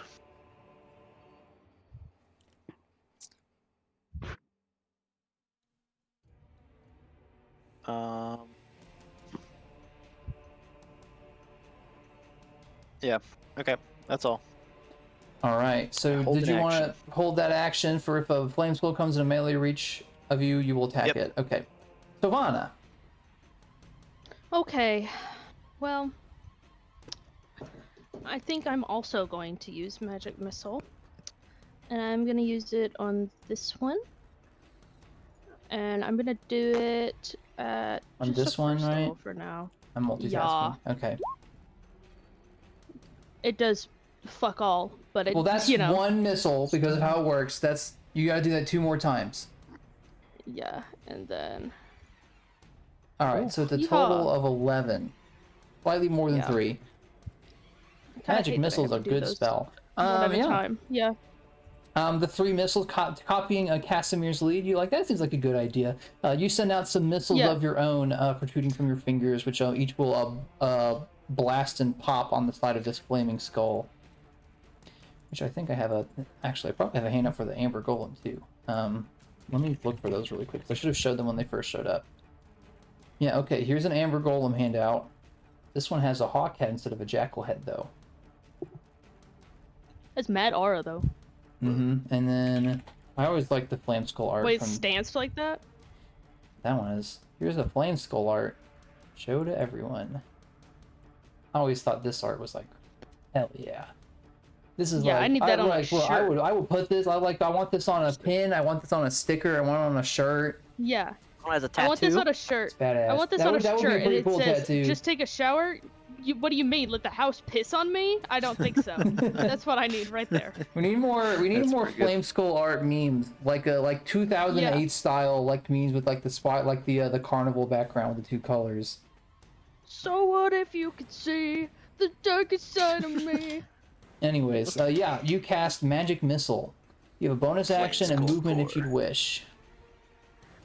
Yeah. Okay, that's all. All right. So Hold did an you want to action. hold that action for if a flame skull comes in a melee reach of you, you will attack Yep. it? Okay. Sovanna. Okay. Well, I think I'm also going to use magic missile, and I'm gonna use it on this one, and I'm gonna do it at On just this a one, first right? level for now. I'm multitasking. Yeah. Okay. It does fuck all, but it, Well, that's you know, one missile because of how it works. That's you got to do that 2 more times. yeah, and then All right. Ooh, So it's a yeehaw. total of 11. Slightly more than Yeah. 3. I kinda Magic hate that I missile is have a to do good those spell. one at a Yeah. time. Yeah. The 3 missiles copying Kasimir's lead. You like that? Seems like a good idea. You send out some missiles Yeah. of your own protruding from your fingers, which each will blast and pop on the side of this flaming skull. Which I think I have actually I probably have a handout for the Amber Golem too. Let me look for those really quick. I should have showed them when they first showed up. Yeah. Okay. Here's an Amber Golem handout. This one has a hawk head instead of a jackal head though. That's mad aura though. And then I always like the flame skull art. Wait, from... stance like that? That one is. Here's a flame skull art. Show to everyone. I always thought this art was like, hell yeah. This is Yeah, like, I need that on a well, shirt. I would put this. I want this on a pin. I want this on a sticker. I want it on a shirt. Yeah. One has a tattoo. I want this on a shirt. It's badass. I want this That on a would- that would be a shirt, and pretty it cool says, tattoo. "Just take a shower." What do you mean? Let the house piss on me? I don't think so. That's what I need right there. We need more. We need That's more pretty good. flame skull art memes, like 2008 style, like memes with like the spot, like the carnival background with the 2 colors. So what if you could see the darkest side of me? Anyways, yeah, you cast magic missile. You have a bonus Flame action and skull movement if core. you'd wish.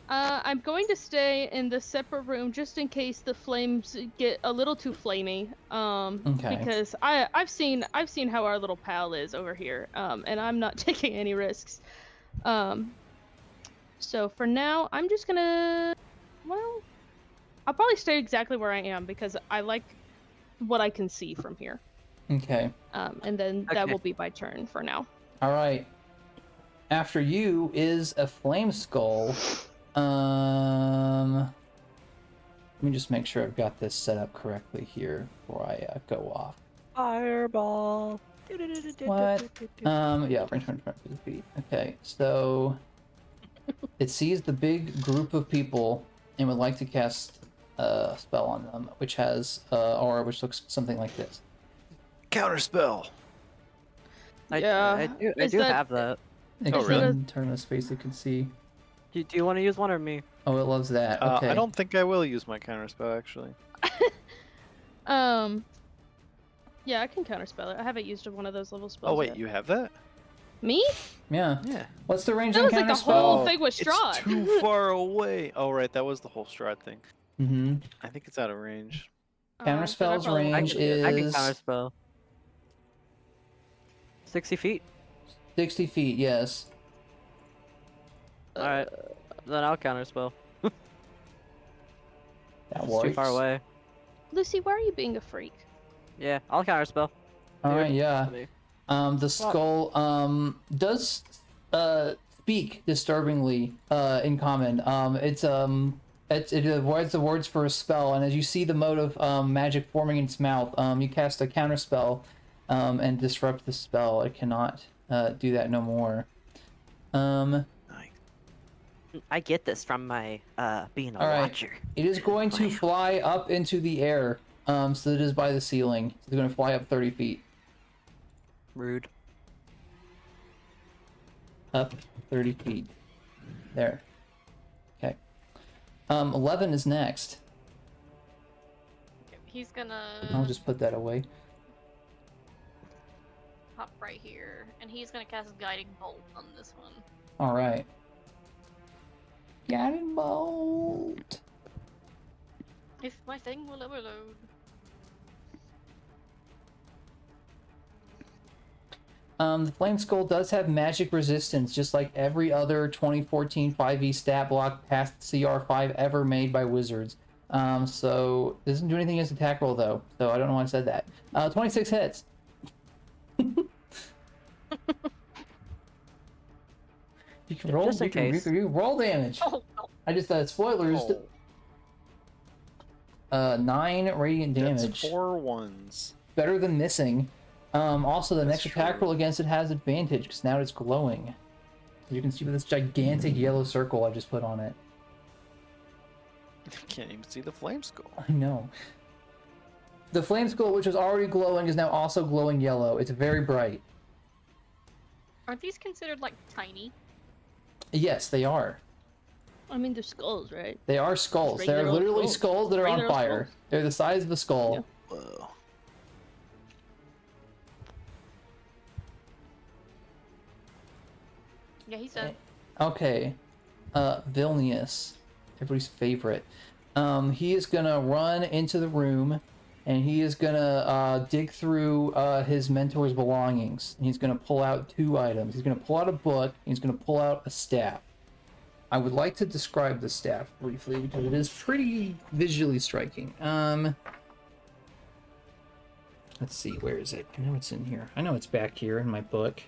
I'm going to stay in the separate room just in case the flames get a little too flamey. Okay. Because I've seen how our little pal is over here. And I'm not taking any risks. So for now, I'm just gonna, well, I'll probably stay exactly where I am because I like what I can see from here. Okay. And then that Okay. will be my turn for now. All right. After you is a flame skull. Let me just make sure I've got this set up correctly here before I go off. Fireball. What? Yeah, range 150 feet. Okay, so it sees the big group of people and would like to cast a spell on them, which has aura, which looks something like this. Counterspell. I Yeah. do Is do that- have that. It Oh, can really? turn a space you can see. Do you want to use one or me? Oh, it loves that. Okay. I don't think I will use my counterspell actually. Yeah, I can counterspell it. I haven't used one of those level spells. Oh wait, yet. you have that? Me? Yeah. Yeah. What's the range That on was like the counterspell? whole thing with It's Strahd. too far away. Oh right, that was the whole Strahd thing. Mm-hmm. I think it's out of range. Counterspell's probably won't range get it. I can is counterspell. 60 feet. 60 feet, yes. Alright. Then I'll counterspell. That It's works. too far away. Lucy, why are you being a freak? Yeah, I'll counterspell. Alright, Dude, yeah. me. The skull does speak disturbingly in common. It avoids the words for a spell, and as you see the mode of magic forming in its mouth, you cast a counterspell and disrupt the spell. It cannot do that no more. Nice. I get this from my being a All right. watcher. It is going to fly up into the air, so it is by the ceiling. It's going to fly up 30 feet. Rude. Up 30 feet. There. Okay. Levin is next. Okay, he's gonna I'll just put that away. hop right here, and he's gonna cast Guiding Bolt on this one. All right. Guiding bolt. If my thing will ever load. The Flame Skull does have magic resistance, just like every other 2014 5e stat block past CR5 ever made by Wizards. So it doesn't do anything against attack roll though, so I don't know why I said that. 26 hits. You can roll. Just in case. You roll damage. Oh, no. I just spoilers. Oh, 9 radiant damage. that's 4 ones. Better than missing. Also, the That's next attack true. roll against it has advantage because now it's glowing. You can see this gigantic yellow circle I just put on it. Can't even see the flame skull. I know. The flame skull, which was already glowing, is now also glowing yellow. It's very bright. Aren't these considered like tiny? Yes, they are. I mean, they're skulls, right? They are skulls. Just They're regular old literally skulls. skulls that are on Regular fire. skulls. They're the size of a skull. Yeah. Whoa. Yeah, he's dead. Okay. Vilnius. Everybody's favorite. He is gonna run into the room and he is gonna dig through his mentor's belongings. And he's gonna pull out 2 items. He's gonna pull out a book and he's gonna pull out a staff. I would like to describe the staff briefly because it is pretty visually striking. Let's see, where is it? I know it's in here. I know it's back here in my book.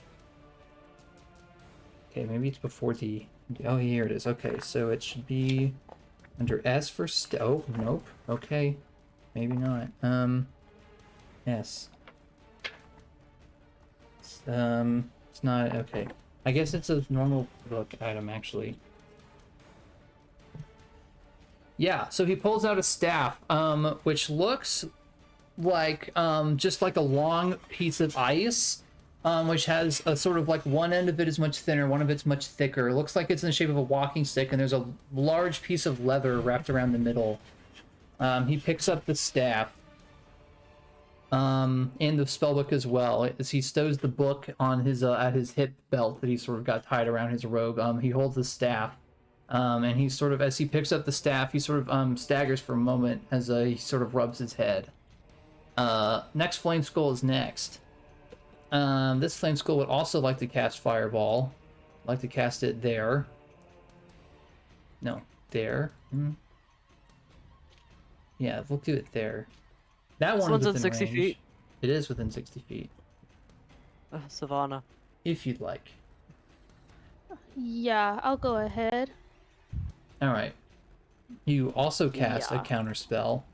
Okay, maybe it's before the... Oh, here it is. Okay, so it should be under S for oh, nope. Okay, maybe not. S. It's not... Okay. I guess it's a normal book item, actually. Yeah, so he pulls out a staff, which looks like, just like a long piece of ice, which has a sort of like one end of it is much thinner, one of it's much thicker. It looks like it's in the shape of a walking stick, and there's a large piece of leather wrapped around the middle. He picks up the staff, and the spellbook as well. As he stows the book on his at his hip belt that he sort of got tied around his robe. He holds the staff, and he sort of, as he picks up the staff, he sort of staggers for a moment as he sort of rubs his head. Next Flame Skull is next. This Flame Skull would also like to cast Fireball. Like to cast it there. No, there. Yeah, we'll do it there. That This one's one's in within 60 range. feet. It is within 60 feet, Sovanna. if you'd like. Yeah, I'll go ahead. All right. You also cast a Yeah. counter spell.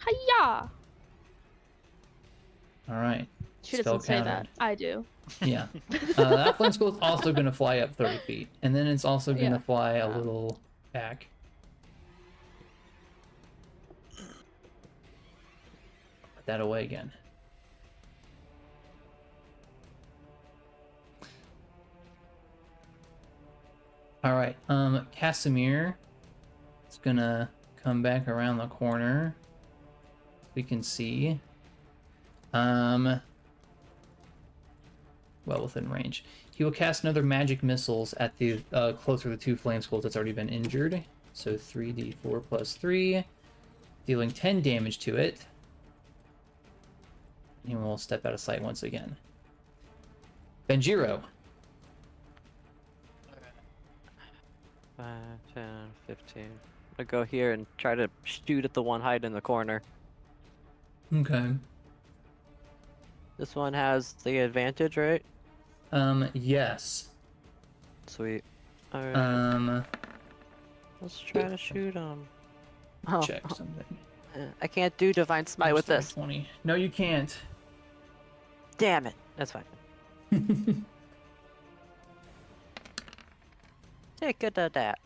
Hiya! All right. She Spell doesn't say countered. that. I do. Yeah. That Flame Skull is also going to fly up 30 feet, and then it's also going to Yeah. fly a little back. Put that away again. All right. Kasimir is gonna come back around the corner. We can see. Well within range. He will cast another magic missiles at the closer to the 2 flame skulls that's already been injured. So 3d4 plus 3. dealing 10 damage to it. He will step out of sight once again. Benjiro. 5, 10, 15. I'll go here and try to shoot at the one hiding in the corner. Okay. This one has the advantage, right? Yes. Sweet. Alright. Let's try to shoot him. Oh, check something. I can't do Divine Smite with this. 20. No, you can't. Damn it. That's fine. Take it to that.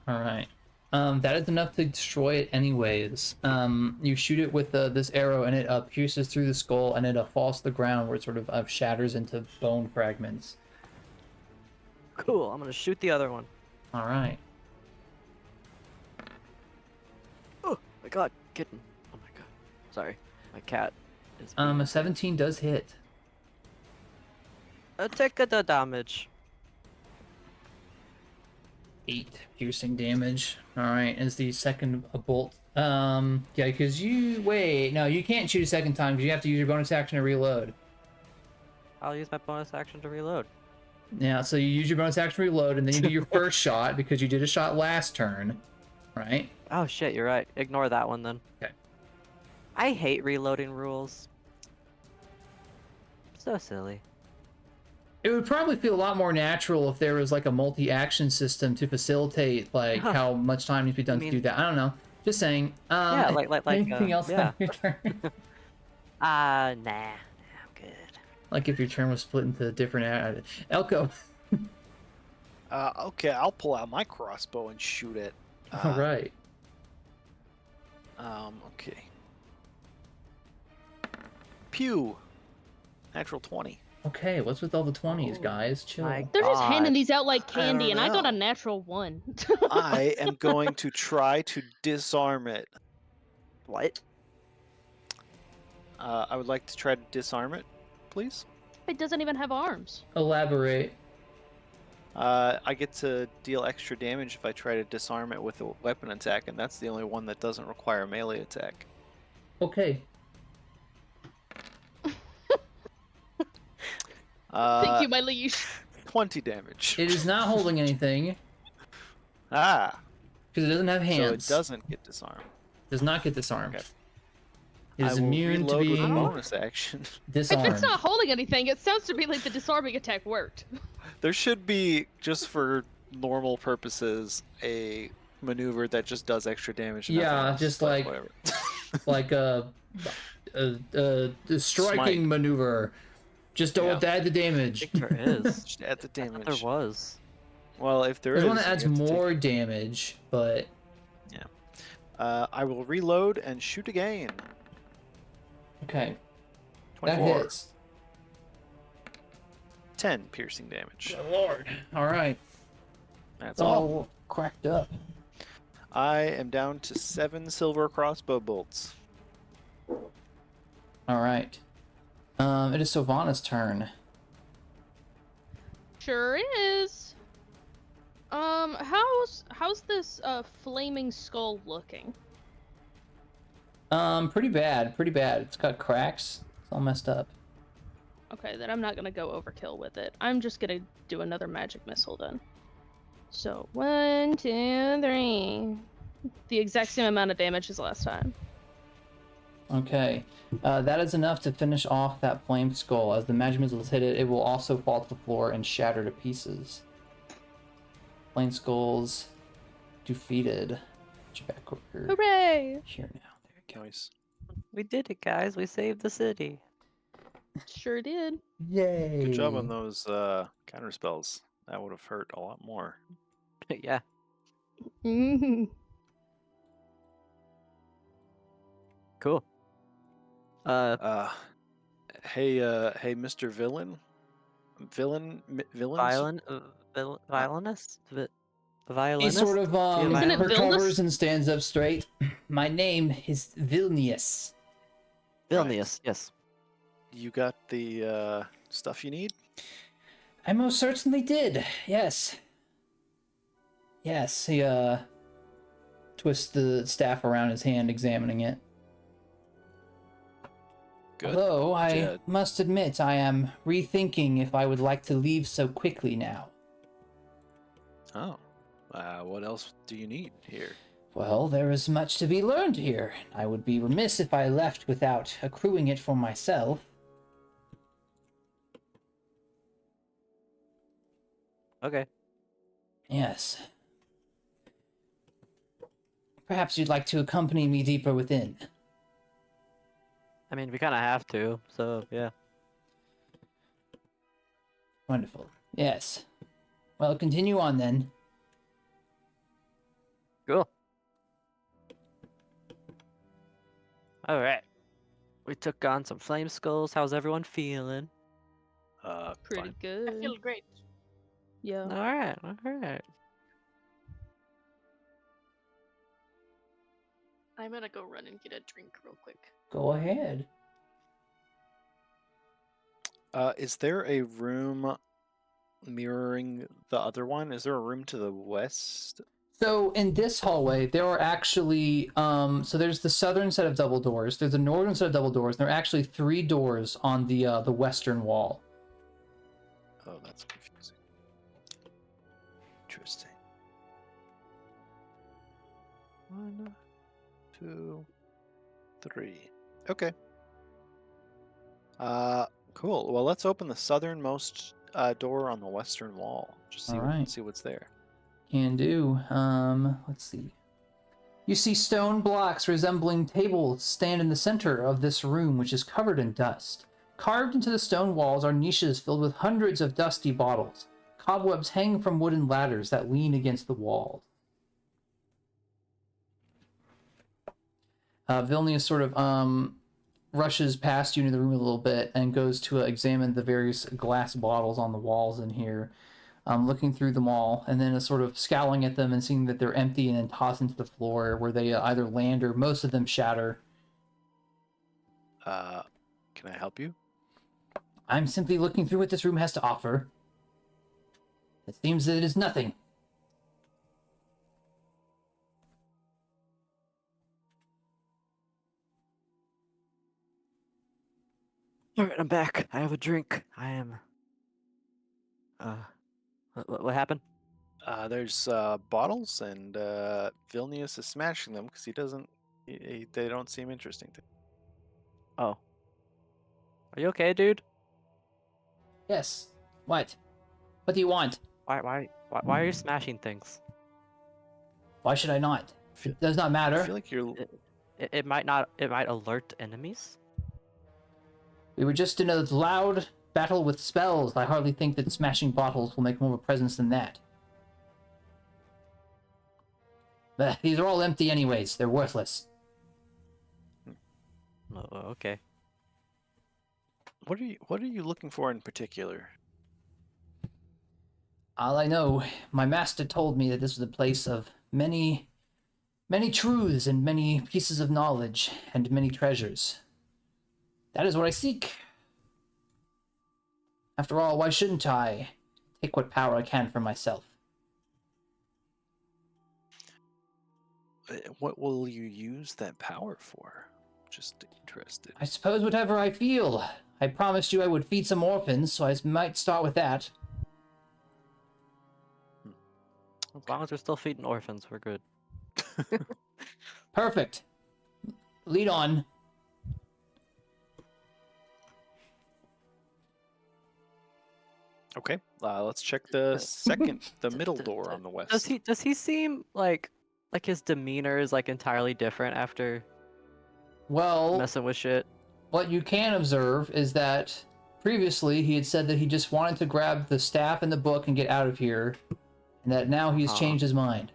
Alright. That is enough to destroy it anyways. You shoot it with this arrow and it pierces through the skull and it falls to the ground where it sort of shatters into bone fragments. Cool, I'm gonna shoot the other one. Alright. Oh my god, kitten. Oh my god. Sorry, my cat is... A 17 does hit. Take the damage. 8 piercing damage. Alright, is the second bolt. Yeah, because you... Wait, no, you can't shoot a second time because you have to use your bonus action to reload. I'll use my bonus action to reload. Yeah, so you use your bonus action to reload, and then you do your first shot because you did a shot last turn, right? Oh shit, you're right. Ignore that one then. Okay. I hate reloading rules. So silly. It would probably feel a lot more natural if there was like a multi-action system to facilitate like how much time needs to be done to do that. I don't know. Just saying. Yeah, like anything else yeah. on your turn? Nah, I'm good. Like if your turn was split into different... Elco. Okay, I'll pull out my crossbow and shoot it. All right. Okay. Pew! Natural 20. Okay, what's with all the 20s, Oh, guys? Chill. my They're just handing God. these out like I candy, don't and I got a know. natural 1. I am going to try to disarm it. What? I would like to try to disarm it, please. It doesn't even have arms. Elaborate. I get to deal extra damage if I try to disarm it with a weapon attack, and that's the only one that doesn't require a melee attack. Okay. Thank you, my liege. 20 damage. It is not holding anything Ah, because it doesn't have hands. so it doesn't get disarmed. Does not get disarmed. Okay. It is I will immune to reload with a being bonus action. disarmed. If it's not holding anything, it sounds to me like the disarming attack worked. There should be, just for normal purposes, a maneuver that just does extra damage. and nothing Yeah, else, just but like- whatever. Like a striking Smite. maneuver. Just don't Yeah. add the I damage. think there is. Just add the I thought damage. there was. Well, if there There's is, one that you adds have to take- more damage, but I will reload and shoot again. okay. 24. That hits. 10 piercing damage. Good lord. Alright. That's It's all. all cracked up. I am down to 7 silver crossbow bolts. Alright. It is Sovanna's turn. Sure is. How's this flaming skull looking? Pretty bad. Pretty bad. It's got cracks. It's all messed up. Okay, then I'm not gonna go overkill with it. I'm just gonna do another magic missile then. So 1, 2, 3. The exact same amount of damage as last time. Okay. That is enough to finish off that flame skull. As the magic missiles hit it, it will also fall to the floor and shatter to pieces. Flame skulls defeated. Get you back over Hooray! here now. There we go. Nice. We did it, guys. We saved the city. Sure did. Yay! Good job on those counter spells. That would have hurt a lot more. Yeah. Mhm. Cool. Hey, Mr. Villain. Villains? Violinist? He Violinist? sort of Isn't it recovers Vilnius? and stands up straight. My name is Vilnius. Vilnius, yes. You got the stuff you need? I most certainly did. Yes. Yes, he twists the staff around his hand, examining it. Good. Although I Jed. must admit I am rethinking if I would like to leave so quickly now. Oh. What else do you need here? Well, there is much to be learned here. I would be remiss if I left without accruing it for myself. Okay. Yes. Perhaps you'd like to accompany me deeper within. I mean, we kind of have to, so yeah. Wonderful. Yes. Well, continue on then. Cool. Alright. We took on some flame skulls. How's everyone feeling? Pretty Fine. I good. feel great. Yeah. Alright, alright. I'm gonna go run and get a drink real quick. Go ahead. Is there a room mirroring the other one? Is there a room to the west? So in this hallway, there are actually, so there's the southern set of double doors, there's the northern set of double doors, and there are actually 3 doors on the western wall. Oh, that's confusing. Interesting. 1, 2, 3. Okay. Cool. Well, let's open the southernmost door on the western wall. Just see Alright. see what's there. Can do. Let's see. You see stone blocks resembling tables stand in the center of this room, which is covered in dust. Carved into the stone walls are niches filled with hundreds of dusty bottles. Cobwebs hang from wooden ladders that lean against the walls. Vilnius sort of rushes past you into the room a little bit and goes to examine the various glass bottles on the walls in here. Looking through them all, and then sort of scowling at them and seeing that they're empty, and then tossed into the floor where they either land or most of them shatter. Can I help you? I'm simply looking through what this room has to offer. It seems that it is nothing. Alright, I'm back. I have a drink. I am... What happened? There's bottles, and Vilnius is smashing them because he doesn't. They don't seem interesting to him. Oh. Are you okay, dude? Yes. What? What do you want? Why are you smashing things? Why should I not? It does not matter. I feel like you're. It might not... It might alert enemies? We were just in a loud battle with spells. I hardly think that smashing bottles will make more of a presence than that. But these are all empty anyways. They're worthless. Oh, okay. What are you looking for in particular? All I know, my master told me that this was a place of many truths and many pieces of knowledge and many treasures. That is what I seek. After all, why shouldn't I take what power I can for myself? What will you use that power for? Just interested. I suppose whatever I feel. I promised you I would feed some orphans, so I might start with that. As long as we're still feeding orphans, we're good. Perfect. Lead on. Okay. Let's check the middle door on the west. Does he seem like his demeanor is like entirely different after Well, messing with shit? what you can observe is that previously he had said that he just wanted to grab the staff and the book and get out of here, and that now he's changed his mind.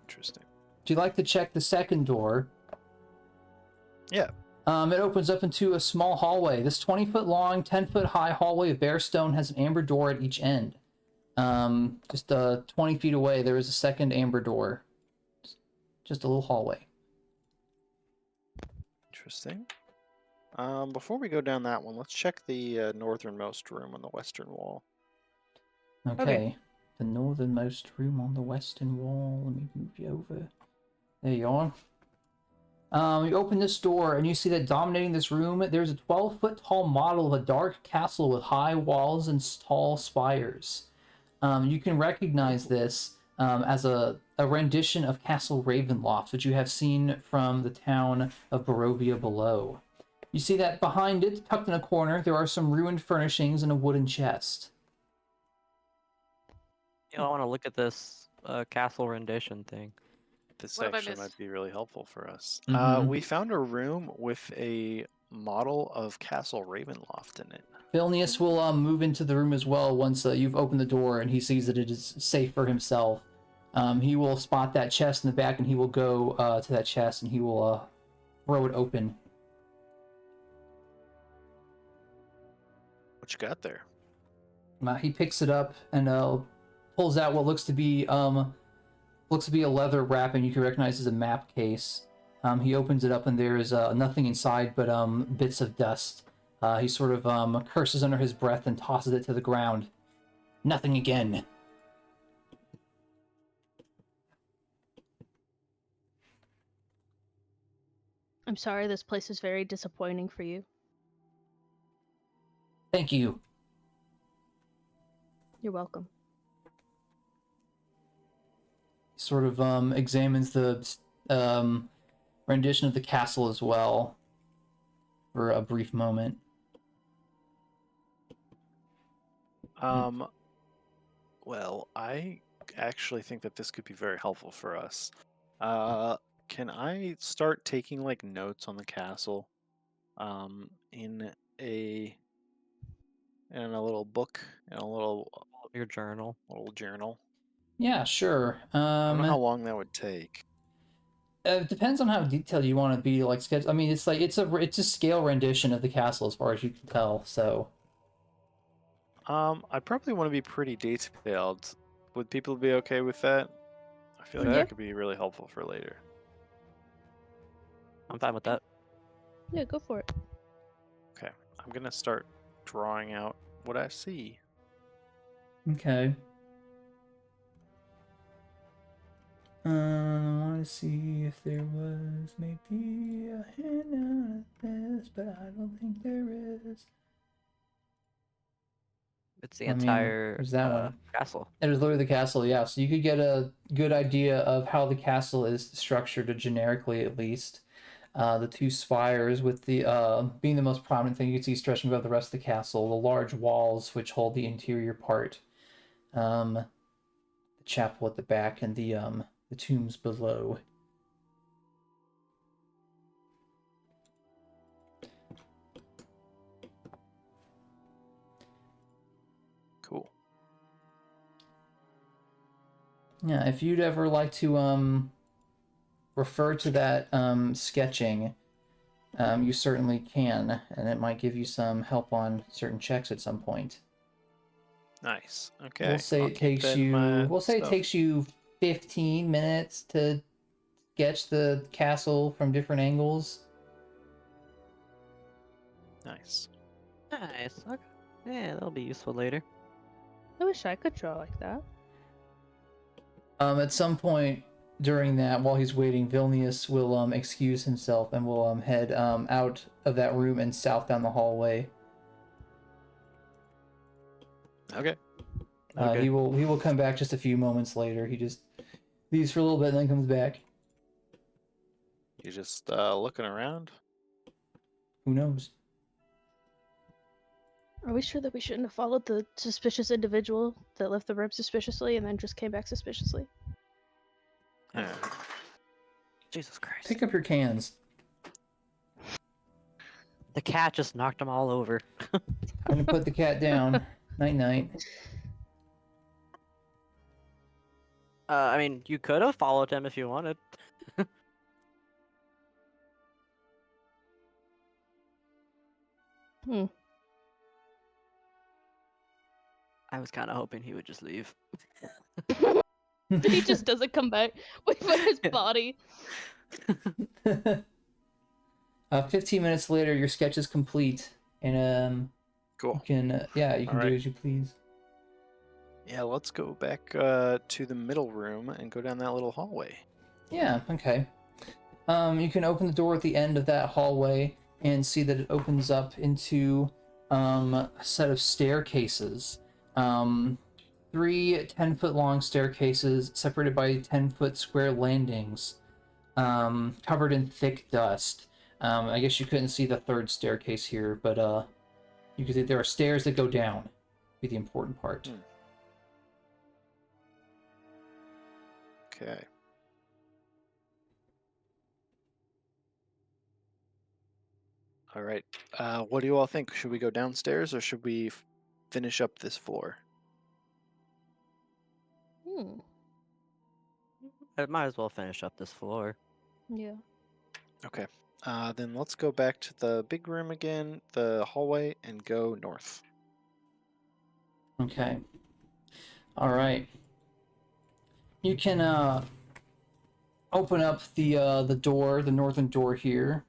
Interesting. Would you like to check the second door? Yeah. It opens up into a small hallway. This 20-foot long, 10-foot high hallway of bare stone has an amber door at each end. Just 20 feet away, there is a second amber door. Just a little hallway. Interesting. Before we go down that one, let's check the northernmost room on the western wall. Okay. the northernmost room on the western wall. Let me move you over. There you are. You open this door and you see that dominating this room, there's a 12-foot tall model of a dark castle with high walls and tall spires. You can recognize this as a rendition of Castle Ravenloft, which you have seen from the town of Barovia below. You see that behind it, tucked in a corner, there are some ruined furnishings and a wooden chest. I want to look at this castle rendition thing. This What did I actually miss? might be really helpful for us. Mhm. We found a room with a model of Castle Ravenloft in it. Vilnius will move into the room as well once you've opened the door and he sees that it is safe for himself. He will spot that chest in the back and he will go to that chest and he will throw it open. What you got there? He picks it up and pulls out what looks to be a leather wrapping you can recognize as a map case. He opens it up and there is nothing inside but bits of dust. He sort of curses under his breath and tosses it to the ground. Nothing again. I'm sorry this place is very disappointing for you. Thank you. You're welcome. Sort of examines the rendition of the castle as well for a brief moment. Well, I actually think that this could be very helpful for us. Can I start taking like notes on the castle, in a little book, in a little Your journal. journal? Yeah, sure. I don't know how long that would take. It depends on how detailed you want to be. Like, I mean, it's a scale rendition of the castle as far as you can tell. So, I probably want to be pretty detailed. Would people be okay with that? I feel like Yeah. that could be really helpful for later. I'm fine with that. Yeah, go for it. Okay, I'm gonna start drawing out what I see. okay. I want to see if there was maybe a handout of this, but I don't think there is. It's the I mean, entire there's that one. castle. It is literally the castle, yeah. So you could get a good idea of how the castle is structured, generically at least. The two spires, with the being the most prominent thing you can see stretching above the rest of the castle. The large walls which hold the interior part. The chapel at the back and the tombs below. Cool. Yeah, if you'd ever like to refer to that sketching, you certainly can, and it might give you some help on certain checks at some point. Nice. Okay. We'll say I'll it keep takes that in you. my We'll say it stuff. takes you 15 minutes to sketch the castle from different angles. Nice. Nice. Okay. Yeah, that'll be useful later. I wish I could draw like that. At some point during that, while he's waiting, Vilnius will excuse himself and will head out of that room and south down the hallway. Okay. Okay. He will come back just a few moments later. He just leaves for a little bit and then comes back. You just looking around? Who knows? Are we sure that we shouldn't have followed the suspicious individual that left the room suspiciously and then just came back suspiciously? Yeah. Jesus Christ. Pick up your cans. The cat just knocked them all over. I'm gonna put the cat down. Night night. I mean, you could have followed him if you wanted. I was kind of hoping he would just leave. He just doesn't come back with his body. 15 minutes later, your sketch is complete, and you Cool. can you can do Alright. as you please. Yeah, let's go back to the middle room and go down that little hallway. Yeah, okay. You can open the door at the end of that hallway and see that it opens up into a set of staircases. 3 10-foot long staircases separated by 10-foot square landings, covered in thick dust. I guess you couldn't see the third staircase here, but you can see there are stairs that go down. Be the important part. Okay. All right. What do you all think? Should we go downstairs or should we finish up this floor? Hmm. I might as well finish up this floor. Yeah. Okay. Then let's go back to the big room again, the hallway, and go north. Okay. All right. You can open up the door, the northern door here,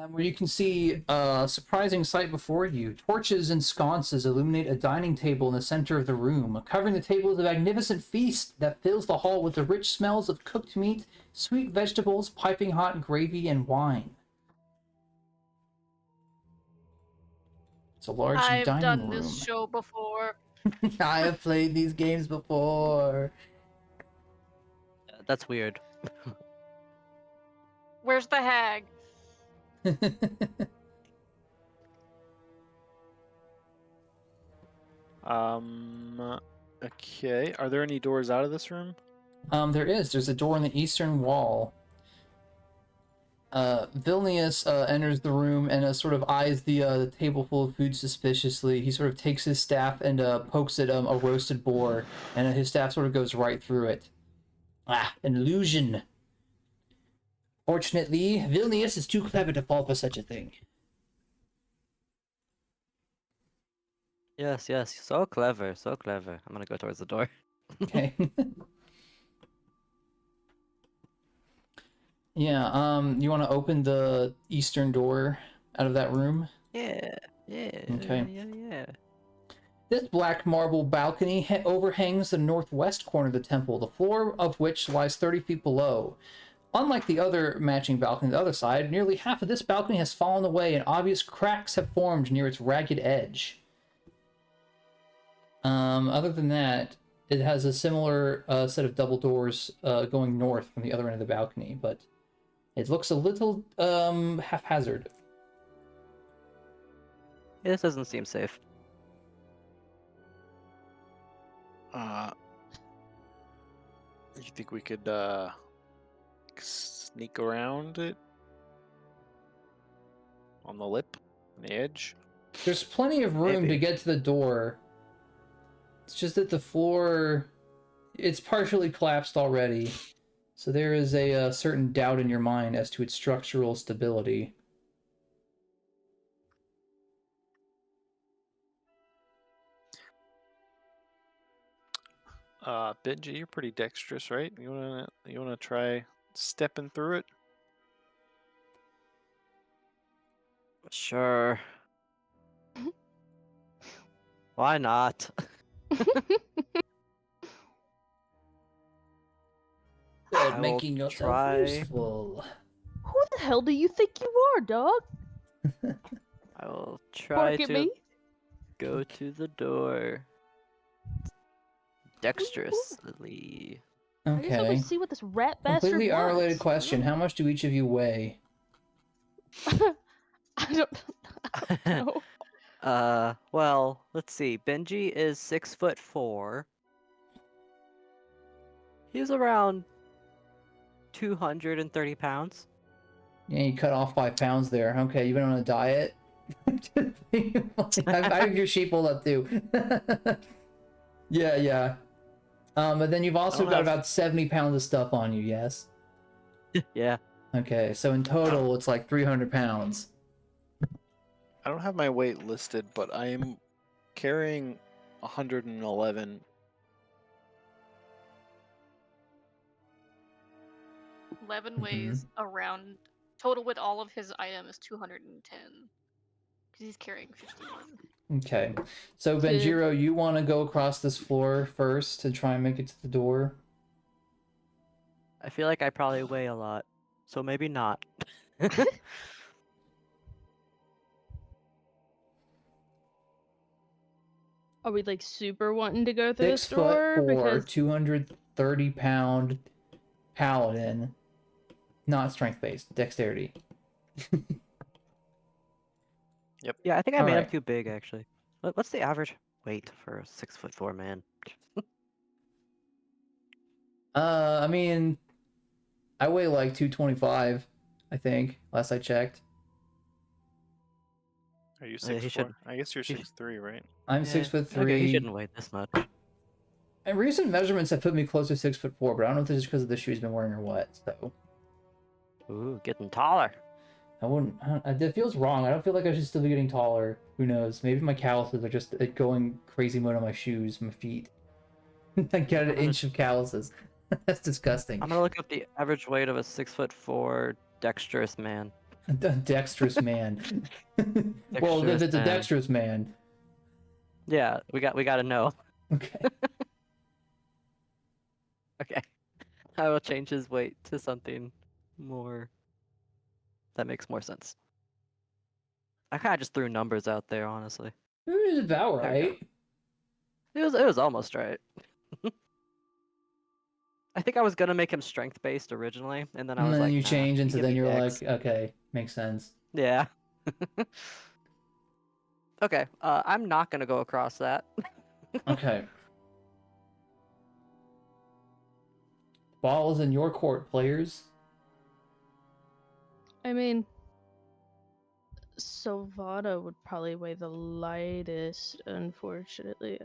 where you can see a surprising sight before you. Torches and sconces illuminate a dining table in the center of the room. Covering the table is a magnificent feast that fills the hall with the rich smells of cooked meat, sweet vegetables, piping hot gravy, and wine. It's a large I've dining done room. this show before. I have played these games before. That's weird. Where's the hag? Okay. Are there any doors out of this room? There is. There's a door in the eastern wall. Vilnius enters the room and sort of eyes the table full of food suspiciously. He sort of takes his staff and pokes at a roasted boar, and his staff sort of goes right through it. Ah, an illusion. Fortunately, Vilnius is too clever to fall for such a thing. Yes, yes, so clever, so clever. I'm gonna go towards the door. Okay. Yeah, you want to open the eastern door out of that room? Yeah, yeah, Okay. yeah. This black marble balcony overhangs the northwest corner of the temple, the floor of which lies 30 feet below. Unlike the other matching balcony on the other side, nearly half of this balcony has fallen away and obvious cracks have formed near its ragged edge. Other than that, it has a similar set of double doors going north from the other end of the balcony, but it looks a little haphazard. This doesn't seem safe. You think we could sneak around it on the lip, on the edge? There's plenty of room Maybe. to get to the door. It's just that the floor, it's partially collapsed already. So there is a certain doubt in your mind as to its structural stability. Benji, you're pretty dexterous, right? You wanna try stepping through it? Sure. Why not? Good, I will making yourself try. useful. Who the hell do you think you are, dog? I will try Bark at to me? go to the door. Dexterously. I guess I Okay. would see what this rat bastard Completely unrelated wants. question. How much do each of you weigh? I don't know. Well, let's see. Benji is 6'4". He's around 230 pounds. Yeah, you cut off 5 pounds there. Okay, you've been on a diet? I have your sheep pulled up too. Yeah. But then you've also got about 70 pounds of stuff on you, yes? Yeah. Okay, so in total it's like 300 pounds. I don't have my weight listed, but I am carrying 111. Levin weighs around total with all of his items 210. Because he's carrying 51. Okay. So To- Benjiro, you want to go across this floor first to try and make it to the door? I feel like I probably weigh a lot, so maybe not. Are we like super wanting to go through this 6'4", door? Because 230-pound paladin, not strength based, dexterity. Yeah, I think I made him Alright. too big actually. What's the average weight for a 6'4" man? I mean, I weigh like 225, I think, last I checked. Are you He 6'4"? should- I guess you're he should- 6'3", right? I'm Yeah, 6'3". Okay, he shouldn't weigh this much. And recent measurements have put me close to 6'4", but I don't know if this is because of the shoes he's been wearing or what. So Ooh, getting taller. I wouldn't. It feels wrong. I don't feel like I should still be getting taller. Who knows? Maybe my calluses are just going crazy mode on my shoes, my feet. I get an inch of calluses. That's disgusting. I'm gonna look up the average weight of a 6'4" dexterous man. A dexterous man. Well, if Dexterous it's a man. dexterous man. Yeah, we gotta know. Okay. Okay. I will change his weight to something more that makes more sense. I kinda just threw numbers out there, honestly. It was about There we go. right. It was almost right. I think I was gonna make him strength based originally, and then I And was then like, you nah, change, and you so give then me you're dex. like, okay, makes sense. Yeah. Okay, I'm not gonna go across that. Okay. Ball is in your court, players. I mean, Sovanna would probably weigh the lightest, unfortunately.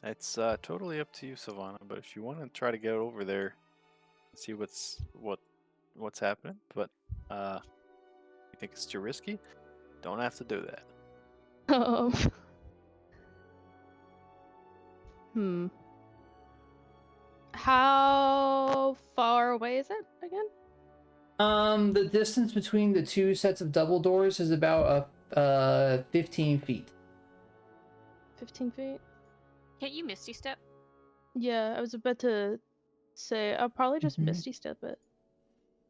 It's totally up to you, Sovanna. But if you want to try to get over there, and see what's happening, but you think it's too risky, don't have to do that. Um. Hmm. How far away is it again? The distance between the two sets of double doors is about 15 feet. 15 feet? Can't you Misty Step? Yeah, I was about to say, I'll probably just Mhm. Misty Step it.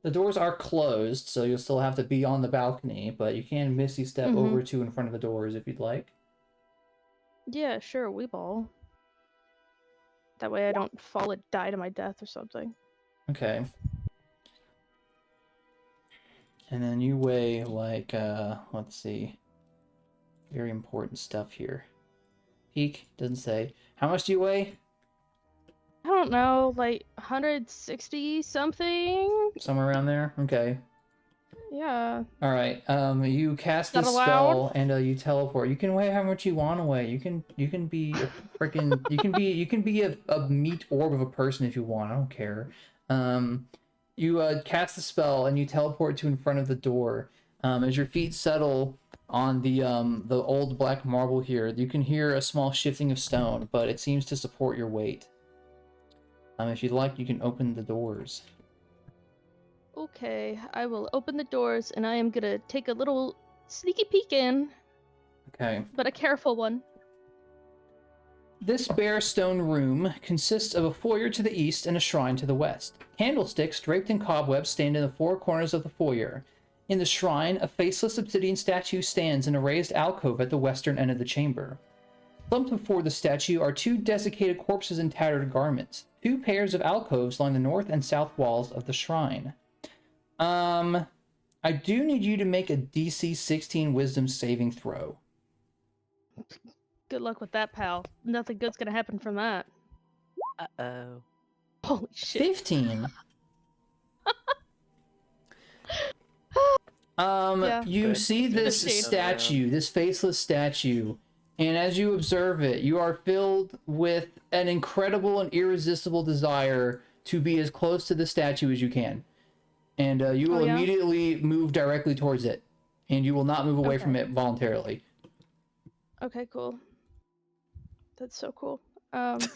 The doors are closed, so you'll still have to be on the balcony, but you can misty step over to in front of the doors if you'd like. Yeah, sure, we ball. That way I don't fall and die to my death or something. Okay. And then you weigh like, let's see. Very important stuff here. Peak, doesn't say. How much do you weigh? I don't know, like 160 something? Somewhere around there? Okay. Yeah. Alright, you cast Not this allowed? spell and you teleport. You can weigh how much you want to weigh. You can be a freaking you can be a meat orb of a person if you want. I don't care. You cast the spell and you teleport to in front of the door. As your feet settle on the old black marble here, you can hear a small shifting of stone, but it seems to support your weight. If you'd like, you can open the doors. Okay, I will open the doors and I am gonna take a little sneaky peek in, Okay. but a careful one. This bare stone room consists of a foyer to the east and a shrine to the west. Candlesticks draped in cobwebs stand in the four corners of the foyer. In the shrine, a faceless obsidian statue stands in a raised alcove at the western end of the chamber. Slumped before the statue are two desiccated corpses in tattered garments. Two pairs of alcoves line the north and south walls of the shrine. I do need you to make a DC 16 Wisdom saving throw. Good luck with that, pal. Nothing good's gonna happen from that. Uh-oh. Holy shit. 15. Yeah. You Good. see this 15. statue, this faceless statue, and as you observe it, you are filled with an incredible and irresistible desire to be as close to the statue as you can. And you will Oh, yeah? immediately move directly towards it, and you will not move away from Okay. it voluntarily. Okay, cool. That's so cool.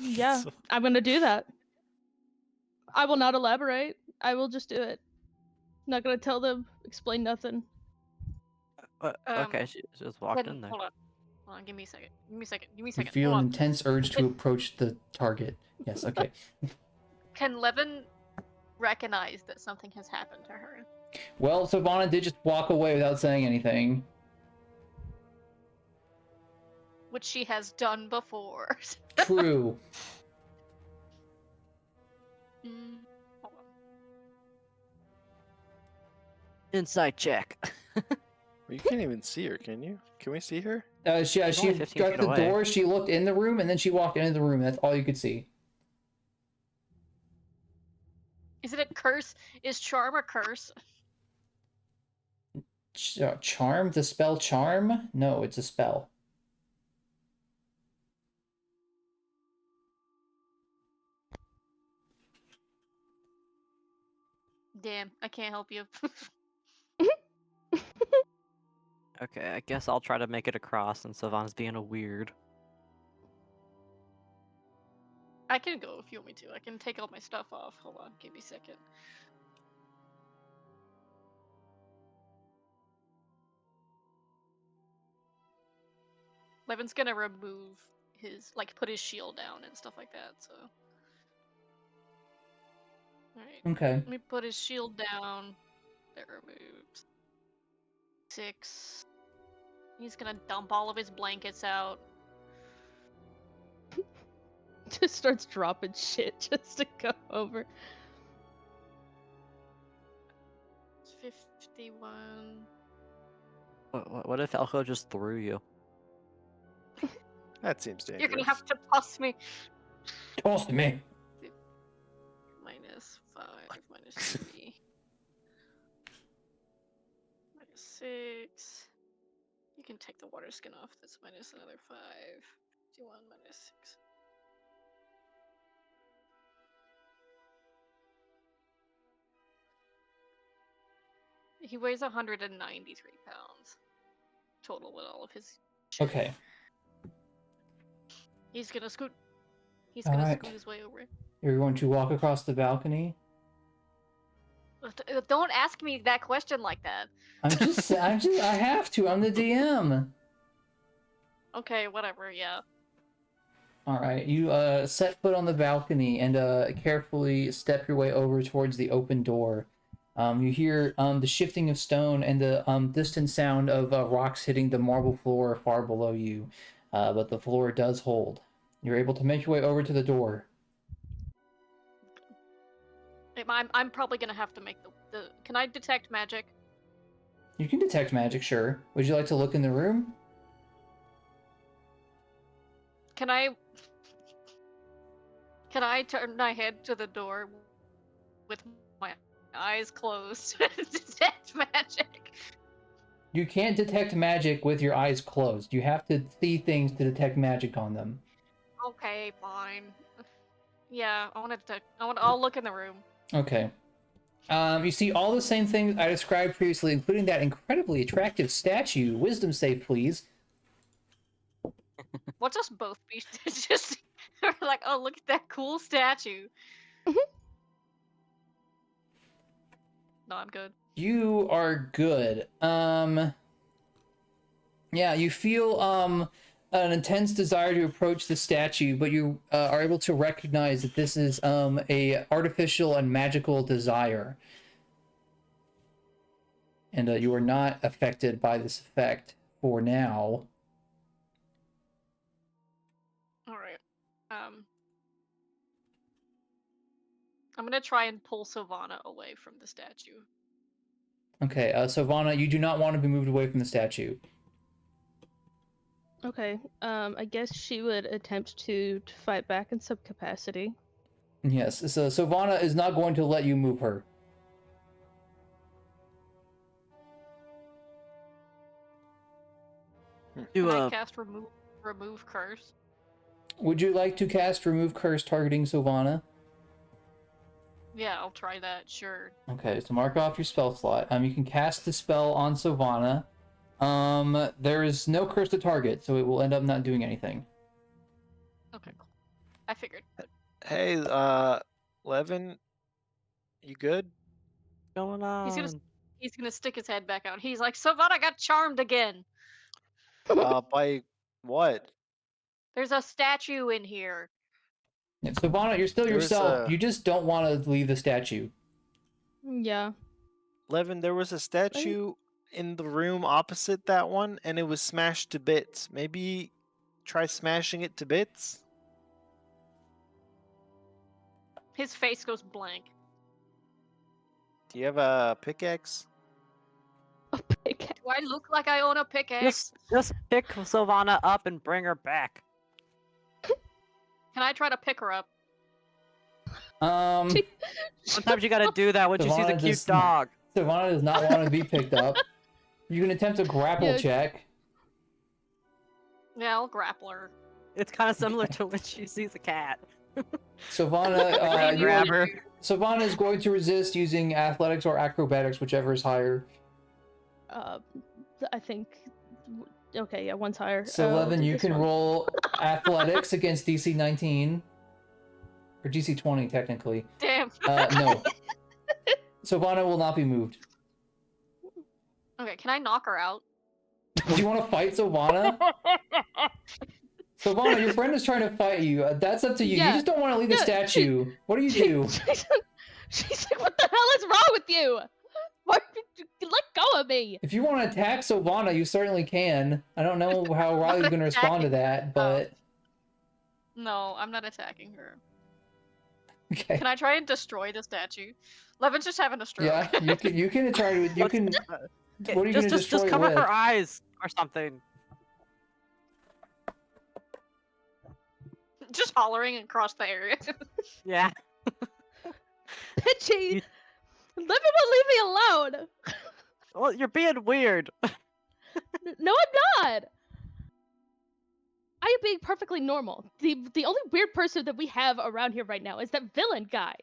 Yeah, I'm gonna do that. I will not elaborate. I will just do it. Not gonna tell them, explain nothing. Okay, she just walked in there. Hold on, give me a second. Give me a second. Give me a You second. feel Hold an on. intense urge to approach the target. Yes, okay. Can Levin recognize that something has happened to her? Well, Sovanna did just walk away without saying anything. Which she has done before. True. Hold on. Insight check. Well, you can't even see her, can you? Can we see her? She only 15 got feet the away. door, she looked in the room, and then she walked into the room. That's all you could see. Is it a curse? Is charm a curse? Charm? The spell charm? No, it's a spell. Damn, I can't help you. Okay, I guess I'll try to make it across, and Sylvan's being a weird. I can go if you want me to. I can take all my stuff off. Hold on, give me a second. Levin's gonna remove his, like, put his shield down and stuff like that, so. Alright, Okay. let me put his shield down. That removes 6. He's gonna dump all of his blankets out. Just starts dropping shit just to go over. 51. What if Elco just threw you? That seems dangerous. You're gonna have to toss me. Toss me. Minus 5, minus 3. Minus 6. You can take the water skin off. That's minus another 5. 51 minus 6. He weighs 193 pounds total with all of his shit. Okay. He's gonna scoot. He's All gonna right. scoot his way over. You're going to walk across the balcony? Don't ask me that question like that. I have to. I'm the DM. Okay, whatever, yeah. All right. You set foot on the balcony and carefully step your way over towards the open door. You hear the shifting of stone and the distant sound of rocks hitting the marble floor far below you, but the floor does hold. You're able to make your way over to the door. I'm probably gonna have to make the. Can I detect magic? You can detect magic, sure. Would you like to look in the room? Can I turn my head to the door with my eyes closed to detect magic? You can't detect magic with your eyes closed. You have to see things to detect magic on them. Okay, fine. Yeah, I'll look in the room. Okay. You see all the same things I described previously, including that incredibly attractive statue. Wisdom save, please. Let's just both be just like, oh, look at that cool statue. No, I'm good. You are good. Yeah, you feel an intense desire to approach the statue, but you are able to recognize that this is a artificial and magical desire. And you are not affected by this effect for now. Alright. I'm gonna try and pull Sovanna away from the statue. Okay, Sovanna, you do not want to be moved away from the statue. Okay, I guess she would attempt to fight back in some capacity. Yes, so Sovanna is not going to let you move her. Can I cast remove curse? Would you like to cast Remove Curse targeting Sovanna? Yeah, I'll try that, sure. Okay, so mark off your spell slot. You can cast the spell on Sovanna. There is no curse to target, so it will end up not doing anything. Okay, cool. I figured. Hey, Levin, you good? What's going on? He's gonna stick his head back out. He's like, Sovanna got charmed again. By what? There's a statue in here. Yeah, Sovanna, you're still There was yourself. a- You just don't want to leave the statue. Yeah. Levin, there was a statue in the room opposite that one, and it was smashed to bits. Maybe try smashing it to bits? His face goes blank. Do you have a pickaxe? Do I look like I own a pickaxe? Just pick Sovanna up and bring her back. Can I try to pick her up? Sometimes you gotta do that when she sees a Sovanna cute does dog. Sovanna does not want to be picked up. You can attempt a grapple Yeah. check. Yeah, I'll grapple her. It's kind of similar to when she sees a cat. Sovanna, Grab her. Sovanna is going to resist using athletics or acrobatics, whichever is higher. I think. Okay, yeah, one's higher. So, I'll Levin, do you this can one. roll athletics against DC 19. Or DC 20, technically. Damn. No. Sovanna will not be moved. Okay, can I knock her out? Do you want to fight Sovanna? Sovanna, your friend is trying to fight you. That's up to you. Yeah. You just don't want to leave the Yeah, statue. What do you do? She's like, what the hell is wrong with you? Why let go of me? If you want to attack Sovanna, you certainly can. I don't know how Riley's going to respond to that, but... No, I'm not attacking her. Okay. Can I try and destroy the statue? Levin's just having a stroke. Yeah, you can try to... You can... What are you going to destroy just it cover with? her eyes or something. Just hollering across the area. Yeah. Pitchy! Levin will leave me alone! Well, you're being weird. No, I'm not! I am being perfectly normal. The only weird person that we have around here right now is that villain guy.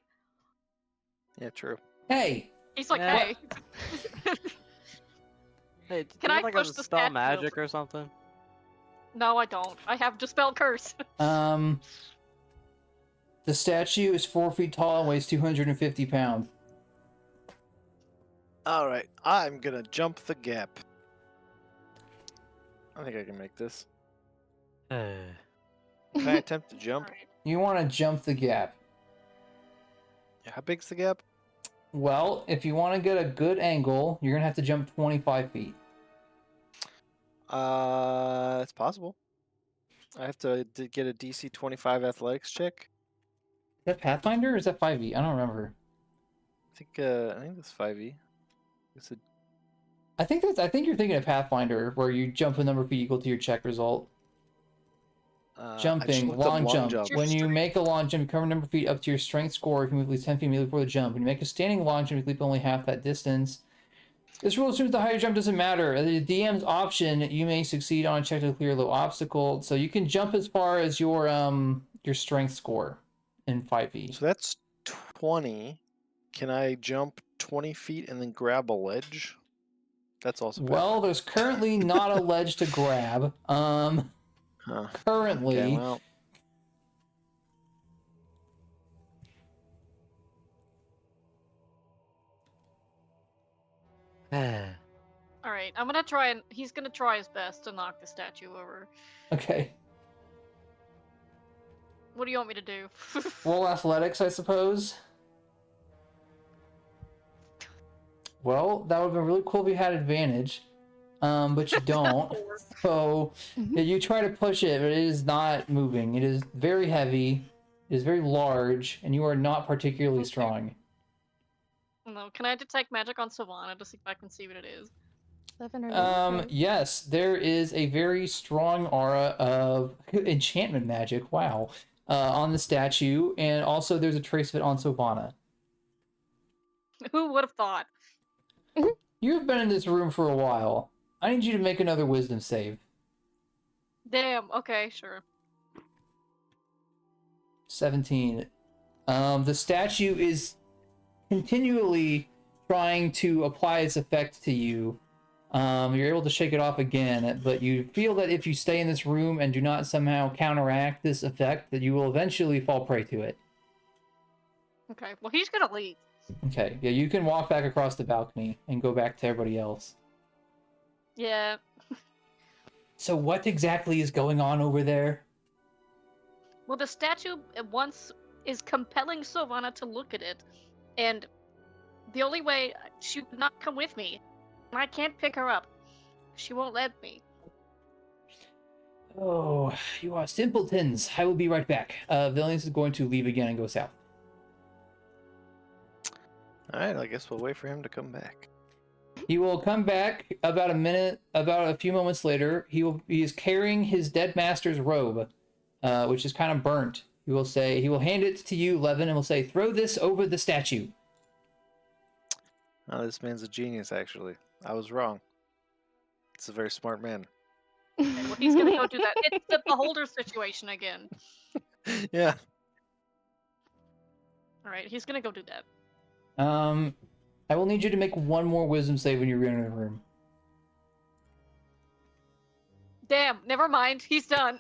Yeah, true. Hey! He's like, Yeah. hey. Hey, do Can you I have, like push a the spell statue magic over? or something? No, I don't. I have Dispel Curse. The statue is 4 feet tall and weighs 250 pounds. Alright, I'm gonna jump the gap. I think I can make this. Can I attempt to jump? Alright. You want to jump the gap. Yeah, how big's the gap? Well, if you want to get a good angle, you're going to have to jump 25 feet. It's possible. I have to get a DC 25 athletics check. Is that Pathfinder or is that 5e? I don't remember. I think that's 5e. It's a, I think you're thinking of Pathfinder, where you jump a number of feet equal to your check result. I just Jumping, looked up long jump. Your When you strength. make a long jump, you cover a number of feet up to your strength score. You can move at least 10 feet immediately before the jump. When you make a standing long jump, you leap only half that distance. This rule assumes the higher jump doesn't matter. At the DM's option, you may succeed on a check to clear a low obstacle. So you can jump as far as your strength score in 5e. so that's 20. Can I jump 20 feet and then grab a ledge? That's also Well, there's currently not a ledge to grab. Huh. Currently. Okay, well, Alright, I'm gonna try and he's gonna try his best to knock the statue over. Okay. What do you want me to do? Roll athletics, I suppose. Well, that would have been really cool if you had advantage. But you don't. So yeah, you try to push it, but it is not moving. It is very heavy. It is very large, and you are not particularly strong. No, can I detect magic on Sovanna to see if I can see what it is? 11 or 9. Yes, there is a very strong aura of enchantment magic. Wow. On the statue, and also there's a trace of it on Sovanna. Who would have thought? You've been in this room for a while. I need you to make another wisdom save. Damn, okay, sure. 17. The statue is continually trying to apply its effect to you. You're able to shake it off again, but you feel that if you stay in this room and do not somehow counteract this effect, that you will eventually fall prey to it. Okay, well he's gonna leave. Okay, yeah, you can walk back across the balcony and go back to everybody else. Yeah. So what exactly is going on over there? Well, the statue at once is compelling Sovanna to look at it, and the only way she would not come with me, and I can't pick her up. She won't let me. Oh, you are simpletons. I will be right back. Vilnius is going to leave again and go south. Alright, I guess we'll wait for him to come back. He will come back about a few moments later. He is carrying his dead master's robe, which is kind of burnt. He will hand it to you, Levin, and will say, "Throw this over the statue." Oh, this man's a genius, actually. I was wrong. It's a very smart man. Well, he's gonna go do that. It's the beholder situation again. Yeah. Alright, he's gonna go do that. I will need you to make one more wisdom save when you re-enter the room. Damn, never mind. He's done.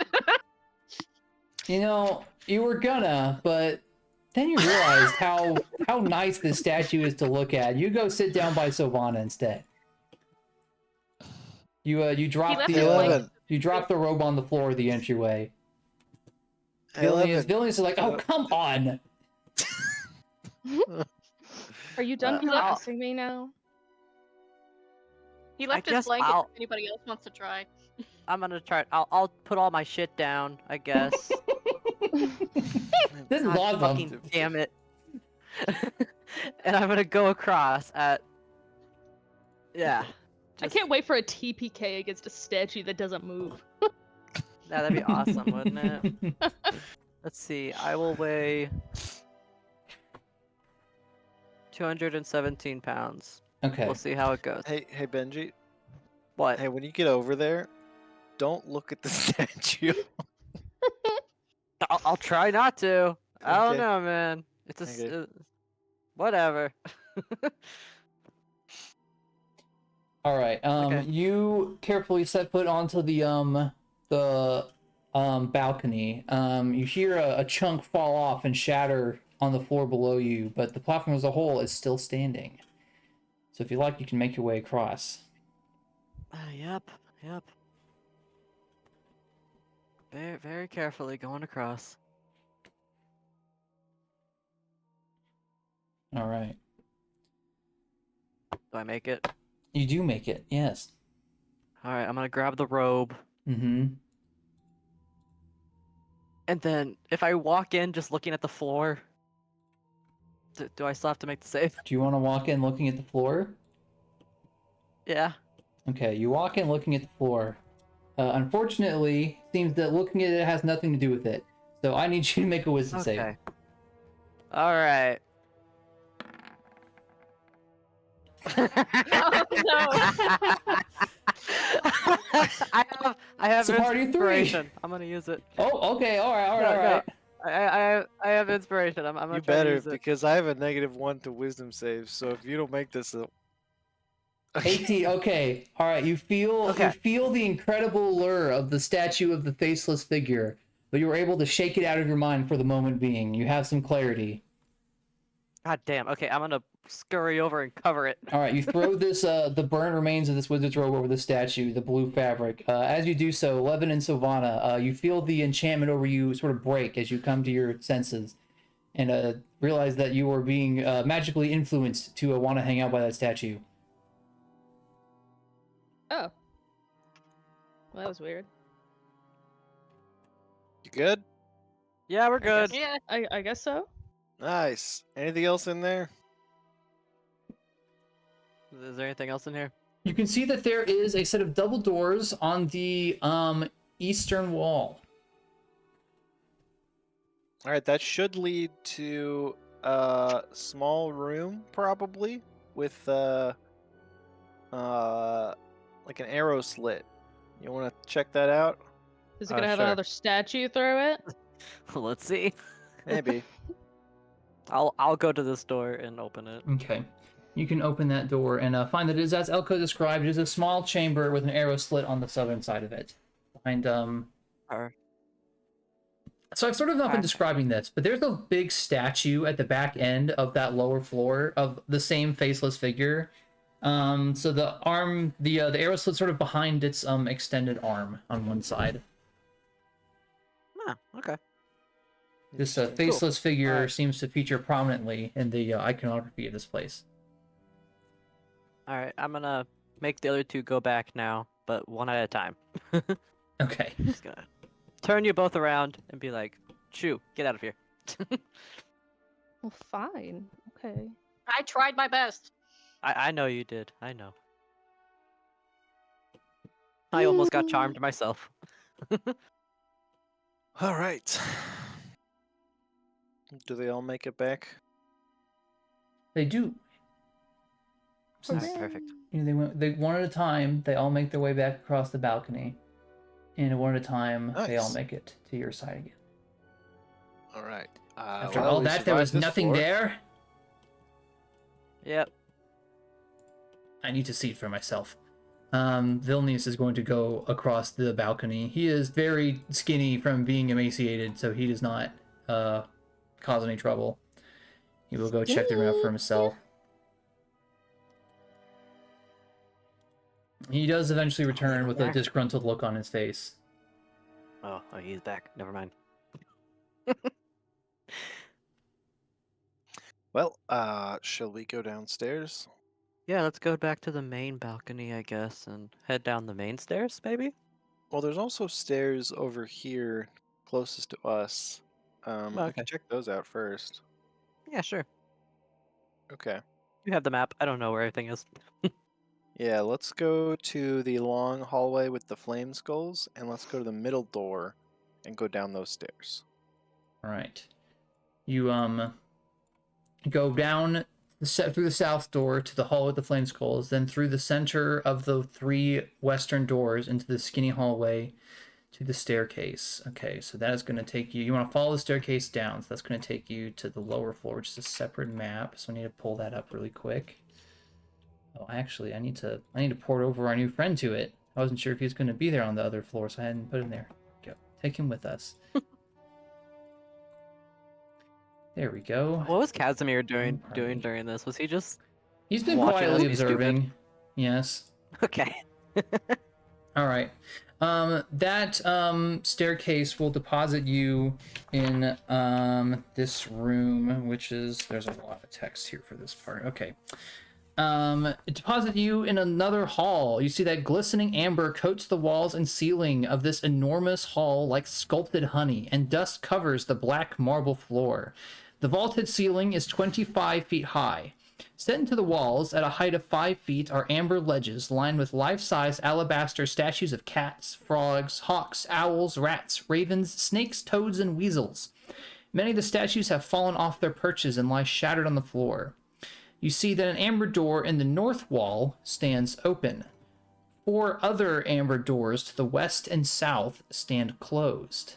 You know, you were gonna, but then you realized how nice this statue is to look at. You go sit down by Sovanna instead. You drop the robe on the floor of the entryway. Vilnius is like, "Oh, come on!" Are you done harassing me now? He left his blanket if anybody else wants to try. I'm gonna try. I'll put all my shit down, I guess. This is awesome. Fucking damn it! And I'm gonna go across at. Yeah. I can't wait for a TPK against a statue that doesn't move. Yeah, that'd be awesome, wouldn't it? Let's see. I will weigh 217 pounds. Okay. We'll see how it goes. Hey, Benji. What? Hey, when you get over there, don't look at the statue. I'll try not to. I don't Okay. know, man. It's Okay. whatever. All right. Okay. You carefully set foot onto the balcony. You hear a chunk fall off and shatter on the floor below you, but the platform as a whole is still standing. So if you like, you can make your way across. Yep. Very, very carefully going across. All right. Do I make it? You do make it, yes. All right, I'm gonna grab the robe, Mm-hmm. and then if I walk in just looking at the floor, do I still have to make the save? Do you want to walk in looking at the floor? Yeah. Okay, you walk in looking at the floor. Unfortunately, it seems that looking at it has nothing to do with it. So I need you to make a wisdom save. Okay. All right. Oh no! I have It's a party of three. inspiration. I'm gonna use it. Oh, okay, all right. No, I have inspiration. I'm gonna You try to better, use it. because I have a -1 to wisdom save. So if you don't make this up, 18. Okay, all right. You feel the incredible lure of the statue of the faceless figure, but you were able to shake it out of your mind for the moment being. You have some clarity. God damn. Okay, I'm gonna scurry over and cover it. All right, you throw this the burnt remains of this wizard's robe over the statue, the blue fabric. As you do so, Levin and Sovanna, you feel the enchantment over you sort of break as you come to your senses, and realize that you are being magically influenced to want to hang out by that statue. Oh. Well, that was weird. you good? Yeah, we're good. Yeah. I guess so. Nice. Anything else in there? Is there anything else in here? You can see that there is a set of double doors on the eastern wall. All right, that should lead to a small room, probably with like an arrow slit. You want to check that out? Is it gonna have Sure. another statue through it? Let's see. Maybe. I'll go to this door and open it. Okay. You can open that door and find that it is as Elco described. It is a small chamber with an arrow slit on the southern side of it. Behind So I've sort of not been Alright. describing this, but there's a big statue at the back end of that lower floor of the same faceless figure. So the arm, the arrow slit sort of behind its extended arm on one side. Ah, okay. This Interesting. faceless figure Alright. seems to feature prominently in the iconography of this place. Alright, I'm gonna make the other two go back now, but one at a time. Okay. Just gonna turn you both around and be like, "Shoo, get out of here." Well, fine. Okay. I tried my best. I know you did. I know. I almost got charmed myself. All right. Do they all make it back? They do. Since Alright, perfect. they one at a time, they all make their way back across the balcony. And one at a time, they all Nice. make it to your side again. All right. After well, all we that, there was survived this nothing floor. there. Yep. I need to see it for myself. Vilnius is going to go across the balcony. He is very skinny from being emaciated, so he does not cause any trouble. He will go check the room out for himself. He does eventually return with a Yeah. disgruntled look on his face. Oh, he's back. Never mind. Well, shall we go downstairs? Yeah, let's go back to the main balcony, I guess, and head down the main stairs, maybe? Well, there's also stairs over here closest to us. We Okay. can check those out first. Yeah, sure. Okay. You have the map. I don't know where everything is. Yeah, let's go to the long hallway with the flame skulls, and let's go to the middle door and go down those stairs. All right. You go down through the south door to the hall with the flame skulls, then through the center of the three western doors into the skinny hallway to the staircase. Okay, so that is going to take you. You want to follow the staircase down, so that's going to take you to the lower floor, which is a separate map. So I need to pull that up really quick. Oh, actually, I need to port over our new friend to it. I wasn't sure if he was going to be there on the other floor, so I hadn't put him there. Go, take him with us. There we go. What was Kasimir doing Pardon me. during this? Was he just He's been watching us quietly be stupid? observing. Yes. okay? All right. That staircase will deposit you in this room, which is, there's a lot of text here for this part. Okay. It deposits you in another hall. You see that glistening amber coats the walls and ceiling of this enormous hall like sculpted honey, and dust covers the black marble floor. The vaulted ceiling is 25 feet high. Set into the walls at a height of 5 feet are amber ledges lined with life-size alabaster statues of cats, frogs, hawks, owls, rats, ravens, snakes, toads, and weasels. Many of the statues have fallen off their perches and lie shattered on the floor. You see that an amber door in the north wall stands open. 4 other amber doors to the west and south stand closed.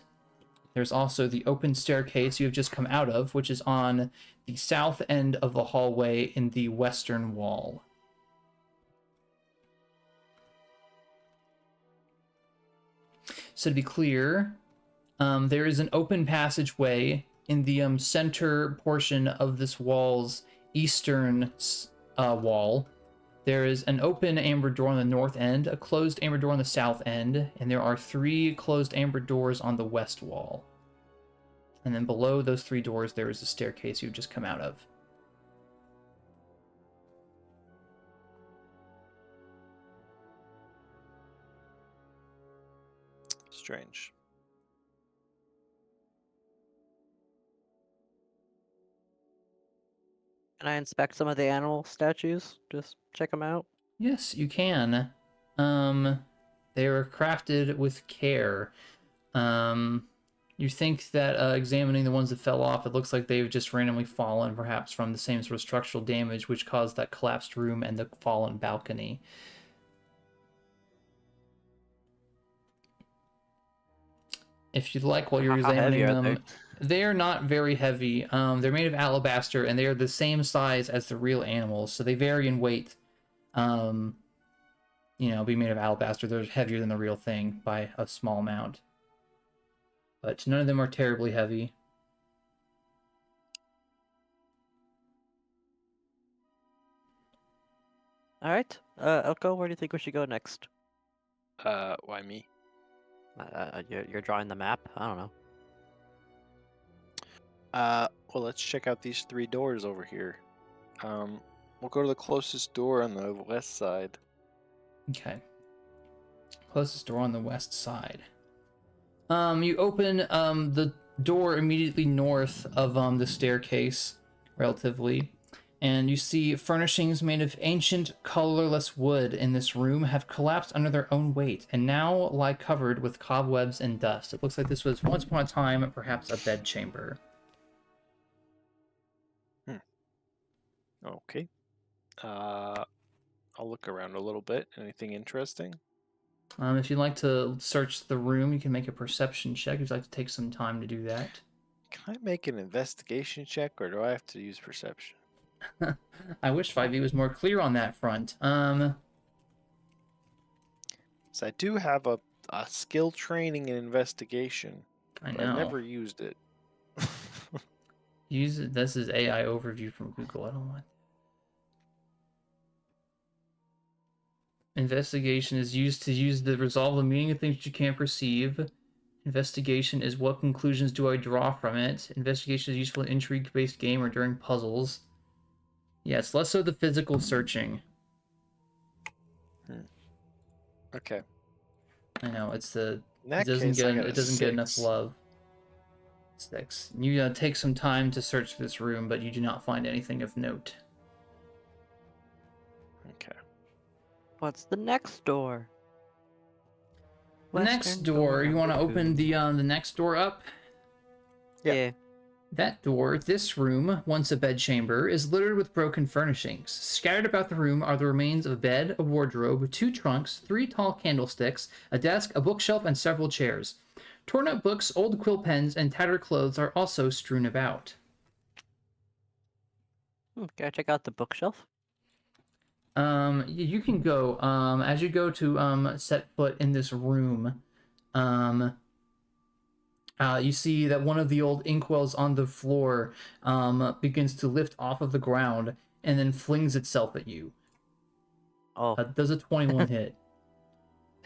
There's also the open staircase you have just come out of, which is on the south end of the hallway in the western wall. So to be clear, there is an open passageway in the center portion of this wall's eastern wall. There is an open amber door on the north end, a closed amber door on the south end, and there are 3 closed amber doors on the west wall. And then below those 3 doors, there is a staircase you've just come out of. Strange. Can I inspect some of the animal statues? Just check them out. Yes, you can. They were crafted with care. You think that examining the ones that fell off, it looks like they've just randomly fallen, perhaps from the same sort of structural damage which caused that collapsed room and the fallen balcony. If you'd like, while you're How heavy examining are them, they're not very heavy. They're made of alabaster, and they are the same size as the real animals, so they vary in weight. Being made of alabaster, they're heavier than the real thing by a small amount. but none of them are terribly heavy. All right, Elko, where do you think we should go next? Why me? You're drawing the map. I don't know. Well, let's check out these 3 doors over here. We'll go to the closest door on the west side. Okay. Closest door on the west side. You open the door immediately north of the staircase, relatively, and you see furnishings made of ancient, colorless wood in this room have collapsed under their own weight and now lie covered with cobwebs and dust. It looks like this was once upon a time perhaps a bedchamber. Okay. I'll look around a little bit. Anything interesting? If you'd like to search the room, you can make a perception check. If you'd like to take some time to do that. Can I make an investigation check, or do I have to use perception? I wish 5e was more clear on that front. So I do have a skill training in investigation. I But know. I've never used it. Use it. This is AI overview from Google. I don't want. Investigation is used to resolve the meaning of things you can't perceive. Investigation is what conclusions do I draw from it. Investigation is useful in intrigue-based game or during puzzles. Yeah, it's less so the physical searching. Okay. I know it's the In that it doesn't case, I got a it doesn't get enough 6. love. 6. You take some time to search this room, but you do not find anything of note. Okay. What's the next door? The next Western door, you want to number open 2. the next door up? Yeah. That door, this room, once a bedchamber, is littered with broken furnishings. Scattered about the room are the remains of a bed, a wardrobe, 2 trunks, 3 tall candlesticks, a desk, a bookshelf, and several chairs. Torn up books, old quill pens, and tattered clothes are also strewn about. Can I check out the bookshelf? You can go, as you go to, set foot in this room, you see that one of the old inkwells on the floor, begins to lift off of the ground and then flings itself at you. Oh, Does a 21 hit?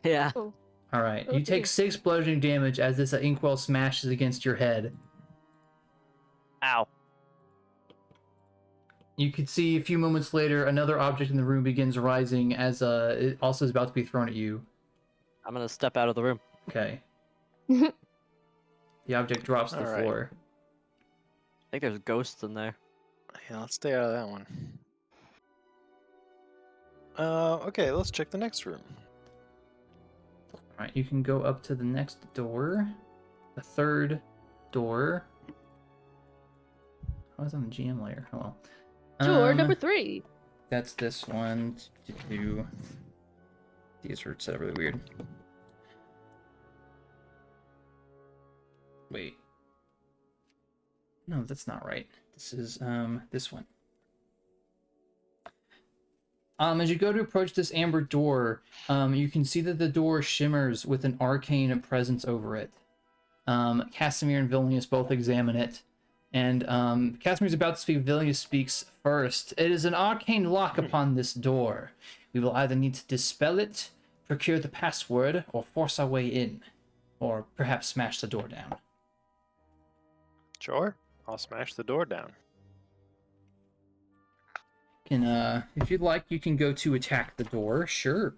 yeah. Oh, Alright, you Okay. take 6 bludgeoning damage as this inkwell smashes against your head. Ow. You can see a few moments later, another object in the room begins rising as it also is about to be thrown at you. I'm gonna step out of the room. Okay. The object drops to the Alright. floor. I think there's ghosts in there. Yeah, let's stay out of that one. Okay, let's check the next room. Alright, you can go up to the next door. The third door. I was on the GM layer. Oh well. door number 3. That's this one. These are set up really weird. Wait. No, that's not right. This is this one. As you go to approach this amber door, you can see that the door shimmers with an arcane presence over it. Kasimir and Vilnius both examine it. And Kasimir's about to speak. Vilnius speaks first. It is an arcane lock upon this door. We will either need to dispel it, procure the password, or force our way in. Or perhaps smash the door down. Sure. I'll smash the door down. If you'd like, you can go to attack the door. Sure.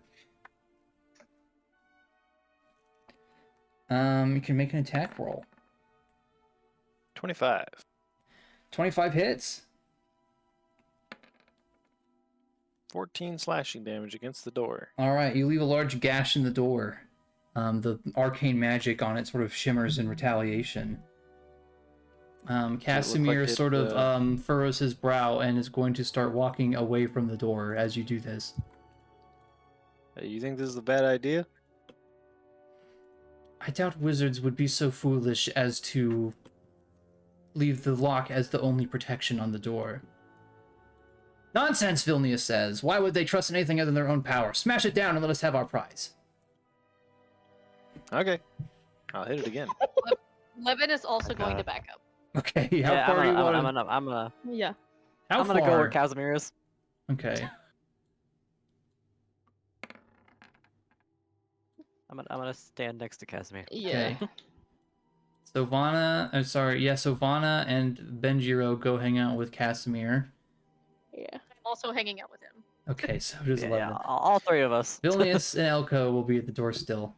You can make an attack roll. 25. 25 hits. 14 slashing damage against the door. All right, you leave a large gash in the door. The arcane magic on it sort of shimmers in retaliation. Kasimir like it, sort of furrows his brow and is going to start walking away from the door as you do this. You think this is a bad idea? I doubt wizards would be so foolish as to leave the lock as the only protection on the door. Nonsense, Vilnius says. Why would they trust in anything other than their own power? Smash it down and let us have our prize. Okay. I'll hit it again. Levin is also going to back up. Okay, how Yeah, far do you want Yeah. How I'm far? gonna go where Kasimir is. Okay. I'm gonna stand next to Kasimir. Yeah. Okay. Sovanna, Sovanna and Benjiro go hang out with Kasimir. Yeah. I'm also hanging out with him. Okay, so does Yeah, Levin. all three of us. Vilnius and Elco will be at the door still.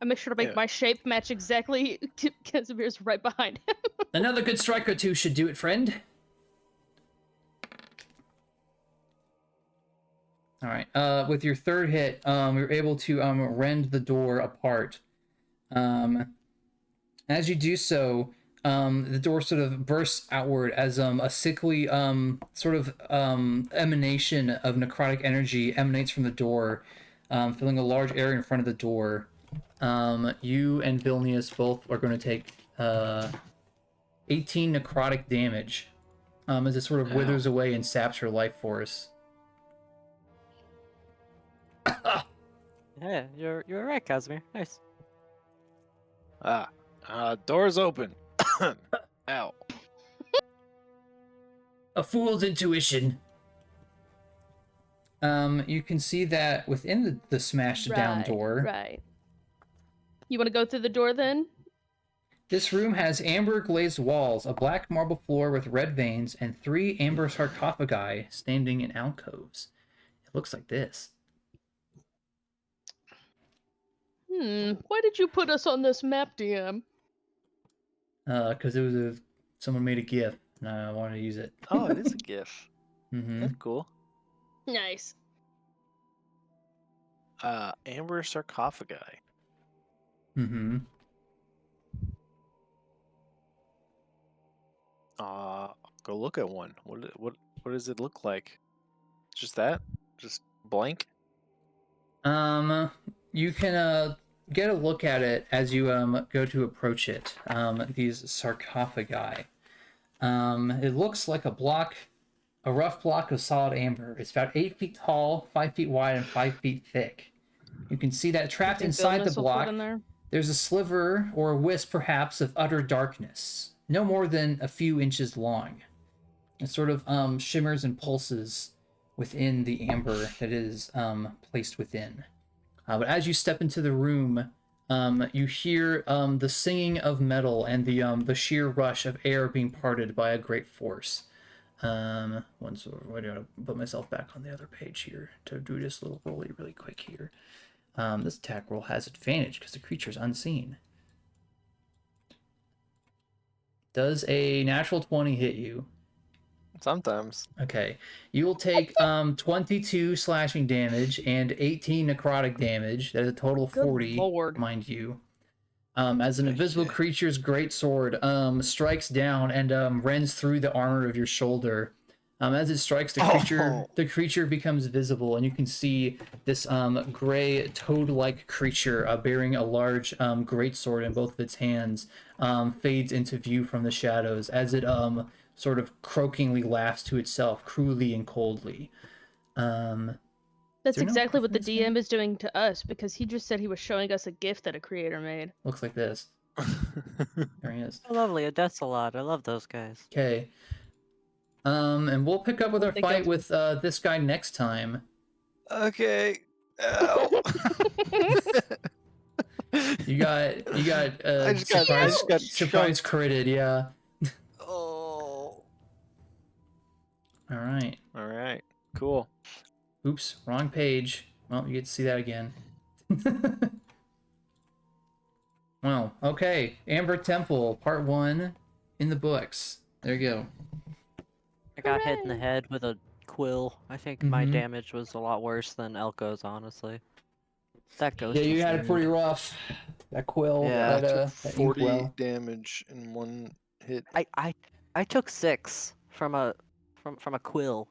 I make sure to make Yeah. my shape match exactly. Kasimir's right behind him. Another good strike or two should do it, friend. All right. With your third hit, you're able to rend the door apart. As you do so, the door sort of bursts outward as a sickly sort of emanation of necrotic energy emanates from the door, filling a large area in front of the door. You and Vilnius both are going to take 18 necrotic damage as it sort of withers away and saps her life force. Yeah, you're right, Kasimir. Nice. Door's open. Ow. A fool's intuition. You can see that within the smashed down door. Right. You want to go through the door then? This room has amber glazed walls, a black marble floor with red veins, and 3 amber sarcophagi standing in alcoves. It looks like this. Why did you put us on this map, DM? Because it was someone made a GIF, and I wanted to use it. Oh, it is a GIF. Mm-hmm. That's cool. Nice. Amber sarcophagi. Mm-hmm. Go look at one. What does it look like? Just that? Just blank? You can get a look at it as you go to approach it. These sarcophagi. It looks like a rough block of solid amber. It's about 8 feet tall, 5 feet wide, and 5 feet thick. You can see that trapped inside the block, there's a sliver or a wisp, perhaps, of utter darkness, no more than a few inches long. It sort of shimmers and pulses within the amber that is placed within. But as you step into the room, you hear the singing of metal and the sheer rush of air being parted by a great force. I gotta put myself back on the other page here to do this little rolly really quick here. This attack roll has advantage because the creature is unseen. Does a natural 20 hit you? Sometimes. Okay. You will take 22 slashing damage and 18 necrotic damage. That is a total of 40, Lord. mind you. As an invisible creature's greatsword strikes down and rends through the armor of your shoulder. As it strikes, the creature becomes visible, and you can see this gray toad-like creature bearing a large greatsword in both of its hands fades into view from the shadows as it sort of croakingly laughs to itself, cruelly and coldly. That's exactly what the DM is doing to us, because he just said he was showing us a gift that a creator made. Looks like this. There he is. Oh, lovely, a Desolate. I love those guys. Okay. And we'll pick up with our fight with this guy next time. Okay. Ow. You got I just got surprise critted, yeah. Oh. All right. All right. Cool. Oops, wrong page. Well, you get to see that again. Well, okay. Amber Temple, part 1 in the books. There you go. I got hit in the head with a quill. I think my damage was a lot worse than Elco's, honestly. That goes. Yeah, you had it pretty rough. That quill. Yeah, that 40 inkwell. damage in one hit. I took 6 from a quill.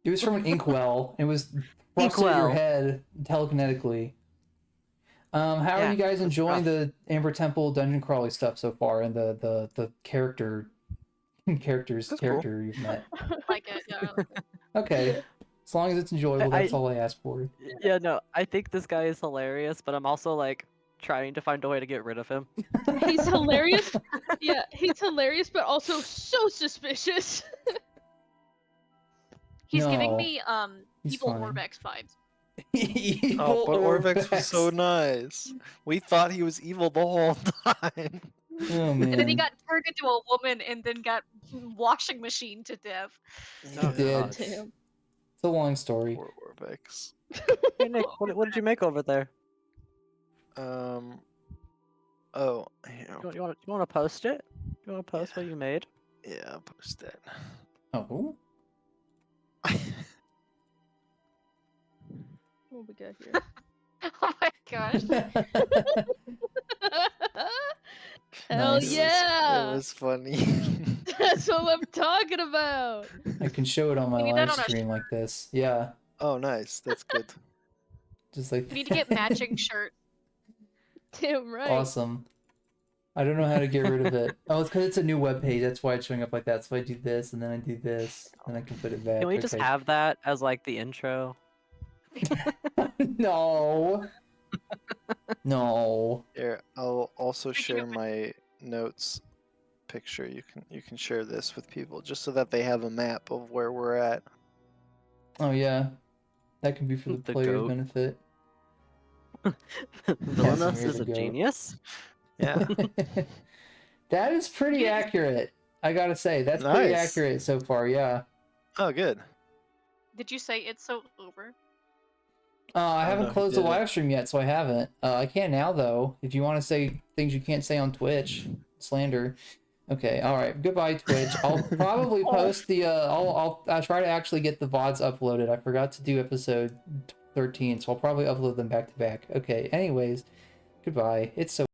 It was from an inkwell. It was thrust at your head telekinetically. How are you guys enjoying the Amber Temple dungeon crawly stuff so far, and the character you've met? Like it, yeah. Okay, as long as it's enjoyable, that's all I ask for. Yeah, no, I think this guy is hilarious, but I'm also like, trying to find a way to get rid of him. He's hilarious. Yeah, he's hilarious, but also so suspicious. He's giving No, me he's evil funny. Orbex vibes. Evil Oh, but Orbex was so Orbex. nice. We thought he was evil the whole time. Oh And then he man, got turned into a woman and then got washing machine to death. Oh, did. God. Damn. It's a long story. Poor Orbex. Hey Nick, what did you make over there? Oh, here, You want to post it? You want to post what you made? yeah, I'll post that. Oh, What we got here? Oh my gosh. Hell Nice. yeah! It was funny. That's what I'm talking about. I can show it on my We need live that on a stream like this. Yeah, Oh, nice. That's good. just like We need to get matching shirt. Damn right. awesome. I don't know how to get rid of it. Oh, it's because it's a new web page. That's why it's showing up like that. So I do this, and then I do this, and I can put it back. Can we just Okay. have that as like the intro? No. No. Here, I'll also Speaking share of which- my notes picture. You can share this with people just so that they have a map of where we're at. Oh yeah, that can be for the The player's goat. benefit. Villainous Kasimir is the a goat. genius. Yeah. That is pretty Yeah. accurate. I gotta say, that's pretty Nice. accurate so far. Yeah. Oh, good. Did you say it's so over? I I don't haven't know who closed the did it. live stream yet, so I haven't. I can now though. If you want to say things you can't say on Twitch, slander. Okay, all right. Goodbye, Twitch. I'll probably post the. I'll try to actually get the VODs uploaded. I forgot to do episode 13, so I'll probably upload them back to back. Okay. Anyways, goodbye. It's so.